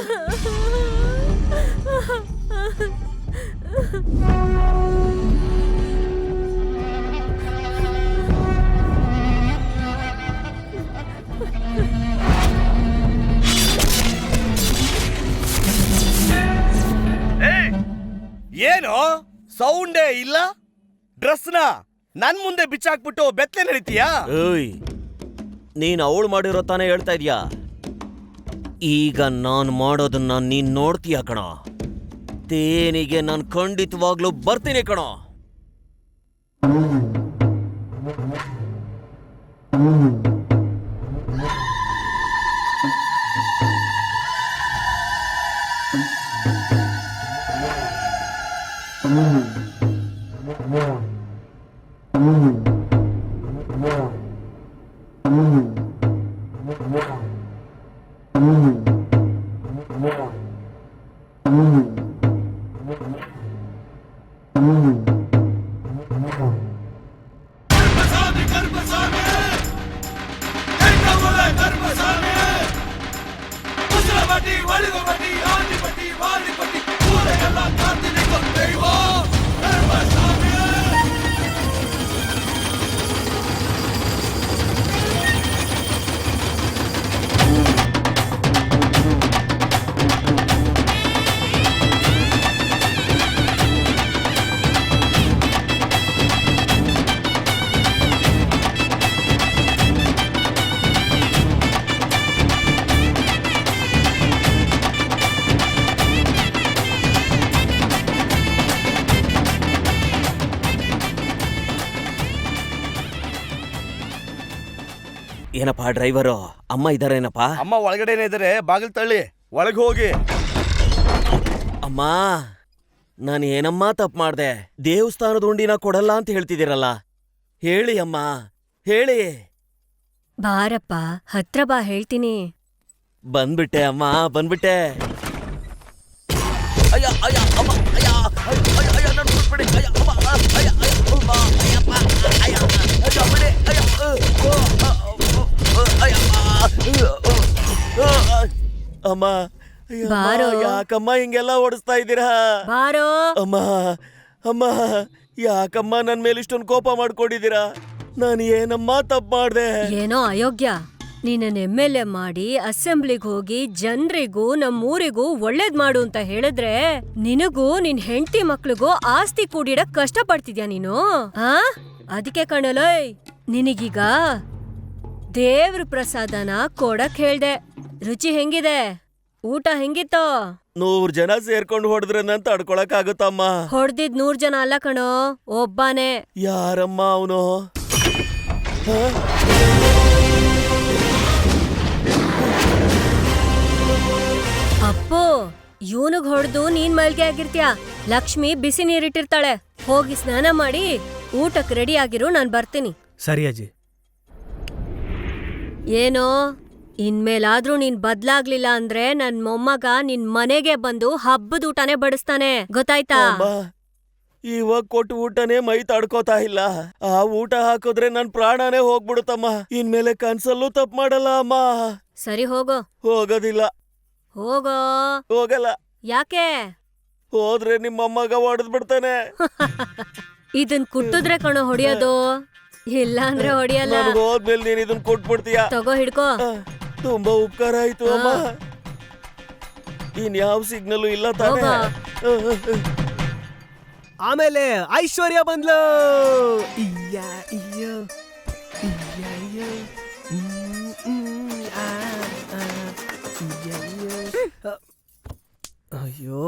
ಏನು ಸೌಂಡೇ ಇಲ್ಲ? ಡ್ರೆಸ್ನ ನನ್ ಮುಂದೆ ಬಿಚ್ಚಾಕ್ಬಿಟ್ಟು ಬೆತ್ತಲೆ ನಡೀತೀಯಾ? ಏಯ್, ನೀನ್ ಅವಳು ಮಾಡಿರೋ ತಾನೇ ಹೇಳ್ತಾ ಇದ್ಯಾ? ಈಗ ನಾನ್ ಮಾಡೋದನ್ನ ನೀನ್ ನೋಡ್ತೀಯ ಕಣ. ತೇನಿಗೆ ನಾನ್ ಖಂಡಿತವಾಗ್ಲೂ ಬರ್ತೀನಿ ಕಣ. ಏನಪ್ಪಾ ಡ್ರೈವರು, ಅಮ್ಮ ಇದಾರೇನಪ್ಪ? ಅಮ್ಮ ಒಳಗಡೆನೆ ಇದಾರೆ, ಬಾಗಿಲು ತಳ್ಳಿ ಒಳಗೆ ಹೋಗಿ. ಅಮ್ಮ, ನಾನು ಏನಮ್ಮ ತಪ್ಪು ಮಾಡ್ದೆ? ದೇವಸ್ಥಾನದ ಉಂಡಿನ ಕೊಡಲ್ಲ ಅಂತ ಹೇಳ್ತಿದ್ದೀರಲ್ಲ, ಹೇಳಿ ಅಮ್ಮ, ಹೇಳಿ. ಬಾರಪ್ಪ, ಹತ್ರ ಬಾ, ಹೇಳ್ತೀನಿ. ಬಂದ್ಬಿಟ್ಟೆ ಅಮ್ಮ, ಬಂದ್ಬಿಟ್ಟೆ. ಅಯ್ಯ ಅಯ್ಯ ಅಮ್ಮ, ಅಯ್ಯ ಅಯ್ಯ ಅಯ್ಯ, ನನ್ನ ಬಿಟ್ಬಿಡಿ. ಅಯ್ಯ ಅಮ್ಮ, ಅಯ್ಯ ಅಯ್ಯ ಅಮ್ಮ, ಅಯ್ಯಪ್ಪ, ಅಯ್ಯ ಅಯ್ಯ ಬಿಡಿ. ಅಯ್ಯ ಅಮ್ಮ, ಬಾರೋ. ಯಾಕಮ್ಮ ಹಿಂಗೆಲ್ಲ ಓಡಿಸ್ತಾ ಇದ್ದೀರಾ? ಬಾರೋ. ಅಮ್ಮ ಅಮ್ಮ, ಯಾಕಮ್ಮ ನನ್ ಮೇಲೆ ಇಷ್ಟೊಂದು ಕೋಪ ಮಾಡ್ಕೊಂಡಿದ್ದೀರಾ? ನಾನು ಏನಮ್ಮ ತಪ್ಪು ಮಾಡ್ದೆ? ಏನೋ ಅಯೋಗ್ಯ, ನೀನನ್ನ MLA ಮಾಡಿ ಅಸೆಂಬ್ಲಿಗ್ ಹೋಗಿ ಜನರಿಗೂ ನಮ್ಮೂರಿಗೂ ಒಳ್ಳೇದ್ ಮಾಡು ಅಂತ ಹೇಳಿದ್ರೆ ನಿನಗೂ ನಿನ್ ಹೆಂಡತಿ ಮಕ್ಳಿಗೂ ಆಸ್ತಿ ಕೂಡಿಡಕ್ ಕಷ್ಟ ಪಡ್ತಿದ್ಯಾ ನೀನು? ಅದಕ್ಕೆ ಕಣಲೋಯ್, ನಿನಗೀಗ ದೇವ್ರ ಪ್ರಸಾದನ ಕೊಡಕ್ ಹೇಳ್ದೆ. ರುಚಿ ಹೆಂಗಿದೆ? ಊಟ ಹೆಂಗಿತ್ತೋ? 100 ಜನ ಸೇರ್ಕೊಂಡು ಹೊಡೆದ್ರೆ ನಾನು ತಡ್ಕೊಳಕ್ ಆಗುತ್ತಮ್ಮ? ಹೊಡ್ದಿದ್ 100 ಜನ ಅಲ್ಲ ಕಣೋ, ಒಬ್ಬನೇ. ಯಾರಮ್ಮ ಅವನು? ಅಪ್ಪು, ಇವನಿಗ್ ಹೊಡೆದು ನೀನ್ ಮಲ್ಗೆ ಆಗಿರ್ತೀಯ. ಲಕ್ಷ್ಮಿ ಬಿಸಿ ನೀರಿಟ್ಟಿರ್ತಾಳೆ, ಹೋಗಿ ಸ್ನಾನ ಮಾಡಿ ಊಟಕ್ ರೆಡಿ ಆಗಿರು, ನಾನ್ ಬರ್ತೀನಿ. ಸರಿ ಅಜ್ಜಿ. ಏನೋ, ಇನ್ಮೇಲಾದ್ರೂ ನೀನ್ ಬದ್ಲಾಗ್ಲಿಲ್ಲ ಅಂದ್ರೆ ನನ್ ಮೊಮ್ಮಗ ನಿನ್ ಮನೆಗೆ ಬಂದು ಹಬ್ಬದ ಊಟನೇ ಬಡಿಸ್ತಾನೆ, ಗೊತ್ತಾಯ್ತಾ? ಅಮ್ಮ, ಇವಾಗ ಕೊಟ್ಟು ಊಟನೇ ಮೈ ತಡ್ಕೋತಾ ಇಲ್ಲ. ಆ ಊಟ ಹಾಕಿದ್ರೆ ನನ್ ಪ್ರಾಣನೇ ಹೋಗ್ಬಿಡುತ್ತಮ್ಮ. ಇನ್ಮೇಲೆ ಕನ್ಸಲ್ಲೂ ತಪ್ಪು ಮಾಡಲ್ಲ ಅಮ್ಮ. ಸರಿ ಹೋಗೋ. ಹೋಗೋದಿಲ್ಲ. ಹೋಗೋ. ಹೋಗಲ್ಲ. ಯಾಕೆ? ಹೋದ್ರೆ ನಿಮ್ಮಮ್ಮಗ ಹೊಡೆದ್ ಬಿಡ್ತಾನೆ. ಇದನ್ ಕುಟ್ಟಿದ್ರೆ ಕಣೋ ಹೊಡಿಯೋದು, ಇಲ್ಲ ಅಂದ್ರೆ ಹೊಡಿಯಲ್ಲ. ನನ್ಗ್ ಹೋದ್ಮೇಲೆ ನೀನ್ ಇದನ್ ಕೊಟ್ಬಿಡ್ತೀಯ. ತಗೋ, ಹಿಡ್ಕೋ. ತುಂಬಾ ಉಪಕಾರ ಆಯ್ತು ಅಮ್ಮ. ಇನ್ಯಾವ ಸಿಗ್ನಲ್ ಇಲ್ಲ ತಾನೆ? ಆಮೇಲೆ ಐಶ್ವರ್ಯ ಬಂದ್ಲು. ಇಯ್ಯ ಅಯ್ಯೋ, ಇಯ್ಯ ಅಯ್ಯೋ, ಅಯ್ಯೋ,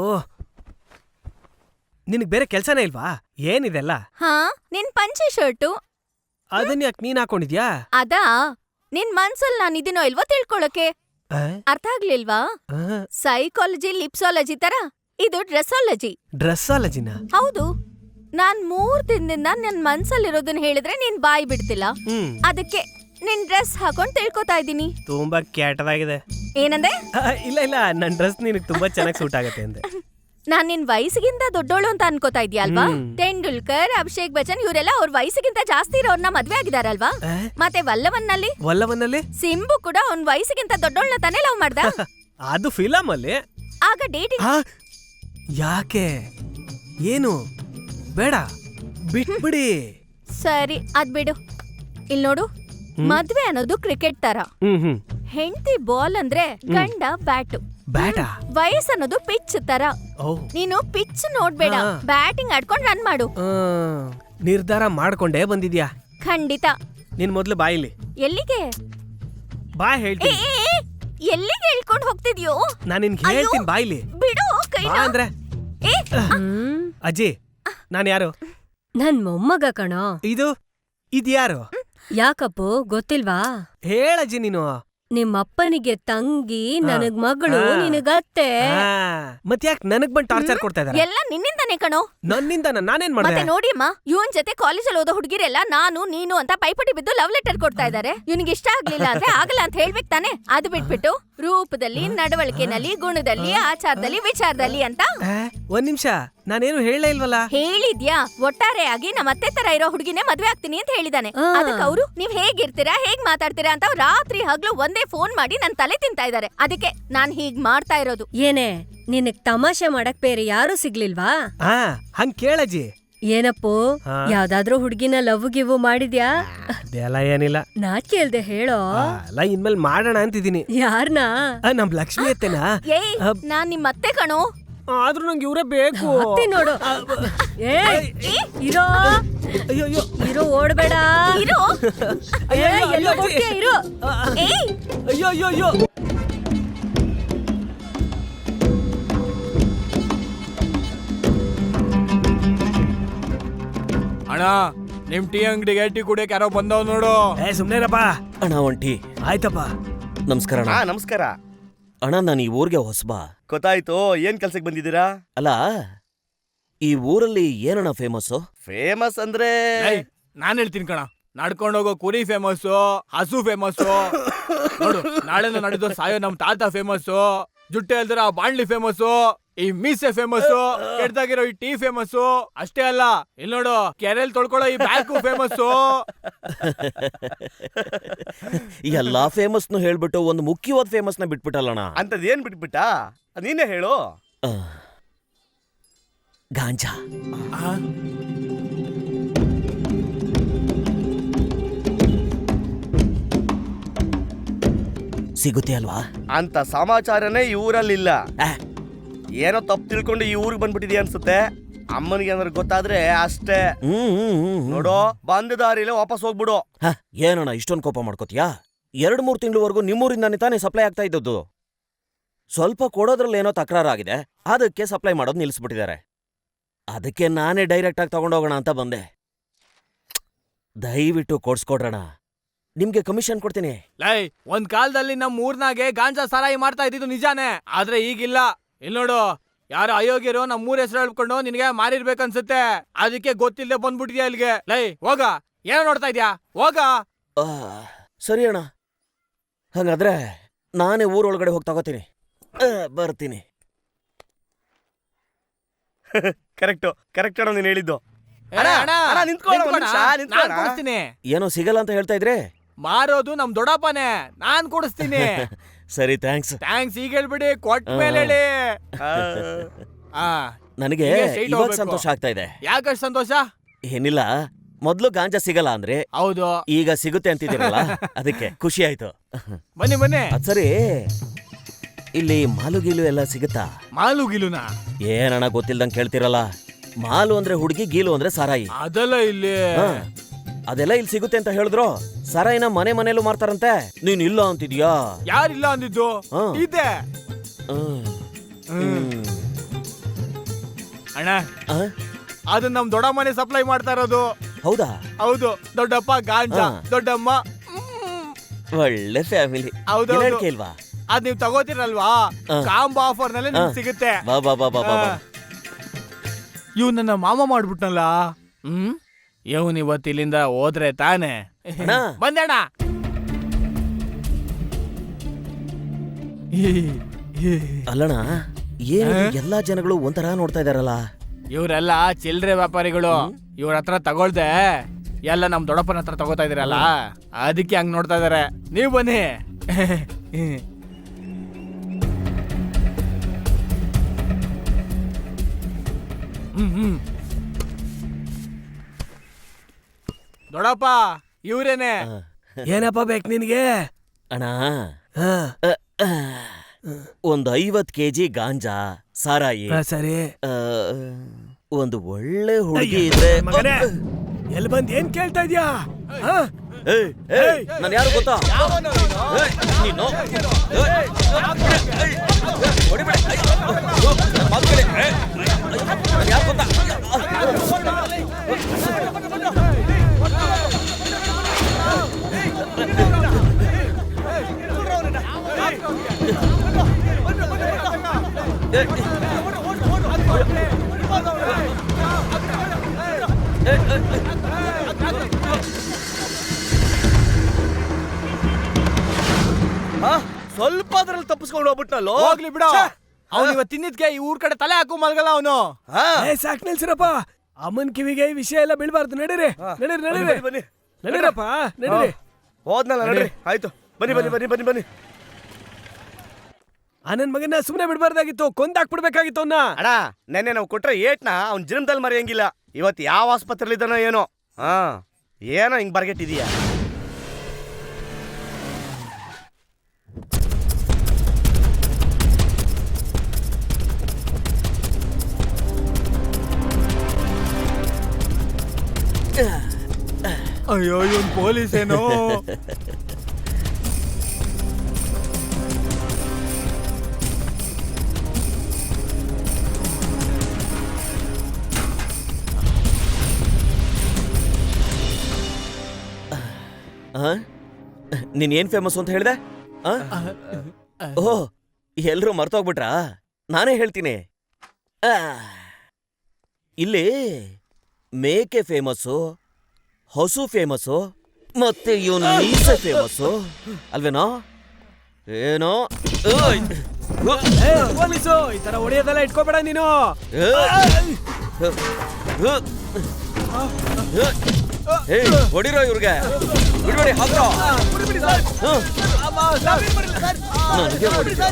ನಿನಗ್ ಬೇರೆ ಕೆಲ್ಸನೇ ಇಲ್ವಾ? ಏನಿದೆಲ್ಲ? ಹಾ, ನಿನ್ ಪಂಚೆ ಶರ್ಟು ಅದನ್ನ ಯಾಕೆ ನೀನ್ ಹಾಕೊಂಡಿದ್ಯಾ? ಅದಾ, ನಿನ್ ಮನ್ಸಲ್ ನಾನಿದ್ದೀನೋ ಇಲ್ವೋ ತಿಳ್ಕೊಳಕ್ಕೆ. ಅರ್ಥ ಆಗ್ಲಿಲ್ವಾ? ಸೈಕಾಲಜಿ ಲಿಪ್ಸಾಲಜಿ ತರ ಇದು ಡ್ರೆಸ್ಸಾಲಜಿ. ಡ್ರೆಸ್ಸಾಲಜಿನ? ಹೌದು. ನಾನ್ 3 ದಿನದಿಂದ ನನ್ ಮನ್ಸಲ್ಲಿರೋದನ್ನ ಹೇಳಿದ್ರೆ ನೀನ್ ಬಾಯಿ ಬಿಡ್ತಿಲ್ಲ. ಅದಕ್ಕೆ ನಿನ್ ಡ್ರೆಸ್ ಹಾಕೊಂಡ್ ತಿಳ್ಕೊತಾ ಇದ್ದೀನಿ. ತುಂಬಾ ಕೆಟ್ಟದಾಗಿದೆ. ಏನಂದೆ? ಇಲ್ಲ ಇಲ್ಲ, ನನ್ ಡ್ರೆಸ್ ನಿನಗ್ ತುಂಬಾ ಚೆನ್ನಾಗಿ ಸೂಟ್ ಆಗತ್ತೆ ಅಂದೆ. ನಾನ್ ನಿನ್ ವಯಸ್ಸಿಗಿಂತ ದೊಡ್ಡೋಳು ಅಂತ ಅನ್ಕೋತಾ ಇದ್ಯಾ ಅಲ್ವಾ? ತೆಂಡೂಲ್ಕರ್, ಅಭಿಷೇಕ್ ಬಚ್ಚನ್ ಇವರೆಲ್ಲ ಅವ್ರ ವಯಸ್ಸಿಗಿಂತ ಜಾಸ್ತಿ ಇರೋರ್ನ ಮದ್ವೆ ಆಗಿದಾರಲ್ವಾ? ಮತ್ತೆ ವಲ್ಲವನ್ನಲ್ಲಿ ಸಿಂಬು ಕೂಡ ಅವ್ನ್ ವಯಸ್ಸಿಗಿಂತ ದೊಡ್ಡೋಳ್ನ ತಾನೇ ಲವ್ ಮಾಡ್ದ? ಅದು ಫಿಲಮ್ ಅಲ್ಲಿ. ಆಗ ಡೇಟಿಂಗ್. ಯಾಕೆ? ಏನು ಬೇಡ, ಬಿಟ್ಬಿಡಿ. ಸರಿ, ಅದ್ ಬಿಡು. ಇಲ್ ನೋಡು, ಮದ್ವೆ ಅನ್ನೋದು ಕ್ರಿಕೆಟ್ ತರ. ಹೆಂಡತಿ ಬಾಲ್ ಅಂದ್ರೆ ಗಂಡ ಬ್ಯಾಟು. ಬ್ಯಾಟಾ? ವಯಸ್ಸನ್ನೋದು ಪಿಚ್ ತರ. ನೀನು ಪಿಚ್ ನೋಡ್ಬೇಡ, ಬ್ಯಾಟಿಂಗ್ ಆಡ್ಕೊಂಡ್ ರನ್ ಮಾಡು. ನಿರ್ಧಾರ ಮಾಡ್ಕೊಂಡೇ ಬಂದಿದ್ಯಾ? ಖಂಡಿತ. ನಿನ್ ಮೊದ್ಲು ಬಾಯಿಲಿ. ಎಲ್ಲಿಗೆ? ಬಾ ಹೇಳ್ತೀನಿ. ಎಲ್ಲಿಗೆ ಹೇಳ್ಕೊಂಡ್ ಹೋಗ್ತಿದ್ಯೋ? ನಾನ್ ನಿನ್ಗೆ ಹೇಳ್ತೀನಿ, ಬಾಯಿಲಿ. ಬಿಡು ಕೈನ. ಅಂದ್ರೆ ಅಜ್ಜಿ, ನಾನ್ ಯಾರು? ನನ್ ಮೊಮ್ಮಗ ಕಣೋ. ಇದ್ಯಾರು? ಯಾಕಪ್ಪು, ಗೊತ್ತಿಲ್ವಾ? ಹೇಳಜ್ಜಿ ನೀನು. ನಿಮ್ಮಪ್ಪನಿಗೆ ತಂಗಿ, ನನಗ್ ಮಗಳು, ನಿನಗತ್ತೆ. ಮತ್ ಯಾಕೆ ನನಗ್ ಬಂದ್ ಟಾರ್ಚರ್ ಕೊಡ್ತಾ ಇದಾರೆ? ಎಲ್ಲ ನಿನ್ನಿಂದಾನೇ ಕಣೋ. ನನ್ನಿಂದ? ನಾನೇನ್ ಮಾಡ್ದೆ? ಮತ್ತೆ ನೋಡಿಯಮ್ಮ, ಇವನ್ ಜೊತೆ ಕಾಲೇಜಲ್ಲಿ ಓದೋ ಹುಡುಗಿರೆಲ್ಲ ನಾನು ನೀನು ಅಂತ ಪೈಪೋಟಿ ಬಿದ್ದು ಲವ್ ಲೆಟರ್ ಕೊಡ್ತಾ ಇದಾರೆ. ಇವನಿಗೆ ಇಷ್ಟ ಆಗ್ಲಿಲ್ಲ ಅಂದ್ರೆ ಆಗಲ್ಲ ಅಂತ ಹೇಳ್ಬೇಕು ತಾನೆ. ಅದು ಬಿಟ್ಬಿಟ್ಟು ರೂಪದಲ್ಲಿ, ನಡವಳಿಕೆನಲ್ಲಿ, ಗುಣದಲ್ಲಿ, ಆಚಾರದಲ್ಲಿ, ವಿಚಾರದಲ್ಲಿ ಅಂತ. ಒಂದ್ ನಿಮಿಷ, ನಾನೇನು ಹೇಳೇ ಇಲ್ವಲ್ಲ? ಹೇಳಿದ್ಯಾ? ಒಟ್ಟಾರೆಯಾಗಿ ನಮ್ಮ ಅತ್ತೆ ತರ ಇರೋ ಹುಡುಗಿನೇ ಮದ್ವೆ ಆಗ್ತೀನಿ ಅಂತ ಹೇಳಿದಾನೆ. ಅದಕ್ಕೆ ಅವರು ನೀವ್ ಹೇಗಿರ್ತೀರಾ, ಹೇಗ್ ಮಾತಾಡ್ತೀರಾ ಅಂತ ರಾತ್ರಿ ಹಗ್ಲು ಒಂದೇ ಫೋನ್ ಮಾಡಿ ನನ್ ತಲೆ ತಿಂತಾ ಇದಾರೆ. ಅದಕ್ಕೆ ನಾನ್ ಹೀಗ್ ಮಾಡ್ತಾ ಇರೋದು. ಏನೇ, ನಿನಗ್ ತಮಾಷೆ ಮಾಡಕ್ ಬೇರೆ ಯಾರು ಸಿಗ್ಲಿಲ್ವಾ? ಹಂಗ್ ಕೇಳಜ್ಜಿ. ಏನಪ್ಪು, ಯಾವ್ದಾದ್ರೂ ಹುಡ್ಗಿನ ಲವ್ ಗಿವ್ ಮಾಡಿದ್ಯಾ? ಅದೆಲ್ಲ ಏನಿಲ್ಲ. ನಾ ಕೇಳ್ದೆ ಹೇಳೋ. ಅಲ್ಲ, ಇನ್ಮೇಲೆ ಮಾಡೋಣ ಅಂತಿದ್ದೀನಿ. ಯಾರ್ನಾ? ನಮ್ ಲಕ್ಷ್ಮಿ ಅತ್ತೆನಾ? ಏಯ್, ನಾನ್ ನಿಮ್ ಅತ್ತೆ ಕಣೋ. ಆದ್ರೂ ನಂಗೆ ಇವರೇ ಬೇಕು. ನೋಡು. ಇರೋ, ಅಯ್ಯೋ ಅಯ್ಯೋ, ಇರೋ, ಓಡ್ಬೇಡ. ಇರೋ. ಎಲ್ಲ ಹೋಗ್ತೀಯ, ಇರೋ. ಅಯ್ಯೋ ಅಯ್ಯೋ ಅಯ್ಯೋ. ಅಣ್ಣ, ನಿಮ್ ಟೀ ಅಂಗಡಿಗೆ ಟೀ ಕುಡಿಯಕ್ ಯಾರೋ ಬಂದವ್ ನೋಡು. ಸುಮ್ನೆರಪ್ಪ. ಅಣ್ಣ ಒಂಟಿ. ಆಯ್ತಪ್ಪ. ನಮಸ್ಕಾರ ಅಣ್ಣ. ನಮಸ್ಕಾರ ಅಣ್ಣ ನಾನು ಈ ಊರಿಗೆ ಹೊಸಬಾ. ಗೊತ್ತಾಯ್ತು, ಏನ್ ಕೆಲ್ಸಕ್ಕೆ ಬಂದಿದ್ದೀರಾ? ಅಲ್ಲ ಈ ಊರಲ್ಲಿ ಏನಣ್ಣ ಫೇಮಸ್ಸು? ಫೇಮಸ್ ಅಂದ್ರೆ ನಾನ್ ಹೇಳ್ತೀನಿ ಕಣ. ನಡ್ಕೊಂಡ್ ಹೋಗೋ ಕುರಿ ಫೇಮಸ್, ಹಸು ಫೇಮಸ್ ನೋಡು. ನಾಳೆನ ನಡೆದು ಸಾಯೋ ನಮ್ ತಾತ ಫೇಮಸ್, ಜುಟ್ಟೆ ಅಲ್ದಿರ ಆ ಬಾಣ್ಲಿ ಫೇಮಸ್, ಈ ಮೀಸೆ ಫೇಮಸ್, ಕೆಡ್ದಾಗಿರೋ ಈ ಟೀ ಫೇಮಸ್. ಅಷ್ಟೇ ಅಲ್ಲ, ಇಲ್ಲಿ ನೋಡು ಕೆರೆಲ್ ತೊಳ್ಕೊಳ್ಳೋ ಈ ಬ್ಯಾಕು ಫೇಮಸ್. ಎಲ್ಲಾ ಫೇಮಸ್ನು ಹೇಳ್ಬಿಟ್ಟು ಒಂದು ಮುಖ್ಯವಾದ ಫೇಮಸ್ನ ಬಿಟ್ಬಿಟ್ಟಲ್ಲಣ್ಣ. ಅಂತದ್ ಏನ್ ಬಿಟ್ಬಿಟ್ಟ? ನೀನೇ ಹೇಳು. ಗಾಂಜಾ. ಸಿಗುತ್ತೆ ಅಲ್ವಾ? ಅಂತ ಸಮಾಚಾರನೇ ಈ ಊರಲ್ಲಿಲ್ಲ. ಆ, ಏನೋ ತಪ್ಪು ತಿಳ್ಕೊಂಡು ಈ ಊರಿಗೆ ಬಂದ್ಬಿಟ್ಟಿದ್ಯಾ ಅನ್ಸುತ್ತೆ. ಅಮ್ಮನಿಗೆ ಏನಾದ್ರು ಗೊತ್ತಾದ್ರೆ ಅಷ್ಟೇ. ನೋಡು, ಬಂದ ದಾರಿಲೇ ವಾಪಸ್ ಹೋಗ್ಬಿಡು. ಹ, ಏನಣ್ಣ ಇಷ್ಟೊಂದು ಕೋಪ ಮಾಡ್ಕೋತೀಯಾ? 2-3 ತಿಂಗಳವರೆಗೂ ನಿಮ್ಮೂರಿಂದಾನೆ ತಾನೇ ಸಪ್ಲೈ ಆಗ್ತಾ ಇದ್ದದ್ದು. ಸ್ವಲ್ಪ ಕೊಡೋದ್ರಲ್ಲಿ ಏನೋ ತಕರಾರಾಗಿದೆ, ಅದಕ್ಕೆ ಸಪ್ಲೈ ಮಾಡೋದು ನಿಲ್ಲಿಸ್ಬಿಟ್ಟಿದ್ದಾರೆ. ಅದಕ್ಕೆ ನಾನೇ ಡೈರೆಕ್ಟ್ ಆಗಿ ತಗೊಂಡೋಗೋಣ ಅಂತ ಬಂದೆ. ದಯವಿಟ್ಟು ಕೊಡ್ಸ್ಕೊಡ್ರಣ, ನಿಮ್ಗೆ ಕಮಿಷನ್ ಕೊಡ್ತೀನಿ. ಲೈ, ಒಂದ್ ಕಾಲದಲ್ಲಿ ನಮ್ ಊರ್ನಾಗೆ ಗಾಂಜಾ ಸಾರಾಯಿ ಮಾಡ್ತಾ ಇದ್ದಿದ್ದು ನಿಜಾನೇ, ಆದ್ರೆ ಈಗಿಲ್ಲ. ಇಲ್ಲಿ ನೋಡು, ಯಾರೋ ಅಯೋಗ್ಯರು ನಮ್ ಊರ್ ಹೆಸರು ಹೇಳ್ಕೊಂಡು ನಿನ್ಗೆ ಮಾರಿರ್ಬೇಕನ್ಸುತ್ತೆ. ಅದಕ್ಕೆ ಗೊತ್ತಿಲ್ಲದೆ ಬಂದ್ಬಿಟ್ಟಿದ್ಯಾ ಇಲ್ಲಿಗೆ. ಲೈ ಹೋಗ, ಏನೋ ನೋಡ್ತಾ ಇದ್ಯಾ, ಹೋಗ. ಸರಿ ಅಣ್ಣ, ಹಂಗಾದ್ರೆ ನಾನೇ ಊರೊಳಗಡೆ ಹೋಗಿ ತಗೋತೀನಿ. ಬರ್ತೀನಿ. ಕರೆಕ್ಟ್ ಅಣ್ಣ ನೀನ್ ಹೇಳಿದ್ದು. ಅಣ್ಣ, ಅಣ್ಣ, ಅಣ್ಣ, ನಿಂತ್ಕೊಳ್ಳ, ಒಂದ್ ನಿಮಿಷ, ನಾನ್ ನಿಂತ್ಕೊಳ್ಳ. ಕೊಡಿಸ್ತೀನಿ. ಏನೋ ಸಿಗಲ್ಲ ಅಂತ ಹೇಳ್ತಾ ಇದ್ರೆ? ಮಾರೋದು ನಮ್ ದೊಡ್ಡಪ್ಪನೇ, ನಾನ್ ಕೊಡಿಸ್ತೀನಿ. ಸರಿ, ಥ್ಯಾಂಕ್ಸ್. ಥ್ಯಾಂಕ್ಸ್ ಈಗ ಹೇಳ್ಬಿಡಿ, ಕೊಟ್ಟ ಮೇಲೆ ಹೇಳಿ. ಆ, ನನಗೆ ಹೀಗೆ straight ಇವಾಗ ಹೋಗ್ಬೇಕು. ಸಂತೋಷ ಆಗ್ತಾ ಇದೆ. ಯಾಕಷ್ಟು ಸಂತೋಷ? ಏನಿಲ್ಲ, ಮೊದ್ಲು ಗಾಂಜಾ ಸಿಗಲ್ಲ ಅಂದ್ರೆ ಹೌದು, ಈಗ ಸಿಗುತ್ತೆ ಅಂತಿದ್ದೀರಲ್ಲ, ಅದಕ್ಕೆ ಖುಷಿ ಆಯ್ತು. ಬನ್ನಿ ಬನ್ನಿ. ಅದ್ ಸರಿ, ಇಲ್ಲಿ ಮಾಲು ಗೀಲು ಎಲ್ಲ ಸಿಗುತ್ತಾ? ಮಾಲು ಗಿಲುನ ಏನಣ್ಣ ಗೊತ್ತಿಲ್ದಂಗ್ ಕೇಳ್ತಿರಲ್ಲ. ಮಾಲು ಅಂದ್ರೆ ಹುಡುಗಿ, ಗೀಲು ಅಂದ್ರೆ ಸಾರಾಯಿ. ಅದೆಲ್ಲ ಇಲ್ಲಿ ಹ, ಅದೆಲ್ಲ ಇಲ್ಲಿ ಸಿಗುತ್ತೆ ಅಂತ ಹೇಳಿದ್ರು. ಸಾರಾಯಿನ ಮನೇಲೂ ಮಾರ್ತಾರಂತೆ, ನೀನ್ ಇಲ್ಲ ಅಂತಿದ್ಯಾ? ಯಾರಿಲ್ಲ ಅಂದಿದ್ದು? ಹಾ. ಇದೆ. ಅಣ್ಣ, ಆ? ಅದು ನಮ್ ದೊಡ್ಡಮ್ಮನೆ ಸಪ್ಲೈ ಮಾಡ್ತಾ ಇರೋದು. ಹೌದಾ? ಹೌದು, ದೊಡ್ಡಪ್ಪ ಗಾಂಜಾ, ಹಾ. ದೊಡ್ಡಮ್ಮ. ಒಳ್ಳೆ ಫ್ಯಾಮಿಲಿ. ಹೌದು, ಹೌದು. ಕೇಳ್ವಾ? ಅದ್ ನೀವ್ ತಗೋತಿರಲ್ವಾ, ಹಾ. ಕಾಂಬೋ ಆಫರ್ ನಲ್ಲಿ ನಿಮ್ಗೆ ಹಾ. ಸಿಗುತ್ತೆ. ಬಾ ಬಾ ಬಾ ಬಾ ಬಾ ಬಾ. ಇವ್ ನನ್ನ ಮಾಮ ಮಾಡ್ಬಿಟ್ನಲ್ಲ. ಇವನ್ ಇವತ್ತು ಇಲ್ಲಿಂದ ಹೋದ್ರೆ ತಾನೆ. ಅಣ್ಣ. ಬಂದಣ್ಣ. ಅಲ್ಲಣ್ಣ, ಏನು ಎಲ್ಲಾ ಜನಗಳು ಒಂಥರ ನೋಡ್ತಾ ಇದಾರಲ್ಲ? ಇವ್ರೆಲ್ಲ ಚಿಲ್ಡ್ರೆ ವ್ಯಾಪಾರಿಗಳು. ಇವ್ರ ಹತ್ರ ತಗೊಳ್ದೆ ಎಲ್ಲ ನಮ್ ದೊಡ್ಡಪ್ಪನ ಹತ್ರ ತಗೋತಾ ಇದೀರಲ್ಲ, ಅದಕ್ಕೆ ಹಂಗ್ ನೋಡ್ತಾ ಇದಾರೆ. ನೀವ್ ಬನ್ನಿ. ದೊಡ್ಡಪ್ಪ ಇವ್ರೇನೆ. ಏನಪ್ಪ ಬೇಕು ನಿನ್ಗೆ? ಅಣ್ಣ, ಒಂದು 50 kg ಗಾಂಜಾ, ಸಾರಾಯಿ, ಸರಿ. ಒಂದು ಒಳ್ಳೆ ಹುಡುಗಿ ಇದ್ರೆ. ಮಗನೇ, ಎಲ್ಲಿ ಬಂದ್ ಏನ್ ಕೇಳ್ತಾ ಇದ್ಯಾ? ನಾನು ಯಾರು ಗೊತ್ತಾ? ನೀನು ಹೊಡಿಬೇಡ. ನನ್ನ ಮಾತು ಕೇಳಿ. ನಾನು ಯಾರು ಗೊತ್ತಾ? ಸ್ವಲ್ಪ ಅದ್ರಲ್ಲಿ ತಪ್ಪಿಸ್ಕೊಂಡು ಹೋಗ್ಬಿಟ್ನಲ್ಲೋ. ಹೋಗ್ಲಿ ಬಿಡ. ಅವ್ನು ಇವತ್ತು ತಿನ್ನಿದ್ಕೆ ಈ ಊರ್ ಕಡೆ ತಲೆ ಹಾಕು ಮಲ್ಗಲ್ಲ ಅವನು. ಸಾಕ್ ನಿಲ್ಸಿರಪ್ಪ, ಅಮ್ಮನ್ ಕಿವಿಗೆ ಈ ವಿಷಯ ಎಲ್ಲ ಬೀಳ್ಬಾರ್ದು. ನಡೀರಿ ನಡೀರಿ ಬನ್ನಿ. ನಡೀರಪ್ಪ, ನಡೀರಿ. ಹೋದ್ನಲ್ಲ, ನಡ್ರಿ. ಆಯ್ತು, ಬನ್ನಿ ಬನ್ನಿ ಬನ್ನಿ ಬನ್ನಿ ಬನ್ನಿ. ನನ್ ಮಗನ ಸುಮ್ನೆ ಬಿಡ್ಬಾರ್ದಾಗಿತ್ತು, ಕೊಂದಾಕ್ಬಿಡ್ಬೇಕಾಗಿತ್ತು ಅವ್ನ. ಅಣ್ಣ, ನೆನ್ನೆ ನಾವು ಕೊಟ್ರೆ ಏಟ್ನ ಅವ್ನ್ ಜನ್ಮದಲ್ಲಿ ಮರೆಯಂಗಿಲ್ಲ. ಇವತ್ತು ಯಾವ ಆಸ್ಪತ್ರೆಲಿ ಇದ್ದಾನೋ ಏನೋ. ಏನೋ ಹಿಂಗ್ ಬರ್ಗೆಟ್ಟಿದೀಯ. ಅಯ್ಯೋ, ಇವನ್ ಪೊಲೀಸ್ ಏನೋ. ನೀನ್ ಏನ್ ಫೇಮಸ್ ಅಂತ ಹೇಳ್ದೆ? ಓಹ್, ಎಲ್ರೂ ಮರ್ತೋಗ್ಬಿಟ್ರಾ? ನಾನೇ ಹೇಳ್ತೀನಿ. ಇಲ್ಲಿ ಮೇಕೆ ಫೇಮಸ್ಸು, ಹಸು ಫೇಮಸ್ಸು, ಮತ್ತೆ ಇವನು ಮೀಸೆ ಫೇಮಸ್ಸು ಅಲ್ವೇನೋ? ಏನೋ ಪೊಲೀಸು ಈ ತರ ಹೊಡೆಯೋದೆಲ್ಲ ಇಟ್ಕೋಬೇಡ ನೀನು. ಹೊಡಿರೋ ಇವ್ರಿಗೆ, ಬಿಡ್ಬೇಡಿ, ಹಾಕ್ರೋ. ನನಗೆ ಹೊಡಿತೀರಾ?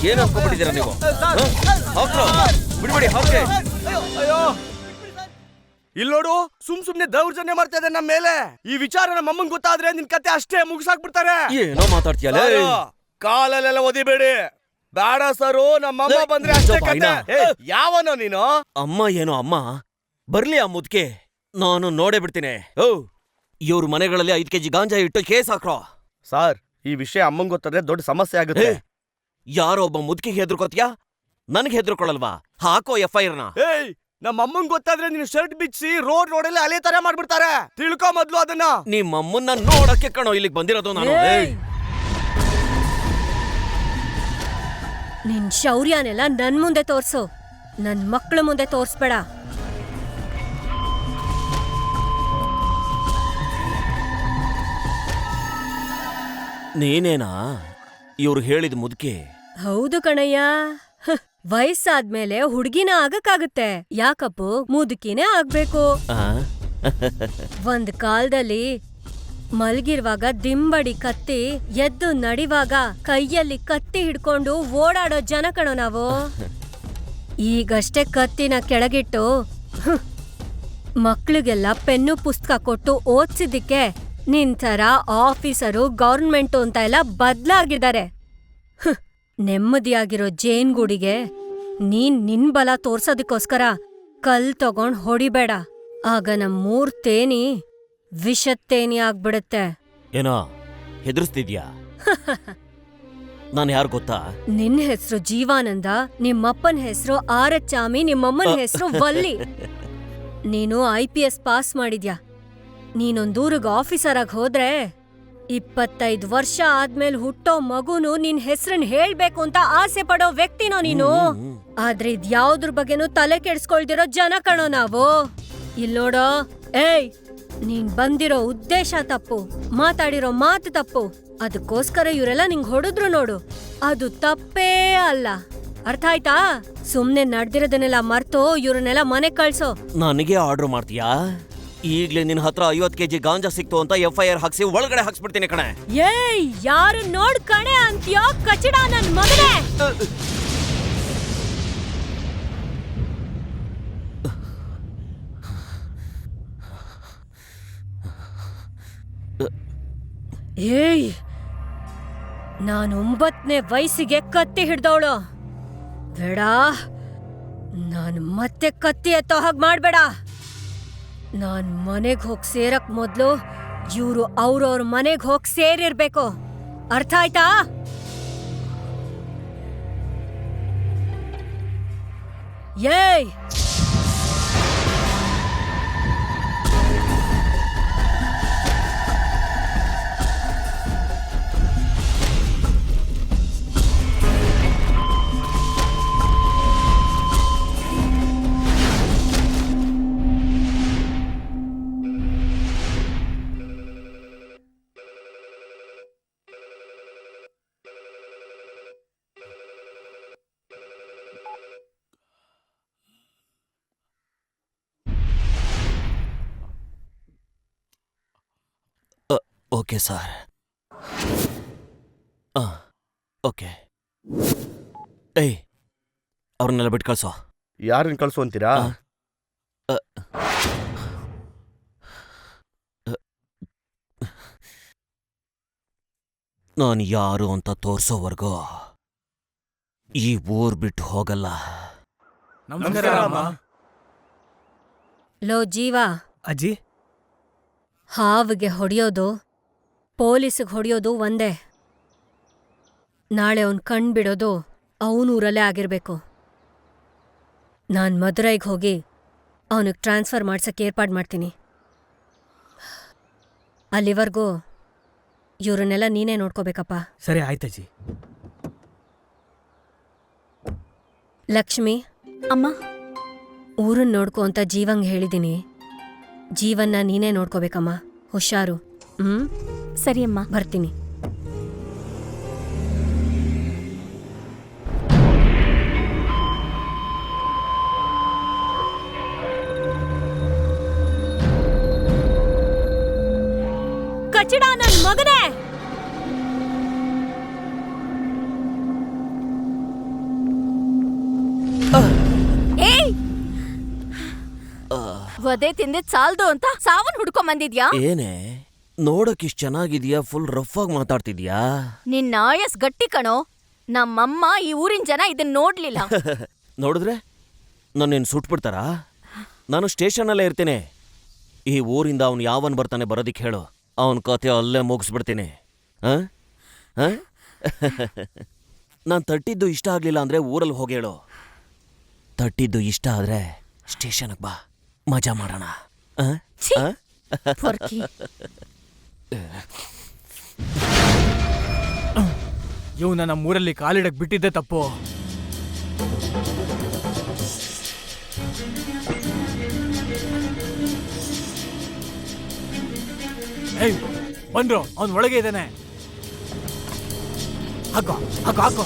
ಏನ್ ಅನ್ಕೊಂಡ್ಬಿಟ್ಟಿದ್ದೀರಾ ನೀವು? ಹಾಕ್ರೋ, ಬಿಡ್ಬೇಡಿ, ಹಾಕ್ರೆ. ಇಲ್ಲೋಡು, ಸುಮ್ನೆ ದೌರ್ಜನ್ಯ ಮಾಡ್ತಾ ಇದ್ದಾರೆ ನಮ್ಮ ಮೇಲೆ. ಈ ವಿಚಾರ ನಮ್ಮ ಅಮ್ಮಂಗ್ ಗೊತ್ತಾದ್ರೆ ನಿನ್ ಕತೆ ಅಷ್ಟೇ ಮುಗಿಸಾಕ್ಬಿಡ್ತಾರೆ. ಏನೋ ಮಾತಾಡ್ತೀಯಲ್ಲ. ಕಾಲಲ್ಲೆಲ್ಲ ಒದಿಬೇಡಿ. ಬೇಡ ಸರು, ನಮ್ಮಮ್ಮ ಬಂದ್ರೆ ಅಷ್ಟೇ ಕತೆ. ಯಾವನೋ ನೀನು? ಅಮ್ಮ ಏನೋ ಅಮ್ಮ, ಬರ್ಲಿ ಆ ಮುದ್ಕೆ, ನಾನು ನೋಡೇ ಬಿಡ್ತೀನಿ. ಓ, ಇವ್ರ ಮನೆಗಳಲ್ಲಿ 5 kg ಗಾಂಜಾ ಇಟ್ಟು ಕೇಸ್ ಹಾಕ್ರೋ. ಸಾರ್, ಈ ವಿಷಯ ಅಮ್ಮಂಗ್ ಗೊತ್ತಾದ್ರೆ ದೊಡ್ಡ ಸಮಸ್ಯೆ ಆಗುತ್ತೆ. ಯಾರೋ ಒಬ್ಬ ಮುದ್ಕಿಗೆ ಹೆದರ್ಕೋತಿಯಾ? ನನಗೆ ಹೆದರ್ಕೊಳ್ಳಲ್ವಾ? ಹಾಕೋ FIR ನ. ನಮ್ಮ ಅಮ್ಮಂಗ್ ಗೊತ್ತಾದ್ರೆ ನೀನು ಶರ್ಟ್ ಬಿಚ್ಚಿ ರೋಡಲ್ಲಿ ಅಲೆ ತರ ಮಾಡ್ಬಿಡ್ತಾರೆ. ತಿಳ್ಕೊ ಮೊದ್ಲು ಅದನ್ನ. ನಿಮ್ಮಮ್ಮನ್ನ ನೋಡಕ್ಕೆ ಕಣೋ ಇಲ್ಲಿಗೆ ಬಂದಿರೋದು ನಾನು. ನಿನ್ ಶೌರ್ಯನೆಲ್ಲ ನನ್ ಮುಂದೆ ತೋರ್ಸು, ನನ್ ಮಕ್ಳ ಮುಂದೆ ತೋರ್ಸ್ಬೇಡ. ನೀನೇನಾ ಇವ್ರು ಹೇಳಿದ ಮುದುಕಿ? ಹೌದು ಕಣಯ್ಯ. ವಯಸ್ಸಾದ್ಮೇಲೆ ಹುಡ್ಗಿನ ಆಗಕ್ಕಾಗುತ್ತೆ. ಯಾಕಪ್ಪು, ಮುದುಕಿನೇ ಆಗ್ಬೇಕು. ಒಂದ್ ಕಾಲದಲ್ಲಿ ಮಲ್ಗಿರುವಾಗ ದಿಂಬಡಿ ಕತ್ತಿ, ಎದ್ದು ನಡಿವಾಗ ಕೈಯಲ್ಲಿ ಕತ್ತಿ ಹಿಡ್ಕೊಂಡು ಓಡಾಡೋ ಜನ ಕಣೋ ನಾವು. ಈಗಷ್ಟೇ ಕತ್ತಿನ ಕೆಳಗಿಟ್ಟು ಮಕ್ಳಿಗೆಲ್ಲ ಪೆನ್ನು ಪುಸ್ತಕ ಕೊಟ್ಟು ಓದ್ಸಿದ್ದಕ್ಕೆ ನಿನ್ ಥರ ಆಫೀಸರು, ಗೌರ್ಮೆಂಟು ಅಂತ ಎಲ್ಲ ಬದ್ಲಾಗಿದ್ದಾರೆ. ನೆಮ್ಮದಿಯಾಗಿರೋ ಜೇನ್ಗೂಡಿಗೆ ನೀನ್ ನಿನ್ ಬಲ ತೋರ್ಸೋದಕ್ಕೋಸ್ಕರ ಕಲ್ ತಗೊಂಡ್ ಹೊಡಿಬೇಡ. ಆಗ ನಮ್ 3 ತೇನಿ ವಿಷತ್ತೇನಿ ಆಗ್ಬಿಡುತ್ತೆ. ಏನೋ ಹೆದರ್ಸ್ತಿದ್ಯಾ? ನಾನು ಯಾರು ಗೊತ್ತಾ? ನಿನ್ ಹೆಸ್ರು ಜೀವಾನಂದ, ನಿಮ್ಮಪ್ಪನ ಹೆಸ್ರು ಆರಚಾಮಿ, ನಿಮ್ಮಮ್ಮನ ಹೆಸ್ರು ವಲ್ಲಿ. ನೀನು IPS ಪಾಸ್ ಮಾಡಿದ್ಯಾ. ನೀನೊಂದೂರಿಗೆ ಆಫೀಸರ್ ಆಗಿ ಹೋದ್ರೆ 25 ವರ್ಷ ಆದ್ಮೇಲೆ ಹುಟ್ಟೋ ಮಗುನು ನಿನ್ ಹೆಸ್ರನ್ ಹೇಳ್ಬೇಕು ಅಂತ ಆಸೆ ಪಡೋ ವ್ಯಕ್ತಿನೋ ನೀನು. ಆದ್ರೆ ಇದ್ಯಾವ್ದ್ರ ಬಗ್ಗೆನೂ ತಲೆ ಕೆಡ್ಸ್ಕೊಳ್ದಿರೋ ಜನ ಕಣೋ ನಾವು. ಇಲ್ಲೋಡೋ, ನೀನ್ ಬಂದಿರೋ ಉದ್ದೇಶ ತಪ್ಪು, ಮಾತಾಡಿರೋ ಮಾತು ತಪ್ಪು. ಅದಕ್ಕೋಸ್ಕರ ಇವರೆಲ್ಲ ನಿಂಗ್ ಹೊಡೆದ್ರು ನೋಡು, ಅದು ತಪ್ಪೇ ಅಲ್ಲ. ಅರ್ಥ ಆಯ್ತಾ? ಸುಮ್ನೆ ನಡ್ದಿರೋದನ್ನೆಲ್ಲ ಮರ್ತು ಇವ್ರನ್ನೆಲ್ಲ ಮನೆ ಕಳ್ಸೋ. ನನಗೆ ಆರ್ಡರ್ ಮಾಡ್ತೀಯಾ? ಈಗ್ಲೇ ನಿನ್ ಹತ್ರ 50 kg ಗಾಂಜಾ ಸಿಕ್ತು ಅಂತ FIR ಹಾಕ್ಸಿ ಒಳಗಡೆ ಹಾಕ್ಸ್ಬಿಡ್ತೀನಿ ಕಣೆ. ಯಾರು ನೋಡ್ ಕಣೆ ಅಂತ್ಯೋ ಕಚಡ ನನ್ ಮಗನೇ. ನಾನು 9ನೇ ವಯಸ್ಸಿಗೆ ಕತ್ತಿ ಹಿಡ್ದವಳು. ಬೇಡ, ನಾನು ಮತ್ತೆ ಕತ್ತಿ ಎತ್ತೋ ಹಾಗೆ ಮಾಡ್ಬೇಡ. ನಾನ್ ಮನೆಗ್ ಹೋಗ್ ಸೇರಕ್ ಮೊದ್ಲು ಇವ್ರು ಅವ್ರವ್ರ ಮನೆಗ್ ಹೋಗ್ ಸೇರಿರ್ಬೇಕು. ಅರ್ಥ ಆಯ್ತಾ? Okay sir. ಓಕೆ. ಅವ್ರನ್ನೆಲ್ಲ ಬಿಟ್ಟು ಕಳ್ಸೋ. ಯಾರನ್ನ ಕಳ್ಸು ಅಂತೀರಾ? ನಾನು ಯಾರು ಅಂತ ತೋರ್ಸೋವರೆಗೂ ಈ ಊರ್ ಬಿಟ್ಟು ಹೋಗಲ್ಲ. ಲೋ ಜೀವ ಅಜ್ಜಿ, ಹಾವಿಗೆ ಹೊಡೆಯೋದು, ಪೊಲೀಸಿಗೆ ಹೊಡೆಯೋದು ಒಂದೇ. ನಾಳೆ ಅವನ್ ಕಣ್ಬಿಡೋದು ಅವನೂರಲ್ಲೇ ಆಗಿರ್ಬೇಕು. ನಾನ್ ಮದುರೈಗೆ ಹೋಗಿ ಅವನಿಗೆ ಟ್ರಾನ್ಸ್ಫರ್ ಮಾಡ್ಸಕ್ಕೆ ಏರ್ಪಾಡು ಮಾಡ್ತೀನಿ. ಅಲ್ಲಿವರೆಗೂ ಇವ್ರನ್ನೆಲ್ಲ ನೀನೇ ನೋಡ್ಕೋಬೇಕಪ್ಪ. ಸರಿ ಆಯ್ತಜ್ಜಿ. ಲಕ್ಷ್ಮಿ, ಅಮ್ಮ, ಊರನ್ನ ನೋಡ್ಕೊ ಅಂತ ಜೀವಂಗ್ ಹೇಳಿದೀನಿ. ಜೀವನ್ನ ನೀನೇ ನೋಡ್ಕೋಬೇಕಮ್ಮ. ಹುಷಾರು. ಸರಿ ಅಮ್ಮ. ಬರ್ತೀನಿ. ಕಚಡ ನನ್ ಮಗನೇ! ಏಯ್, ವಧೆ ತಿಂದಿದ್ ಸಾಲ್ದು ಅಂತ ಸಾವನ್ ಹುಡ್ಕೊಂಡ್ ಬಂದಿದ್ಯಾ? ಏನೇ ನೋಡಕ್ ಇಷ್ಟ್ ಚೆನ್ನಾಗಿದ್ಯಾ, ಫುಲ್ ರಫ್ ಆಗಿ ಮಾತಾಡ್ತಿದ್ಯಾ? ನಿನ್ನ ಆಯಸ್ ಗಟ್ಟಿ ಕಣೋ. ನಮ್ಮಮ್ಮ ಈ ಊರಿನ ಜನ ಇದನ್ ನೋಡ್ಲಿಲ್ಲ. ನೋಡಿದ್ರೆ ನನ್ನೇನು ಸುಟ್ಬಿಡ್ತಾರಾ? ನಾನು ಸ್ಟೇಷನಲ್ಲೇ ಇರ್ತೀನಿ. ಈ ಊರಿಂದ ಅವ್ನು ಯಾವನ್ ಬರ್ತಾನೆ ಬರೋದಿಕ್ ಹೇಳು, ಅವನ ಕತೆ ಅಲ್ಲೇ ಮುಗಿಸ್ಬಿಡ್ತೀನಿ. ನಾನು ತಟ್ಟಿದ್ದು ಇಷ್ಟ ಆಗ್ಲಿಲ್ಲ ಅಂದ್ರೆ ಊರಲ್ಲಿ ಹೋಗಿ ಹೇಳು. ತಟ್ಟಿದ್ದು ಇಷ್ಟ ಆದ್ರೆ ಸ್ಟೇಷನ್ಗೆ ಬಾ, ಮಜಾ ಮಾಡೋಣ. ಛೀ, ಪೊರ್ಕಿ. ಇವನ್ನ ನಮ್ಮೂರಲ್ಲಿ ಕಾಲಿಡಕ್ ಬಿಟ್ಟಿದ್ದೆ ತಪ್ಪು. ಏಯ್, ಬಂದ್ರು, ಅವನ್ ಒಳಗೆ ಇದ್ದಾನೆ. ಹಾಕೋ ಹಾಕೋ ಹಾಕೋ.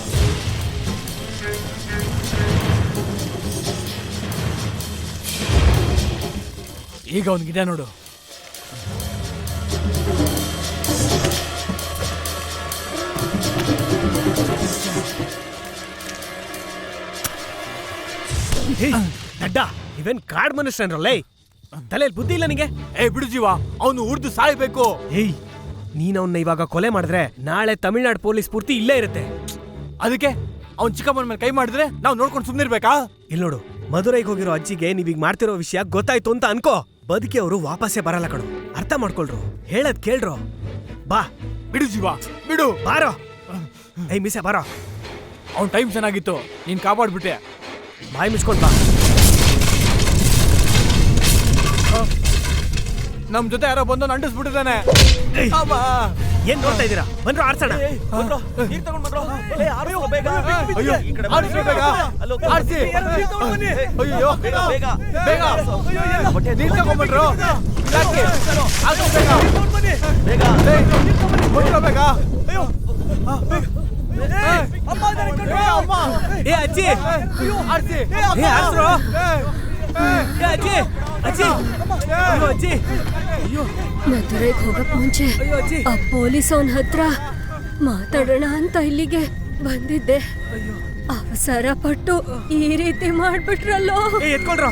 ಈಗ ಅವನ್ಗಿದೆ ನೋಡು. ದಡ್ಡ, ಇವೇನ್ ಕಾಡ್ ಮನುಷ್ಯನ್ರಲ್ಲೇ, ತಲೆಯಲ್ಲಿ ಬುದ್ಧಿ ಇಲ್ಲ ನಿಂಗೆ? ಬಿಡು ಜೀವ, ಅವನು ಉರ್ದು ಸಾಯ್ಬೇಕು. ಏಯ್, ನೀನ್ ಅವನ್ನ ಇವಾಗ ಕೊಲೆ ಮಾಡಿದ್ರೆ ನಾಳೆ ತಮಿಳ್ನಾಡು ಪೊಲೀಸ್ ಪೂರ್ತಿ ಇಲ್ಲೇ ಇರುತ್ತೆ. ಅದಕ್ಕೆ ಅವ್ನ್ ಚಿಕ್ಕಮ್ಮನ ಮೇಲೆ ಕೈ ಮಾಡಿದ್ರೆ ನಾವು ನೋಡ್ಕೊಂಡು ಸುಮ್ನಿರ್ಬೇಕಾ? ಇಲ್ಲಿ ನೋಡು, ಮಧುರೈಗೆ ಹೋಗಿರೋ ಅಜ್ಜಿಗೆ ನೀವೀಗ ಮಾಡ್ತಿರೋ ವಿಷಯ ಗೊತ್ತಾಯ್ತು ಅಂತ ಅನ್ಕೋ. ಬದುಕಿ ಅವರು ವಾಪಸ್ಸೇ ಬರಲ್ಲ ಕಣು. ಅರ್ಥ ಮಾಡ್ಕೊಳ್ರು, ಹೇಳದ್ ಕೇಳ್ರು. ಬಾ. ಬಿಡು ಜೀವ, ಬಿಡು. ಬಾರೋ. ಏಯ್ ಮಿಸೆ ಬಾರೋ. ಅವ್ನ್ ಟೈಮ್ ಚೆನ್ನಾಗಿತ್ತು, ನೀನ್ ಕಾಪಾಡ್ಬಿಟ್ಟೆ. ಬಾಯಿ ಮುಚ್ಕೊಂಡ್ ಬಾ. ನಮ್ ಜೊತೆ ಯಾರೋ ಬಂದು ಅಂಟಿಸ್ಬಿಟ್ಟಿದ್ದಾನೆ. ಏನ್ ನೋಡ್ತಾ ಇದೀರಾ? ಬಂದ್ರು ಆರ್ಸೋಣ. ಏ ಅಜ್ಜಿ, ಅಜ್ಜಿ, ಅಜ್ಜಿ, ಮಧುರೈಗೆ ಹೋಗಕ್ ಮುಂಚೆ ಆ ಪೊಲೀಸ್ ಅವನ ಹತ್ರ ಮಾತಾಡೋಣ ಅಂತ ಇಲ್ಲಿಗೆ ಬಂದಿದ್ದೆ. ಅವಸರ ಪಟ್ಟು ಈ ರೀತಿ ಮಾಡ್ಬಿಟ್ರಲ್ಲೋ. ಎತ್ಕೊಳ್ರ.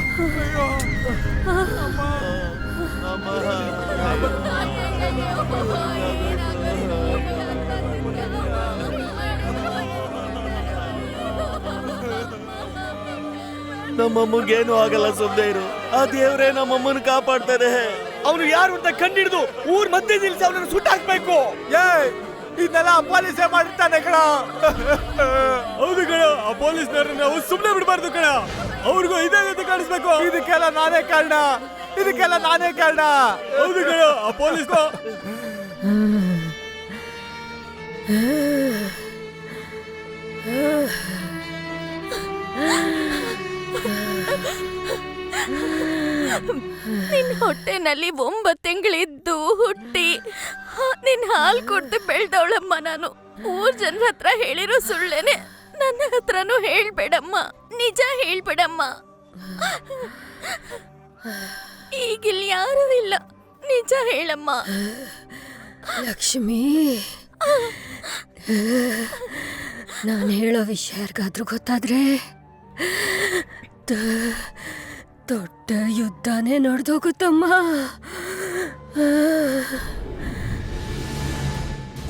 ನಮ್ಮಮ್ಮಗೇನು ಆಗಲ್ಲ, ಸುಮ್ಮನೆ ಇರು. ಆ ದೇವ್ರೇ ನಮ್ಮಮ್ಮನ ಕಾಪಾಡ್ತಾರೆ. ಅವನು ಯಾರು ಅಂತ ಕಂಡಿಡಿದು ಊರ್ ಮಧ್ಯೆ ನಿಲ್ಸಿ ಅವನನ್ನು ಸುಟ್ಟಾಕ್ಬೇಕು. ಇದನ್ನೆಲ್ಲ ಪೊಲೀಸೇ ಮಾಡಿರ್ತಾನೆ ಕಣ. ಹೌದು ಕಣ, ಆ ಪೊಲೀಸ್ನವ್ರನ್ನ ನಾವು ಸುಮ್ನೆ ಬಿಡಬಾರ್ದು ಕಣ. ಅವ್ರಿಗೂ ಇದೇ ರೀತಿ ಕಾಣಿಸ್ಬೇಕು. ಇದಕ್ಕೆಲ್ಲ ನಾನೇ ಕಾರಣ, ಇದಕ್ಕೆಲ್ಲ ನಾನೇ ಕಾರಣ. ಹೌದು ಕಣ, ಆ ಪೊಲೀಸ್ ನಿನ್ ಹೊಟ್ಟೆನಲ್ಲಿ 9 ತಿಂಗಳಿದ್ದು ಹುಟ್ಟಿ ನಿನ್ ಹಾಲ್ ಕುಡ್ದು ಬೆಳ್ದವಳಮ್ಮ ನಾನು. ಊರ್ ಜನರ ಹತ್ರ ಹೇಳಿರೋ ಸುಳ್ಳೇನೆ ನನ್ನ ಹತ್ರನೂ ಹೇಳ್ಬೇಡಮ್ಮ, ನಿಜ ಹೇಳ್ಬೇಡಮ್ಮ. ಈಗಿಲ್ಲಿ ಯಾರೂ ಇಲ್ಲ, ನಿಜ ಹೇಳಮ್ಮ. ಲಕ್ಷ್ಮಿ, ನಾನು ಹೇಳೋ ವಿಷಯ ಯಾರಿಗಾದ್ರೂ ಗೊತ್ತಾದ್ರೆ ದೊಡ್ಡ ಯುದ್ಧನೇ ನಡೆದೋಗುತ್ತಮ್ಮ.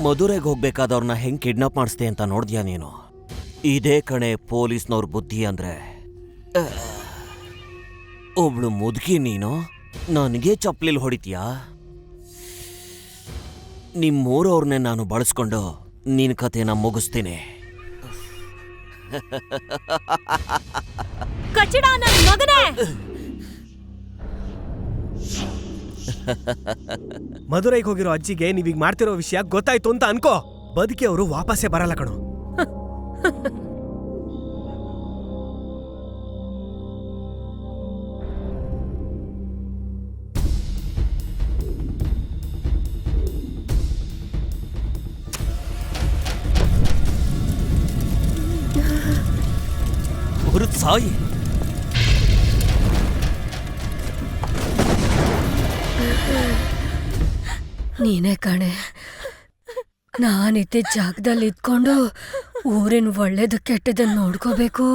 ಮಧುರೆಗೆ ಹೋಗ್ಬೇಕಾದವ್ರನ್ನ ಹೆಂಗ್ ಕಿಡ್ನಾಪ್ ಮಾಡಿಸ್ತೆ ಅಂತ ನೋಡ್ದ್ಯಾ ನೀನು? ಇದೇ ಕಣೆ ಪೊಲೀಸ್ನವ್ರ ಬುದ್ಧಿ ಅಂದ್ರೆ. ಒಬ್ಳು ಮುದುಕಿ ನೀನು ನನಗೆ ಚಪ್ಲಿಲ್ ಹೊಡಿತೀಯಾ? ನಿಮ್ಮೂರವ್ರನ್ನೇ ನಾನು ಬಳಸ್ಕೊಂಡು ನಿನ್ ಕತೆನ ಮುಗಿಸ್ತೀನಿ. ಕಚಡ ನನ್ ಮಗನೇ! ಮದುರೈಗೆ ಹೋಗಿರೋ ಅಜ್ಜಿಗೆ ನೀವೀಗ ಮಾಡ್ತಿರೋ ವಿಷಯ ಗೊತ್ತಾಯ್ತು ಅಂತ ಅನ್ಕೋ, ಬದುಕಿ ಅವರು ವಾಪಸ್ಸೇ ಬರಲ್ಲ ಕಣೋ. ಹುರಿದ್ ಸಾಯಿ. ನೀನೇ ಕಣೆ, ನಾನಿದ್ದ ಜಾಗದಲ್ಲಿ ಇದ್ಕೊಂಡು ಊರಿನ ಒಳ್ಳೇದು ಕೆಟ್ಟದನ್ನ ನೋಡ್ಕೋಬೇಕು.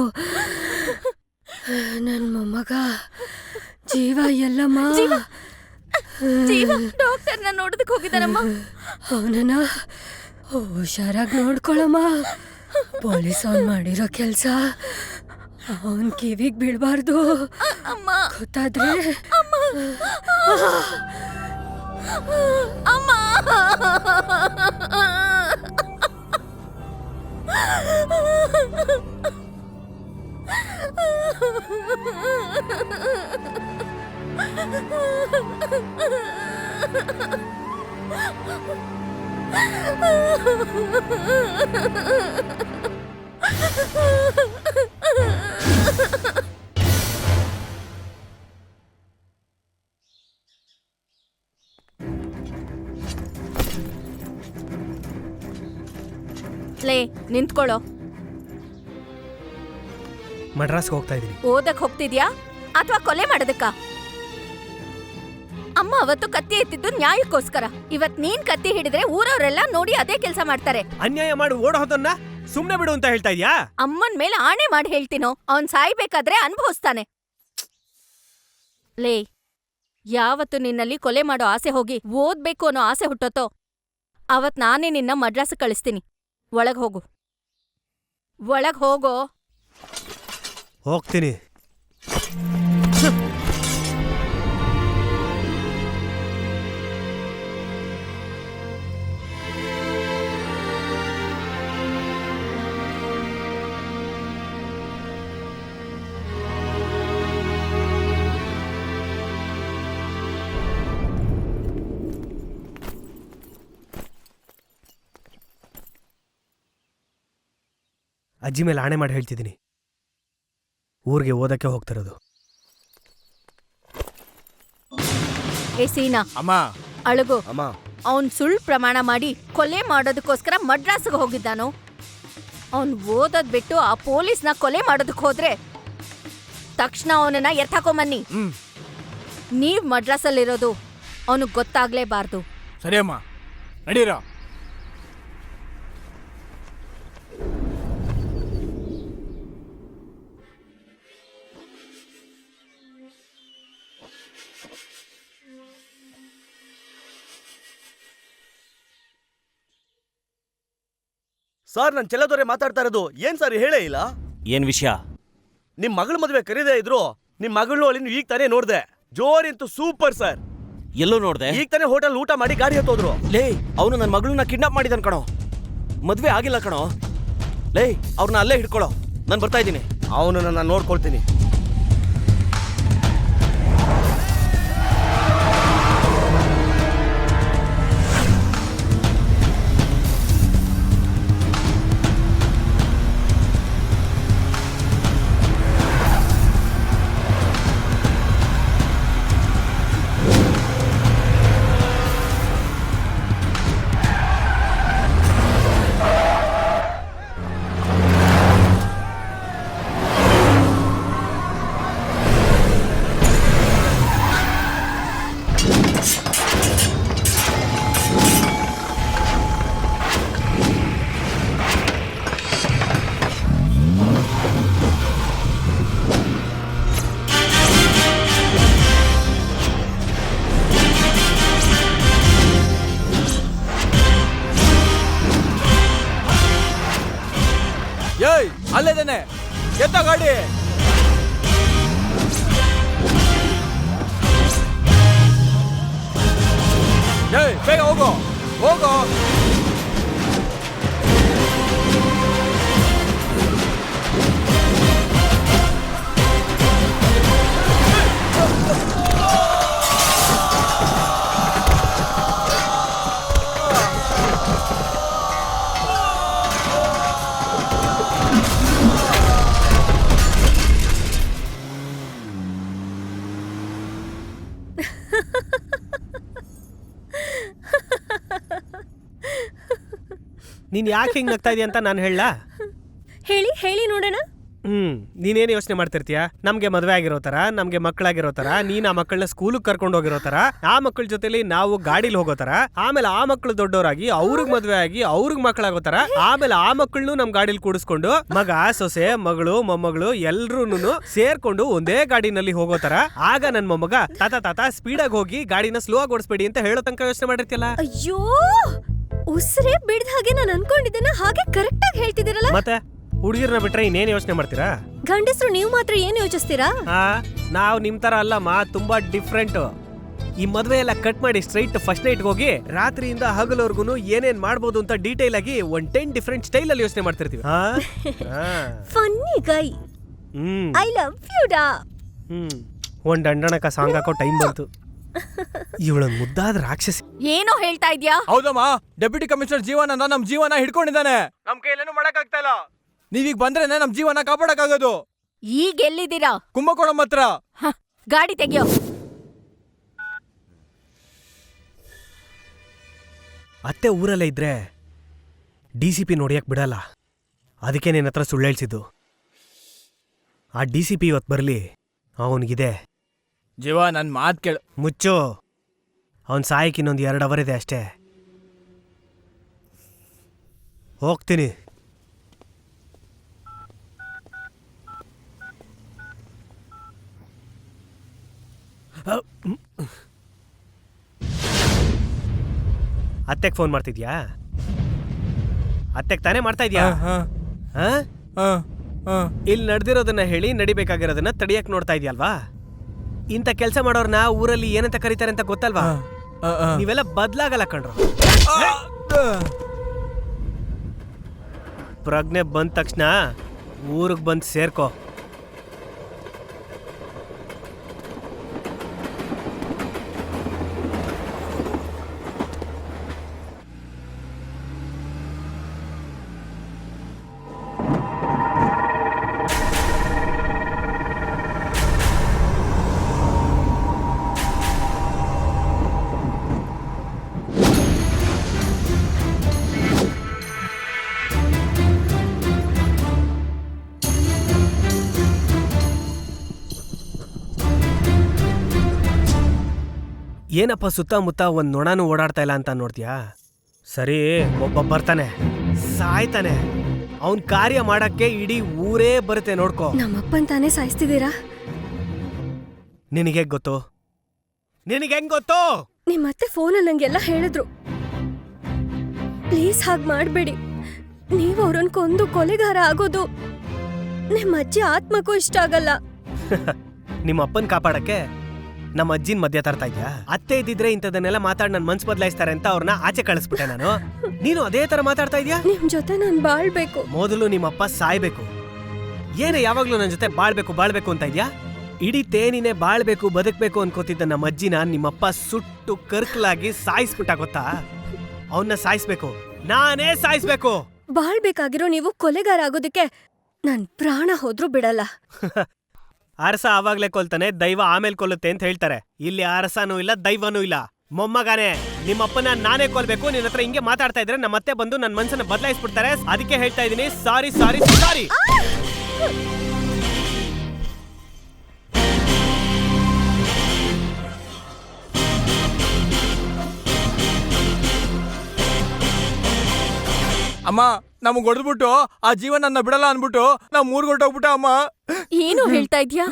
ನನ್ ಮೊಮ್ಮಗ ಜೀವ ಎಲ್ಲಮ್ಮ? ಡಾಕ್ಟರ್ನ ನೋಡೋದಕ್ಕೆ ಹೋಗಿದ್ದಾನಮ್ಮ. ಅವನನ್ನ ಹುಷಾರಾಗಿ ನೋಡ್ಕೊಳಮ್ಮ. ಪೊಲೀಸ್ ಅವ್ನ್ ಮಾಡಿರೋ ಕೆಲ್ಸ ಅವನ್ ಕಿವಿಗ್ ಬೀಳ್ಬಾರ್ದು. ಗೊತ್ತಾದ್ರೆ ಅಮ್ಮ. ಲೇ, ನಿಂತ್ಕೊಳ್ಳೋ. ಮಡ್ರಾಸ್ಗೆ ಹೋಗ್ತಾ ಇದೀನಿ. ಓದಕ್ ಹೋಗ್ತಿದ್ಯಾ ಅಥವಾ ಕೊಲೆ ಮಾಡೋದಕ್ಕ? ಅಮ್ಮ ಅವತ್ತು ಕತ್ತಿ ಎತ್ತಿದ್ದು ನ್ಯಾಯಕ್ಕೋಸ್ಕರ. ಇವತ್ ನೀನ್ ಕತ್ತಿ ಹಿಡಿದ್ರೆ ಊರವರೆಲ್ಲ ನೋಡಿ ಅದೇ ಕೆಲಸ ಮಾಡ್ತಾರೆ. ಅನ್ಯಾಯ ಮಾಡಿ ಓಡೋದನ್ನ ಸುಮ್ನೆ ಬಿಡು ಅಂತ ಹೇಳ್ತಾ ಇದ್ಯಾ? ಅಮ್ಮನ್ ಮೇಲೆ ಆಣೆ ಮಾಡಿ ಹೇಳ್ತೀನೋ, ಅವನ್ ಸಾಯ್ಬೇಕಾದ್ರೆ ಅನುಭವಿಸ್ತಾನೆ. ಲೇ, ಯಾವತ್ತು ನಿನ್ನಲ್ಲಿ ಕೊಲೆ ಮಾಡೋ ಆಸೆ ಹೋಗಿ ಓದ್ಬೇಕು ಅನ್ನೋ ಆಸೆ ಹುಟ್ಟೋತೋ ಅವತ್ ನಾನೇ ನಿನ್ನ ಮಡ್ರಾಸ್ ಕಳಿಸ್ತೀನಿ. ಒಳಗ್ ಹೋಗು. ಒಳಗ್ ಹೋಗೋ. ಹೋಗ್ತೀನಿ. ಅಜ್ಜಿ ಮೇಲೆ ಆಣೆ ಮಾಡಿ ಹೇಳ್ತಿದ್ದೀನಿ, ಊರಿಗೆ ಓದಕ್ಕೆ ಹೋಗ್ತಿರೋದು. ಏ ಸೀನಾ, ಅಮ್ಮ. ಅಳಗು. ಅಮ್ಮ, ಅವನ್ ಸುಳ್ಳು ಪ್ರಮಾಣ ಮಾಡಿ ಕೊಲೆ ಮಾಡೋದಕ್ಕೋಸ್ಕರ ಮಡ್ರಾಸ್ಗೆ ಹೋಗಿದ್ದಾನೋ. ಅವನ್ ಓದೋದ್ ಬಿಟ್ಟು ಆ ಪೊಲೀಸ್ನ ಕೊಲೆ ಮಾಡೋದಕ್ಕೆ ಹೋದ್ರೆ ತಕ್ಷಣ ಅವನನ್ನ ಎತ್ತಾಕೊಂಬನ್ನಿ. ನೀವ್ ಮಡ್ರಾಸಲ್ಲಿರೋದು ಅವನಿಗೆ ಗೊತ್ತಾಗ್ಲೇಬಾರ್ದು. ಸರಿ ಅಮ್ಮ, ನಡೀರೋ. ಸರ್ ನನ್ ಚೆಲ್ಲದವ್ರೆ ಮಾತಾಡ್ತಾ ಇರೋದು. ಏನ್ ಸರ್ ಹೇಳೇ ಇಲ್ಲ? ಏನ್ ವಿಷಯ? ನಿಮ್ ಮಗಳ ಮದುವೆ ಕರೀದೇ ಇದ್ರು ನಿಮ್ ಮಗಳು ಅಲ್ಲಿ ಈಗ ತಾನೇ ನೋಡ್ದೆ. ಜೋರಿಂತು ಸೂಪರ್ ಸರ್. ಎಲ್ಲೋ ನೋಡ್ದೆ? ಈಗ ತಾನೇ ಹೋಟೆಲ್ ಊಟ ಮಾಡಿ ಗಾಡಿ ಹತ್ತೋದ್ರು. ಲೇ, ಅವನು ನನ್ನ ಮಗಳನ್ನ ಕಿಡ್ನಾಪ್ ಮಾಡಿದಾನ ಕಣೋ. ಮದ್ವೆ ಆಗಿಲ್ಲ ಕಣೋ. ಲೇ, ಅವ್ರನ್ನ ಅಲ್ಲೇ ಹಿಡ್ಕೊಳ್ಳೋ, ನಾನು ಬರ್ತಾ ಇದ್ದೀನಿ. ಅವನನ್ನ ನಾನು ನೋಡ್ಕೊಳ್ತೀನಿ. ಏಯ್, ಅಲ್ಲೇದೇನೆ, ಎತ್ತ ಗಾಡಿ. ಏಯ್, ಬೇಗ ಹೋಗೋ, ಹೋಗೋ. ನೀನ್ ಯಾಕೆ ಹಿಂಗ್ ನಗ್ತಾ ಇದೀಯ ಅಂತ ನಾನು ಹೇಳಲಾ? ಹೇಳಿ ಹೇಳಿ ನೋಡೋಣ. ನೀನೇನು ಯೋಚನೆ ಮಾಡ್ತಿರ್ತೀಯ? ನಮ್ಗೆ ಮದ್ವೆ ಆಗಿರೋ ತರ, ನಮ್ಗೆ ಮಕ್ಕಳಾಗಿರೋ ತರ, ನೀನ್ ಆ ಮಕ್ಕಳನ್ನ ಸ್ಕೂಲಿಗೆ ಕರ್ಕೊಂಡು ಹೋಗಿರೋ ತರ, ಆ ಮಕ್ಕಳ ಜೊತೆಲಿ ನಾವು ಗಾಡಿಲಿ ಹೋಗೋ ತರ, ಆಮೇಲೆ ಆ ಮಕ್ಕಳು ದೊಡ್ಡವರಾಗಿ ಅವ್ರಿಗೆ ಮದ್ವೆ ಆಗಿ ಅವ್ರಿಗೆ ಮಕ್ಕಳಾಗೋ ತರ, ಆಮೇಲೆ ಆ ಮಕ್ಕಳನ್ನು ನಮ್ ಗಾಡಿಲಿ ಕೂಡಿಸ್ಕೊಂಡು ಮಗ, ಸೊಸೆ, ಮಗಳು, ಮೊಮ್ಮಗಳು ಎಲ್ರೂನು ಸೇರ್ಕೊಂಡು ಒಂದೇ ಗಾಡಿನಲ್ಲಿ ಹೋಗೋ ತರ. ಆಗ ನನ್ ಮೊಮ್ಮಗ ತಾತ ಸ್ಪೀಡಾಗಿ ಹೋಗಿ ಗಾಡಿನ ಸ್ಲೋ ಆಗಿ ಓಡಿಸ್ಬೇಡಿ ಅಂತ ಹೇಳೋ ತನಕ ಯೋಚನೆ ಮಾಡಿರ್ತಿಯಲ್ಲ. ಅಯ್ಯೋ, ಉಸಿರೇ ಬಿಡ್ದ ಹಾಗೆ ನಾನು ಅನ್ಕೊಂಡಿದ್ದೇನೆ ಹಾಗೆ ಕರೆಕ್ಟ್ ಆಗಿ ಹೇಳ್ತಿದ್ದೀರಲ್ಲ. ಮತ್ತೆ ಹುಡುಗಿರ್ನ ಬಿಟ್ರೆ ಇನ್ನೇನ್ ಯೋಚನೆ ಮಾಡ್ತೀರಾ? ಗಂಡಸ್ರು ನೀವು ಮಾತ್ರ ಏನ್ ಯೋಚಿಸ್ತೀರಾ? ನಾವ್ ನಿಮ್ ತರ ಅಲ್ಲಮ್ಮ, ತುಂಬಾ ಡಿಫ್ರೆಂಟ್. ಈ ಮದ್ವೆ ಎಲ್ಲ ಕಟ್ ಮಾಡಿ ಸ್ಟ್ರೈಟ್ ಫಸ್ಟ್ ನೈಟ್ ಹೋಗಿ ರಾತ್ರಿಯಿಂದ ಹಗಲವರೆಗೂ ಏನೇನ್ ಮಾಡ್ಬೋದು ಅಂತ ಡೀಟೇಲ್ ಆಗಿ 10 ಡಿಫ್ರೆಂಟ್ ಸ್ಟೈಲ್ ಅಲ್ಲಿ ಯೋಚನೆ ಮಾಡ್ತಿರ್ತೀವಿ. Funny guy, I love you ಡಾ. ಒಂದ್ ದಂಡಣಕ ಸಾಂಗ್ ಹಾಕೋ ಟೈಮ್ ಬಂತು. ಇವಳೊಂದ್ ಮುದ್ದಾದ ರಾಕ್ಷಸಿ. ಏನೋ ಹೇಳ್ತಾ ಇದ್ಯಾ? ಹೌದಮ್ಮ, ಡೆಪ್ಯೂಟಿ ಕಮಿಷನರ್ ಜೀವನ ನಮ್ ಜೀವನ ಹಿಡ್ಕೊಂಡಿದ್ದಾನೆ. ನಮ್ ಕೈಲೇನು ಮಾಡಕ್ ಆಗ್ತಾ ಇಲ್ಲ. ನೀವೀಗ ಬಂದ್ರೇನೆ ನಮ್ ಜೀವನ ಕಾಪಾಡಕ್ಕಾಗೋದು. ಈಗ ಎಲ್ಲಿದ್ದೀರಾ? ಕುಂಭಕೋಣಂ ಹತ್ರ. ಗಾಡಿ ತೆಗಿಯೋ. ಅತ್ತೆ ಊರಲ್ಲೇ ಇದ್ರೆ DCP ನೋಡಿಯಕ್ ಬಿಡಲ್ಲ. ಅದಕ್ಕೆ ನಿನ್ನ ಹತ್ರ ಸುಳ್ಳು ಹೇಳ್ಸಿದ್ದು. ಆ DCP ಇವತ್ತು ಬರ್ಲಿ, ಅವನಿಗಿದೆ. ಜೀವ, ನನ್ ಮಾತ್ ಕೇಳು. ಮುಚ್ಚು. ಅವನ್ ಸಾಯಕ್ ಇನ್ನೊಂದು 2 ಅವರ್ ಇದೆ ಅಷ್ಟೇ. ಹೋಗ್ತೀನಿ. ಅತ್ತೆಗೆ ಫೋನ್ ಮಾಡ್ತಿದ್ಯಾ? ಅತ್ತೆಗೆ ತಾನೇ ಮಾಡ್ತಾ ಇದ್ಯಾ? ಇಲ್ಲಿ ನಡೆದಿರೋದನ್ನ ಹೇಳಿ ನಡಿಬೇಕಾಗಿರೋದನ್ನ ತಡಿಯಕ್ ನೋಡ್ತಾ ಇದೆಯಲ್ವಾ? ಇಂಥ ಕೆಲಸ ಮಾಡೋರ್ನ ಊರಲ್ಲಿ ಏನಂತ ಕರೀತಾರೆ ಅಂತ ಗೊತ್ತಲ್ವಾ? ನೀವೆಲ್ಲ ಬದ್ಲಾಗಲ್ಲ ಕಣ್ರು. ಪ್ರಜ್ಞೆ ಬಂದ ತಕ್ಷಣ ಊರಿಗೆ ಬಂದು ಸೇರ್ಕೋ. ಏನಪ್ಪ ಸುತ್ತಮುತ್ತ ಒಂದ್ ನೊಣನೂ ಓಡಾಡ್ತಾ ಇಲ್ಲ ಅಂತ ನೋಡ್ತೀಯಾ? ಸರಿ, ಒಬ್ಬ ಬರ್ತಾನೆ, ಸಾಯ್ತಾನೆ. ಅವನ್ ಕಾರ್ಯ ಮಾಡಕ್ಕೆ ಇಡೀ ಊರೇ ಬರುತ್ತೆ, ನೋಡ್ಕೋ. ನಮ್ಮಪ್ಪನ್ ತಾನೇ ಸಾಯಿಸ್ತಿದ್ದೀರಾ? ನಿನಗೆ ಗೊತ್ತು? ನಿನಗೆ ಹೆಂಗ್ ಗೊತ್ತು? ನಿಮ್ಮತ್ತೆ ಫೋನಲ್ಲಿ ನಂಗೆಲ್ಲ ಹೇಳಿದ್ರು. ಪ್ಲೀಸ್ ಹಾಗೆ ಮಾಡಬೇಡಿ. ನೀವು ಅವ್ರನ್ನ ಕೊಂದು ಕೊಲೆಗಾರ ಆಗೋದು ನಿಮ್ಮ ಅಜ್ಜಿ ಆತ್ಮಕ್ಕೂ ಇಷ್ಟ ಆಗಲ್ಲ. ನಿಮ್ಮ ಅಪ್ಪನ್ ಕಾಪಾಡಕ್ಕೆ ನಮ್ಮ ಅಜ್ಜಿನ ಮಧ್ಯ ತರ್ತಾ ಇದ್ಯಾ? ಅತ್ತೆ ಇದ್ದಿದ್ರೆ ಇಂಥದನ್ನೆಲ್ಲ ಮಾತಾಡಿ ನನ್ ಮನ್ಸ್ ಬದಲಾಯಿಸ್ತಾರೆ ಅಂತ ಅವ್ರನ್ನ ಆಚೆ ಕಳಿಸ್ಬಿಟ್ಟೆ ನಾನು. ನೀನು ಅದೇ ತರ ಮಾತಾಡ್ತಾ ಇದ್ಯಾ? ನಿಮ್ ಜೊತೆ ನಾನ್ ಬಾಳ್ಬೇಕು. ಮೊದಲು ನಿಮ್ಮಪ್ಪ ಸಾಯ್ಬೇಕು. ಏನೇ ಯಾವಾಗ್ಲೂ ನನ್ನ ಜೊತೆ ಬಾಳ್ಬೇಕು ಅಂತ ಇದ್ಯಾ? ಇಡೀ ತೇನಿನೇ ಬಾಳ್ಬೇಕು ಬದುಕ್ಬೇಕು ಅನ್ಕೋತಿದ್ದ ನಮ್ಮ ಅಜ್ಜಿನ ನಿಮ್ಮಪ್ಪ ಸುಟ್ಟು ಕರ್ಕಲಾಗಿ ಸಾಯಿಸ್ಬಿಟ್ಟ, ಗೊತ್ತಾ? ಅವನ್ನ ಸಾಯಿಸ್ಬೇಕು, ನಾನೇ ಸಾಯಿಸ್ಬೇಕು. ಬಾಳ್ಬೇಕಾಗಿರೋ ನೀವು ಕೊಲೆಗಾರ ಆಗೋದಕ್ಕೆ ನನ್ ಪ್ರಾಣ ಹೋದ್ರೂ ಬಿಡಲ್ಲ. ಅರಸ ಆವಾಗ್ಲೇ ಕೊಲ್ತಾನೆ, ದೈವ ಆಮೇಲೆ ಕೊಲ್ಲುತ್ತೆ ಅಂತ ಹೇಳ್ತಾರೆ. ಇಲ್ಲಿ ಅರಸನೂ ಇಲ್ಲ, ದೈವನೂ ಇಲ್ಲ. ಮೊಮ್ಮಗಾನೆ, ನಿಮ್ಮಪ್ಪನ ನಾನೇ ಕೊಲ್ಬೇಕು. ನಿನ್ನ ಹತ್ರ ಹಿಂಗೆ ಮಾತಾಡ್ತಾ ಇದ್ರೆ ನಮ್ಮತ್ತೆ ಬಂದು ನನ್ನ ಮನ್ಸನ್ನ ಬದಲಾಯಿಸ್ಬಿಡ್ತಾರೆ. ಅದಕ್ಕೆ ಹೇಳ್ತಾ ಇದೀನಿ, ಸಾರಿ. ಅಮ್ಮ, ನಮಗ್ ಹೊಡೆದ್ಬಿಟ್ಟು ಆ ಜೀವನ ನನ್ನ ಬಿಡಲ್ಲ ಅನ್ಬಿಟ್ಟು ನಾವ್ ಮೂರ್ಗೊಟ್ಟೋಗ್ಬಿಟ್ಟ ಅಮ್ಮ. ಏನು ಹೇಳ್ತಾ ಇದ್ಯಾ?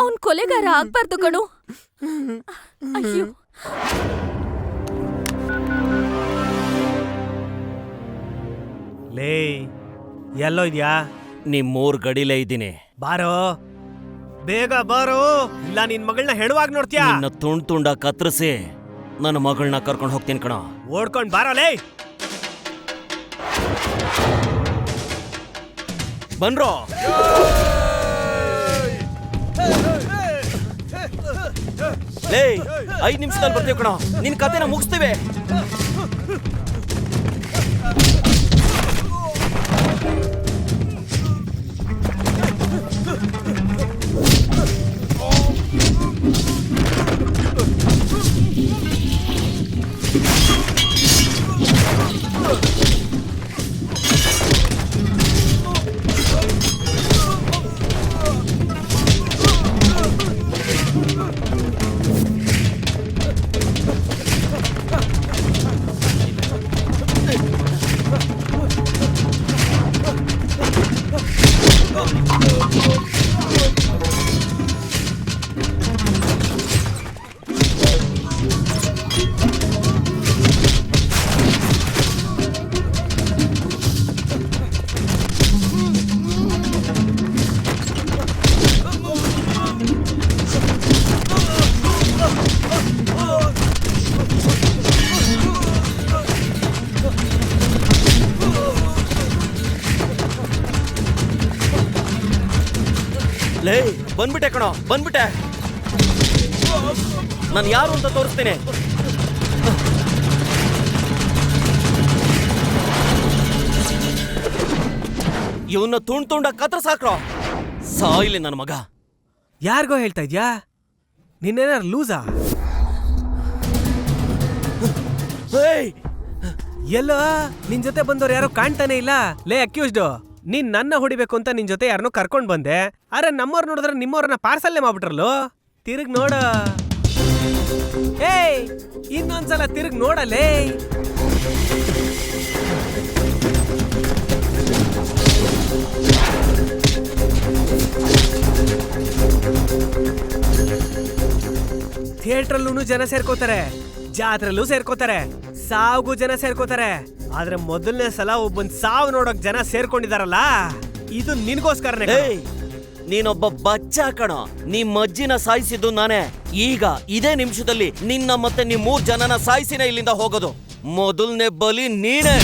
ಅವ್ನ್ ಕೊಲೆಗಾರ ಆಗ್ಬಾರ್ದು ಕಣು. ಅಯ್ಯೋ, ಲೇ, ಎಲ್ಲೋ ಇದ್ಯಾ? ನಿಮ್ಮೂರ್ ಗಡಿಲೇ ಇದ್ದೀನಿ. ಬಾರೋ, ಬೇಗ ಬಾರೋ, ಇಲ್ಲ ನಿನ್ ಮಗಳನ್ನ ಹೆಣುವಾಗ ನೋಡ್ತೀಯಾ? ನಿನ್ನ ತುಂಡ ಕತ್ತರಿಸಿ ನನ್ನ ಮಗಳನ್ನ ಕರ್ಕೊಂಡು ಹೋಗ್ತೀನಿ ಕಣ. ಓಡ್ಕೊಂಡ್ ಬಾರೋ ಲೇ. ಬನ್ರೋ. ಲೇ, 5 ನಿಮಿಷದಲ್ಲಿ ಬರ್ತೀವಿ ಕಣ. ನಿನ್ ಕತೆನ ಮುಗಿಸ್ತೀವಿ. ಬಂದ್ಬಿಟ್ಟೆ ಕಣೋ, ಬಂದ್ಬಿಟ್ಟೆ. ನಾನು ಯಾರು ಅಂತ ತೋರಿಸ್ತೇನೆ. ಇವನ್ನ ತುಂಡ ಕತ್ರ ಸಾಕ್ರೋ, ಸಾಯಿಲಿ ನನ್ನ ಮಗ. ಯಾರಿಗೋ ಹೇಳ್ತಾ ಇದ್ಯಾ? ನಿನ್ನೇನಾರು ಲೂಸಾ? ಎಲ್ಲ ನಿನ್ ಜೊತೆ ಬಂದವ್ರು ಯಾರೋ ಕಾಣ್ತಾನೆ ಇಲ್ಲ. ಲೇ ಅಕ್ಯೂಸ್ಡ್, ನೀನ್ ನನ್ನ ಹೊಡಿಬೇಕು ಅಂತ ನಿನ್ ಜೊತೆ ಯಾರನ್ನೋ ಕರ್ಕೊಂಡ್ ಬಂದೆ. ಅರೆ ನಮ್ಮವ್ರು ನೋಡಿದ್ರೆ ನಿಮ್ಮವ್ರನ್ನ ಪಾರ್ಸಲ್ಲೇ ಮಾಡ್ಬಿಟ್ರಲ್ಲೋ. ತಿರುಗ್ ನೋಡ. ಏಯ್, ಇನ್ನೊಂದ್ಸಲ ತಿರುಗ್ ನೋಡಲೇ. ಥಿಯೇಟ್ರಲ್ಲೂ ಜನ ಸೇರ್ಕೋತಾರೆ, ಜಾತ್ರೆಲ್ಲೂ ಸೇರ್ಕೋತಾರೆ, ಸಾವ್ಗೂ ಜನ ಸೇರ್ಕೋತಾರೆ. ಆದ್ರೆ ಮೊದಲನೇ ಸಲ ಒಬ್ಬನ್ ಸಾವು ನೋಡಕ್ ಜನ ಸೇರ್ಕೊಂಡಿದಾರಲ್ಲ, ಇದು ನಿನ್ಗೋಸ್ಕರನೇ. ನೀನೊಬ್ಬ ಬಚ್ಚ ಕಣೋ. ನಿಮ್ಮ ಅಜ್ಜಿನ ಸಾಯಿಸಿದ್ದು ನಾನೇ. ಈಗ ಇದೇ ನಿಮಿಷದಲ್ಲಿ ನಿನ್ನ ಮತ್ತೆ ನಿಮ್ 3 ಜನನ ಸಾಯಿಸಿನೇ ಇಲ್ಲಿಂದ ಹೋಗೋದು. ಮೊದಲನೇ ಬಲಿ ನೀನೇ.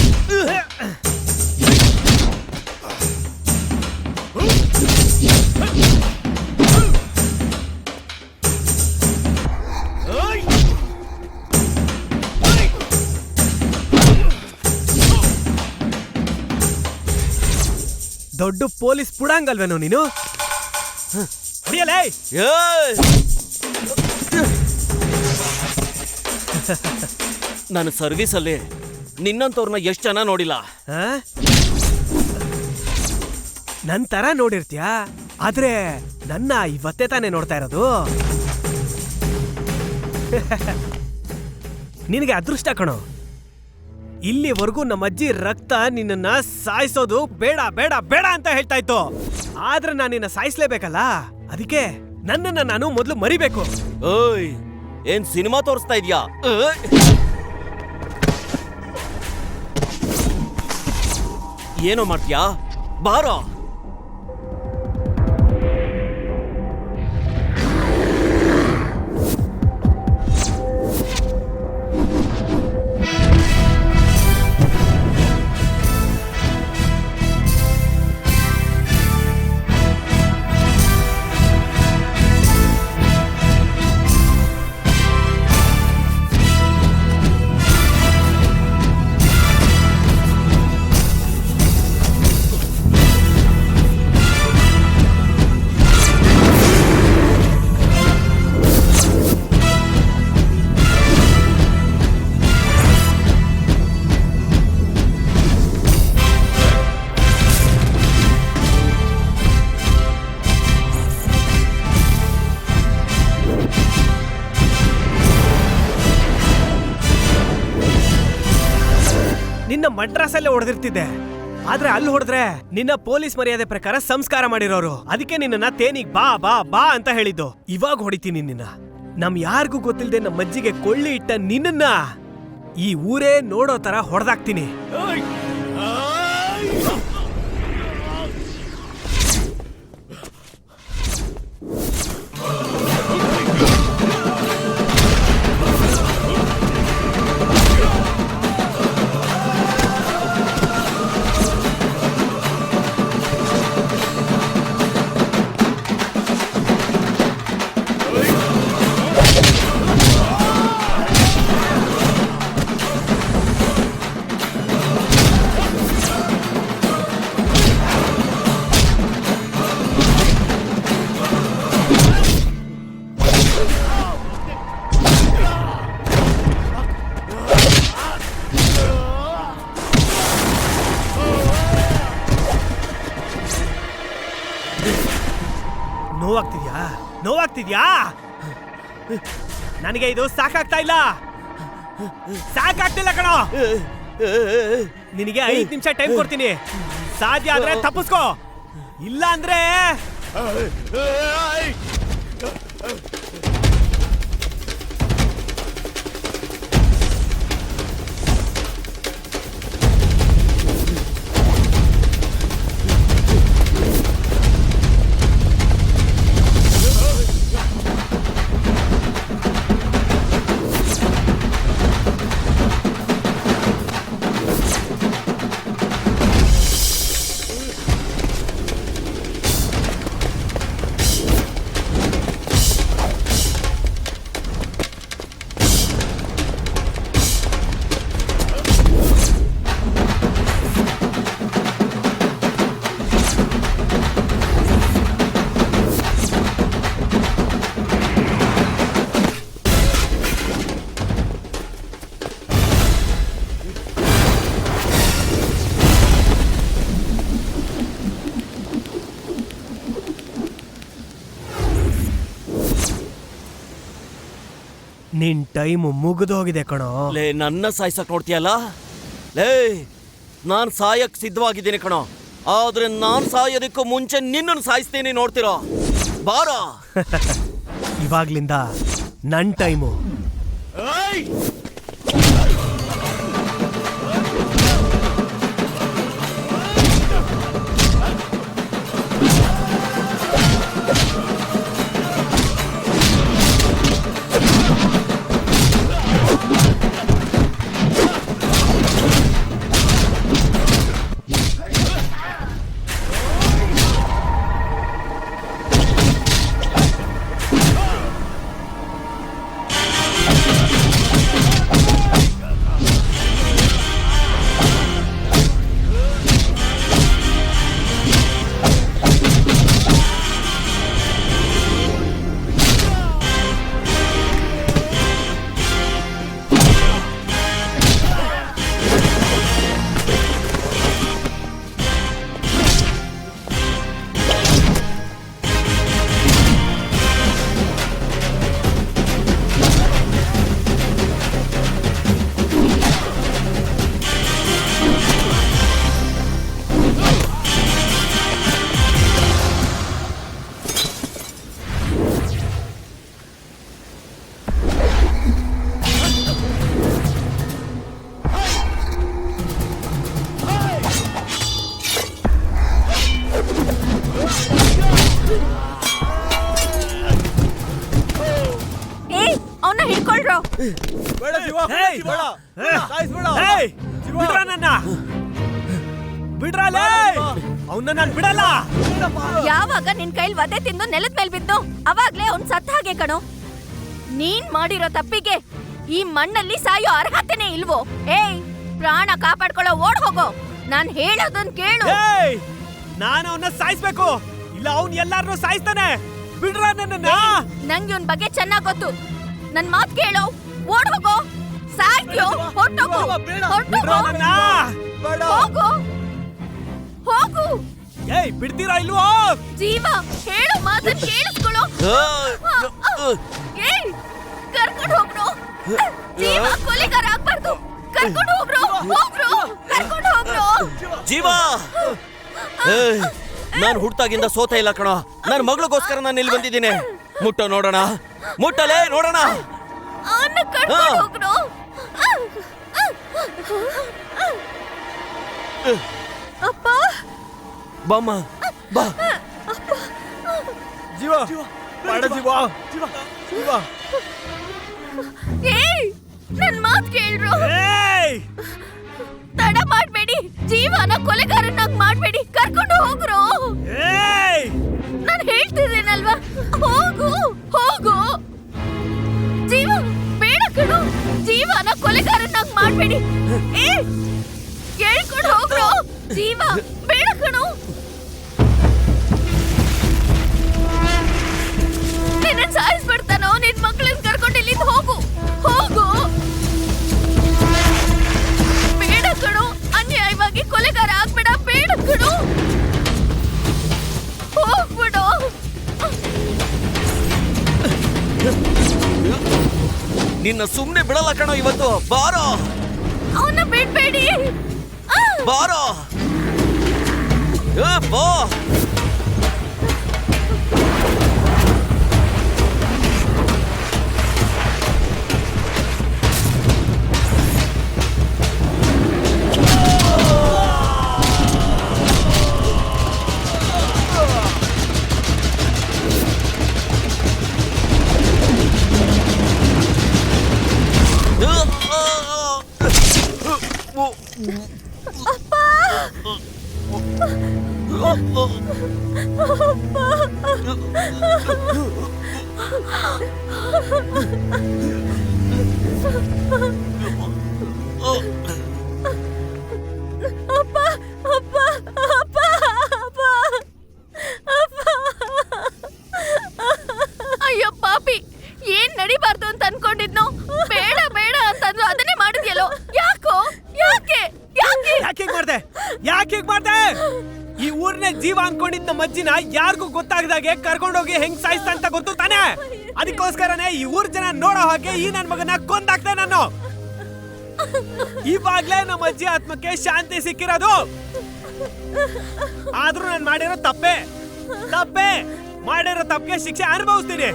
ದೊಡ್ಡ ಪೊಲೀಸ್ ಪುಡಂಗಲ್ವೇನೋ ನೀನು? ನನ್ನ ಸರ್ವಿಸ್ ಅಲ್ಲಿ ನಿನ್ನಂತವ್ರನ್ನ ಎಷ್ಟು ಜನ ನೋಡಿಲ್ಲ. ನನ್ ತರ ನೋಡಿರ್ತೀಯ, ಆದ್ರೆ ನನ್ನ ಇವತ್ತೇ ತಾನೇ ನೋಡ್ತಾ ಇರೋದು. ನಿನಗೆ ಅದೃಷ್ಟ ಕಣೋ. ಇಲ್ಲಿವರೆಗೂ ನಮ್ಮ ಅಜ್ಜಿ ರಕ್ತ ನಿನ್ನ ಸಾಯಿಸೋದು ಬೇಡ ಬೇಡ ಬೇಡ ಅಂತ ಹೇಳ್ತಾ ಇತ್ತು. ಆದ್ರೆ ನಾನು ನಿನ್ನ ಸಾಯಿಸ್ಲೇಬೇಕಲ್ಲ, ಅದಕ್ಕೆ ನನ್ನನ್ನ ನಾನು ಮೊದಲು ಮರಿಬೇಕು. ಓಯ್, ಏನ್ ಸಿನಿಮಾ ತೋರಿಸ್ತಾ ಇದ್ಯಾ? ಏನೋ ಮಾಡ್ತೀಯಾ? ಬಾರೋ. ನಿನ್ನ ಮಡ್ರಾಸಲ್ಲೇ ಹೊಡೆದಿರ್ತಿದ್ದೆ, ಆದ್ರೆ ಅಲ್ಲಿ ಹೊಡೆದ್ರೆ ನಿನ್ನ ಪೊಲೀಸ್ ಮರ್ಯಾದೆ ಪ್ರಕಾರ ಸಂಸ್ಕಾರ ಮಾಡಿರೋರು. ಅದಕ್ಕೆ ನಿನ್ನ ತೇನಿಗ್ ಬಾ ಬಾ ಬಾ ಅಂತ ಹೇಳಿದ್ದು. ಇವಾಗ ಹೊಡಿತೀನಿ ನಿನ್ನ. ನಮ್ ಯಾರಿಗೂ ಗೊತ್ತಿಲ್ಲದೆ ನಮ್ಮ ಅಜ್ಜಿಗೆ ಕೊಳ್ಳಿ ಇಟ್ಟ ನಿನ್ನ ಈ ಊರೇ ನೋಡೋ ತರ ಹೊಡೆದಾಕ್ತೀನಿ. ನೋವಾಗ್ತಿದ್ಯಾ? ನನಗೆ ಇದು ಸಾಕಾಗ್ತಾ ಇಲ್ಲ, ಸಾಕಾಗ್ತಿಲ್ಲ ಕಣೋ. ನಿನಗೆ 5 ನಿಮಿಷ ಟೈಮ್ ಕೊಡ್ತೀನಿ. ಸಾಧ್ಯ ಆದ್ರೆ ತಪ್ಪಿಸ್ಕೋ, ಇಲ್ಲ ಅಂದ್ರೆ ನಿನ್ ಟೈಮ್ ಮುಗಿದೋಗಿದೆ ಕಣೋ. ಲೇ ನನ್ನ ಸಾಯ್ಸಕ್ ನೋಡ್ತೀಯಲ್ಲ? ಲೇ ನಾನ್ ಸಾಯಕ್ ಸಿದ್ಧವಾಗಿದ್ದೀನಿ ಕಣೋ, ಆದ್ರೆ ನಾನ್ ಸಾಯೋದಕ್ಕೂ ಮುಂಚೆ ನಿನ್ನನ್ನು ಸಾಯಿಸ್ತೀನಿ, ನೋಡ್ತಿರೋ. ಬಾರೋ. ಇವಾಗ್ಲಿಂದ ನನ್ ಟೈಮು. ಬೇಡ ಶಿವ, ಹೇಯ್! ಬೇಡ. ಸಾಯಿಸ್ಬೇಡ. ಹೇಯ್! ಶಿವ. ಬಿಡ್ರ ನನ್ನ, ಬಿಡ್ರಲೇ, ಅವನ್ನ ನಾನು ಬಿಡಲ್ಲ. ಯಾವಾಗ ನಿನ್ ಕೈಲ್ ವಧೆ ತಿಂದು ನೆಲದ ಮೇಲ್ ಬಿದ್ದು ಅವಾಗ್ಲೇ ಅವ್ನ್ ಸತ್ತ ಹಾಗೆ ಕಣೋ. ನೀನ್ ಮಾಡಿರೋ ತಪ್ಪಿಗೆ ಈ ಮಣ್ಣಲ್ಲಿ ಸಾಯೋ ಅರ್ಹತೆನೇ ಇಲ್ವೋ? ಏಯ್, ಪ್ರಾಣ ಕಾಪಾಡ್ಕೊಳ್ಳೋ, ಓಡ್ ಹೋಗೋ. ನಾನ್ ಹೇಳೋದನ್ ಕೇಳು. ಹೇಯ್! ನಾನು ಅವನ್ನ ಸಾಯಿಸ್ಬೇಕು, ಇಲ್ಲ ಅವ್ನ್ ಎಲ್ಲಾರನ್ನೂ ಸಾಯಿಸ್ತಾನೆ. ಬಿಡ್ರ ನನ್ನ. ನಂಗೆ ಇವನ್ ಬಗ್ಗೆ ಚೆನ್ನಾಗ್ ಗೊತ್ತು. ನನ್ ಮಾತ್ ಕೇಳು, ಓಡ್ ಹೋಗೋ. ಸಾಯ್ತ್ಯೋ, ಹೊರ್ಟೋಗು, ಹೊರ್ಟೋಗು, ಹೋಗು, ಹೋಗು. ಏಯ್, ಬಿಡ್ತೀರಾ ಇಲ್ವೋ? ಜೀವ, ಹೇಳು ಮಾತನ್ ಕೇಳಿಸ್ಕೊಳ್ಳೋ. ಏಯ್, ಕರ್ಕೊಂಡು ಹೋಗ್ರು. ಜೀವ ಕೊಲೆಗಾರ ಆಗ್ಬಾರ್ದು. ಕರ್ಕೊಂಡು ಹೋಗ್ರು, ಹೋಗ್ರು, ಕರ್ಕೊಂಡು ಹೋಗ್ರು. ಜೀವ, ನಾನು ಹುಟ್ಟಾಗಿಂದ ಸೋತ ಇಲ್ಲ ಕಣೋ. ನನ್ನ ಮಗಳಿಗೋಸ್ಕರ ನಾನು ಇಲ್ಲಿ ಬಂದಿದ್ದೀನಿ. ಮುಟ್ಟೋ ನೋಡೋಣ, ಮುಟ್ಟಲೇ ನೋಡೋಣ. ಅವನ್ನ ಕರ್ಕೊಂಡು ಹೋಗ್ರು. ಅಪ್ಪ, ಬಾಮ್ಮ, ಬಾ. ಜೀವ, ಬೇಡ ಜೀವ, ಜೀವ, ಜೀವ. ಏಯ್, ನನ್ ಮಾತ್ ಕೇಳ್ರು. ಏಯ್! ತಡ ಮಾಡ್ಬೇಡಿ. ಜೀವನ ಕೊಲೆಗಾರನಾಗ್ ಮಾಡ್ಬೇಡಿ. ಕರ್ಕೊಂಡು ಹೋಗ್ರು. ಏಯ್! ನಾನ್ ಹೇಳ್ತಿದ್ದೇನಲ್ವಾ, ಹೋಗು, ಹೋಗು. ಜೀವ, ಬೇಡ ಕಣೋ. ಜೀವನ ಕೊಲೆಗಾರನಾಗ್ ಮಾಡ್ಬೇಡಿ. ಏ, ಹೇಳ್ಕೊಂಡು ಹೋಗ್ರು. ಜೀವ, ಬೇಡ ಕಣೋ. ನಿನ್ನ ಸಾಯಿಸ್ಬಿಡ್ತಾನೋ. ನಿನ್ ಮಕ್ಕಳನ್ನ ಕರ್ಕೊಂಡು ಇಲ್ಲಿಂದ ಹೋಗು, ಹೋಗು. ಬೇಡ ಕಣೋ, ಅನ್ಯಾಯವಾಗಿ ಕೊಲೆಗಾರ ಆಗ್ಬೇಡ. ಬೇಡ ಕಣೋ, ಹೋಗ್ಬಿಡು. ನಿನ್ನ ಸುಮ್ನೆ ಬಿಡಲ್ಲ ಕಣೋ ಇವತ್ತು. ಬಾರೋ, ಅವನ್ನ ಬಿಡ್ಬೇಡಿ. ಬಾರೋ. ಬಾ. ಅಯ್ಯೋ ಪಾಪಿ, ಏನ್ ನಡಿಬಾರ್ದು ಅಂತ ಅನ್ಕೊಂಡಿದ್ನು. ಬೇಡ ಬೇಡ ಅಂತಂದ್ರು ಅದನ್ನೇ ಮಾಡಿದ್ಯಲ್ಲೋ. ಯಾಕೋ? ಯಾಕೆ? ಯಾಕೆ? ಯಾಕೆ ಮಾಡ್ದೆ? ಯಾಕೆ ಮಾಡ್ದೆ? ಈ ಊರ್ನೇ ಜೀವ ಅನ್ಕೊಂಡಿದ್ ನಮ್ಮ ಅಜ್ಜಿನ ಯಾರಿಗೂ ಗೊತ್ತಾಗದಾಗೆ ಕರ್ಕೊಂಡೋಗಿ ಹೆಂಗ್ ಸಾಯಿಸ್ತಾ ಅಂತ ಗೊತ್ತು ತಾನೇ. ಅದಕ್ಕೋಸ್ಕರನೇ ಈ ಊರ್ ಜನ ನೋಡೋ ಹಾಗೆ ಈ ನನ್ ಮಗನ ಕೊಂದಾಕ್ತೆ ನಾನು. ಇವಾಗ್ಲೇ ನಮ್ಮ ಅಜ್ಜಿ ಆತ್ಮಕ್ಕೆ ಶಾಂತಿ ಸಿಕ್ಕಿರೋದು. ಆದ್ರೂ ನಾನು ಮಾಡಿರೋ ತಪ್ಪೆ ಮಾಡಿರೋ ತಪ್ಪಿಗೆ ಶಿಕ್ಷೆ ಅನುಭವಿಸ್ತೀನಿ.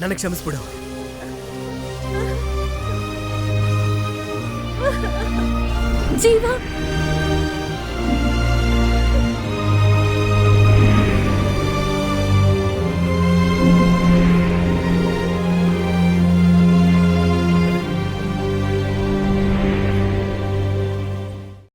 ನನಗೆ ಕ್ಷಮಿಸ್ಬಿಡು. ಜೀವ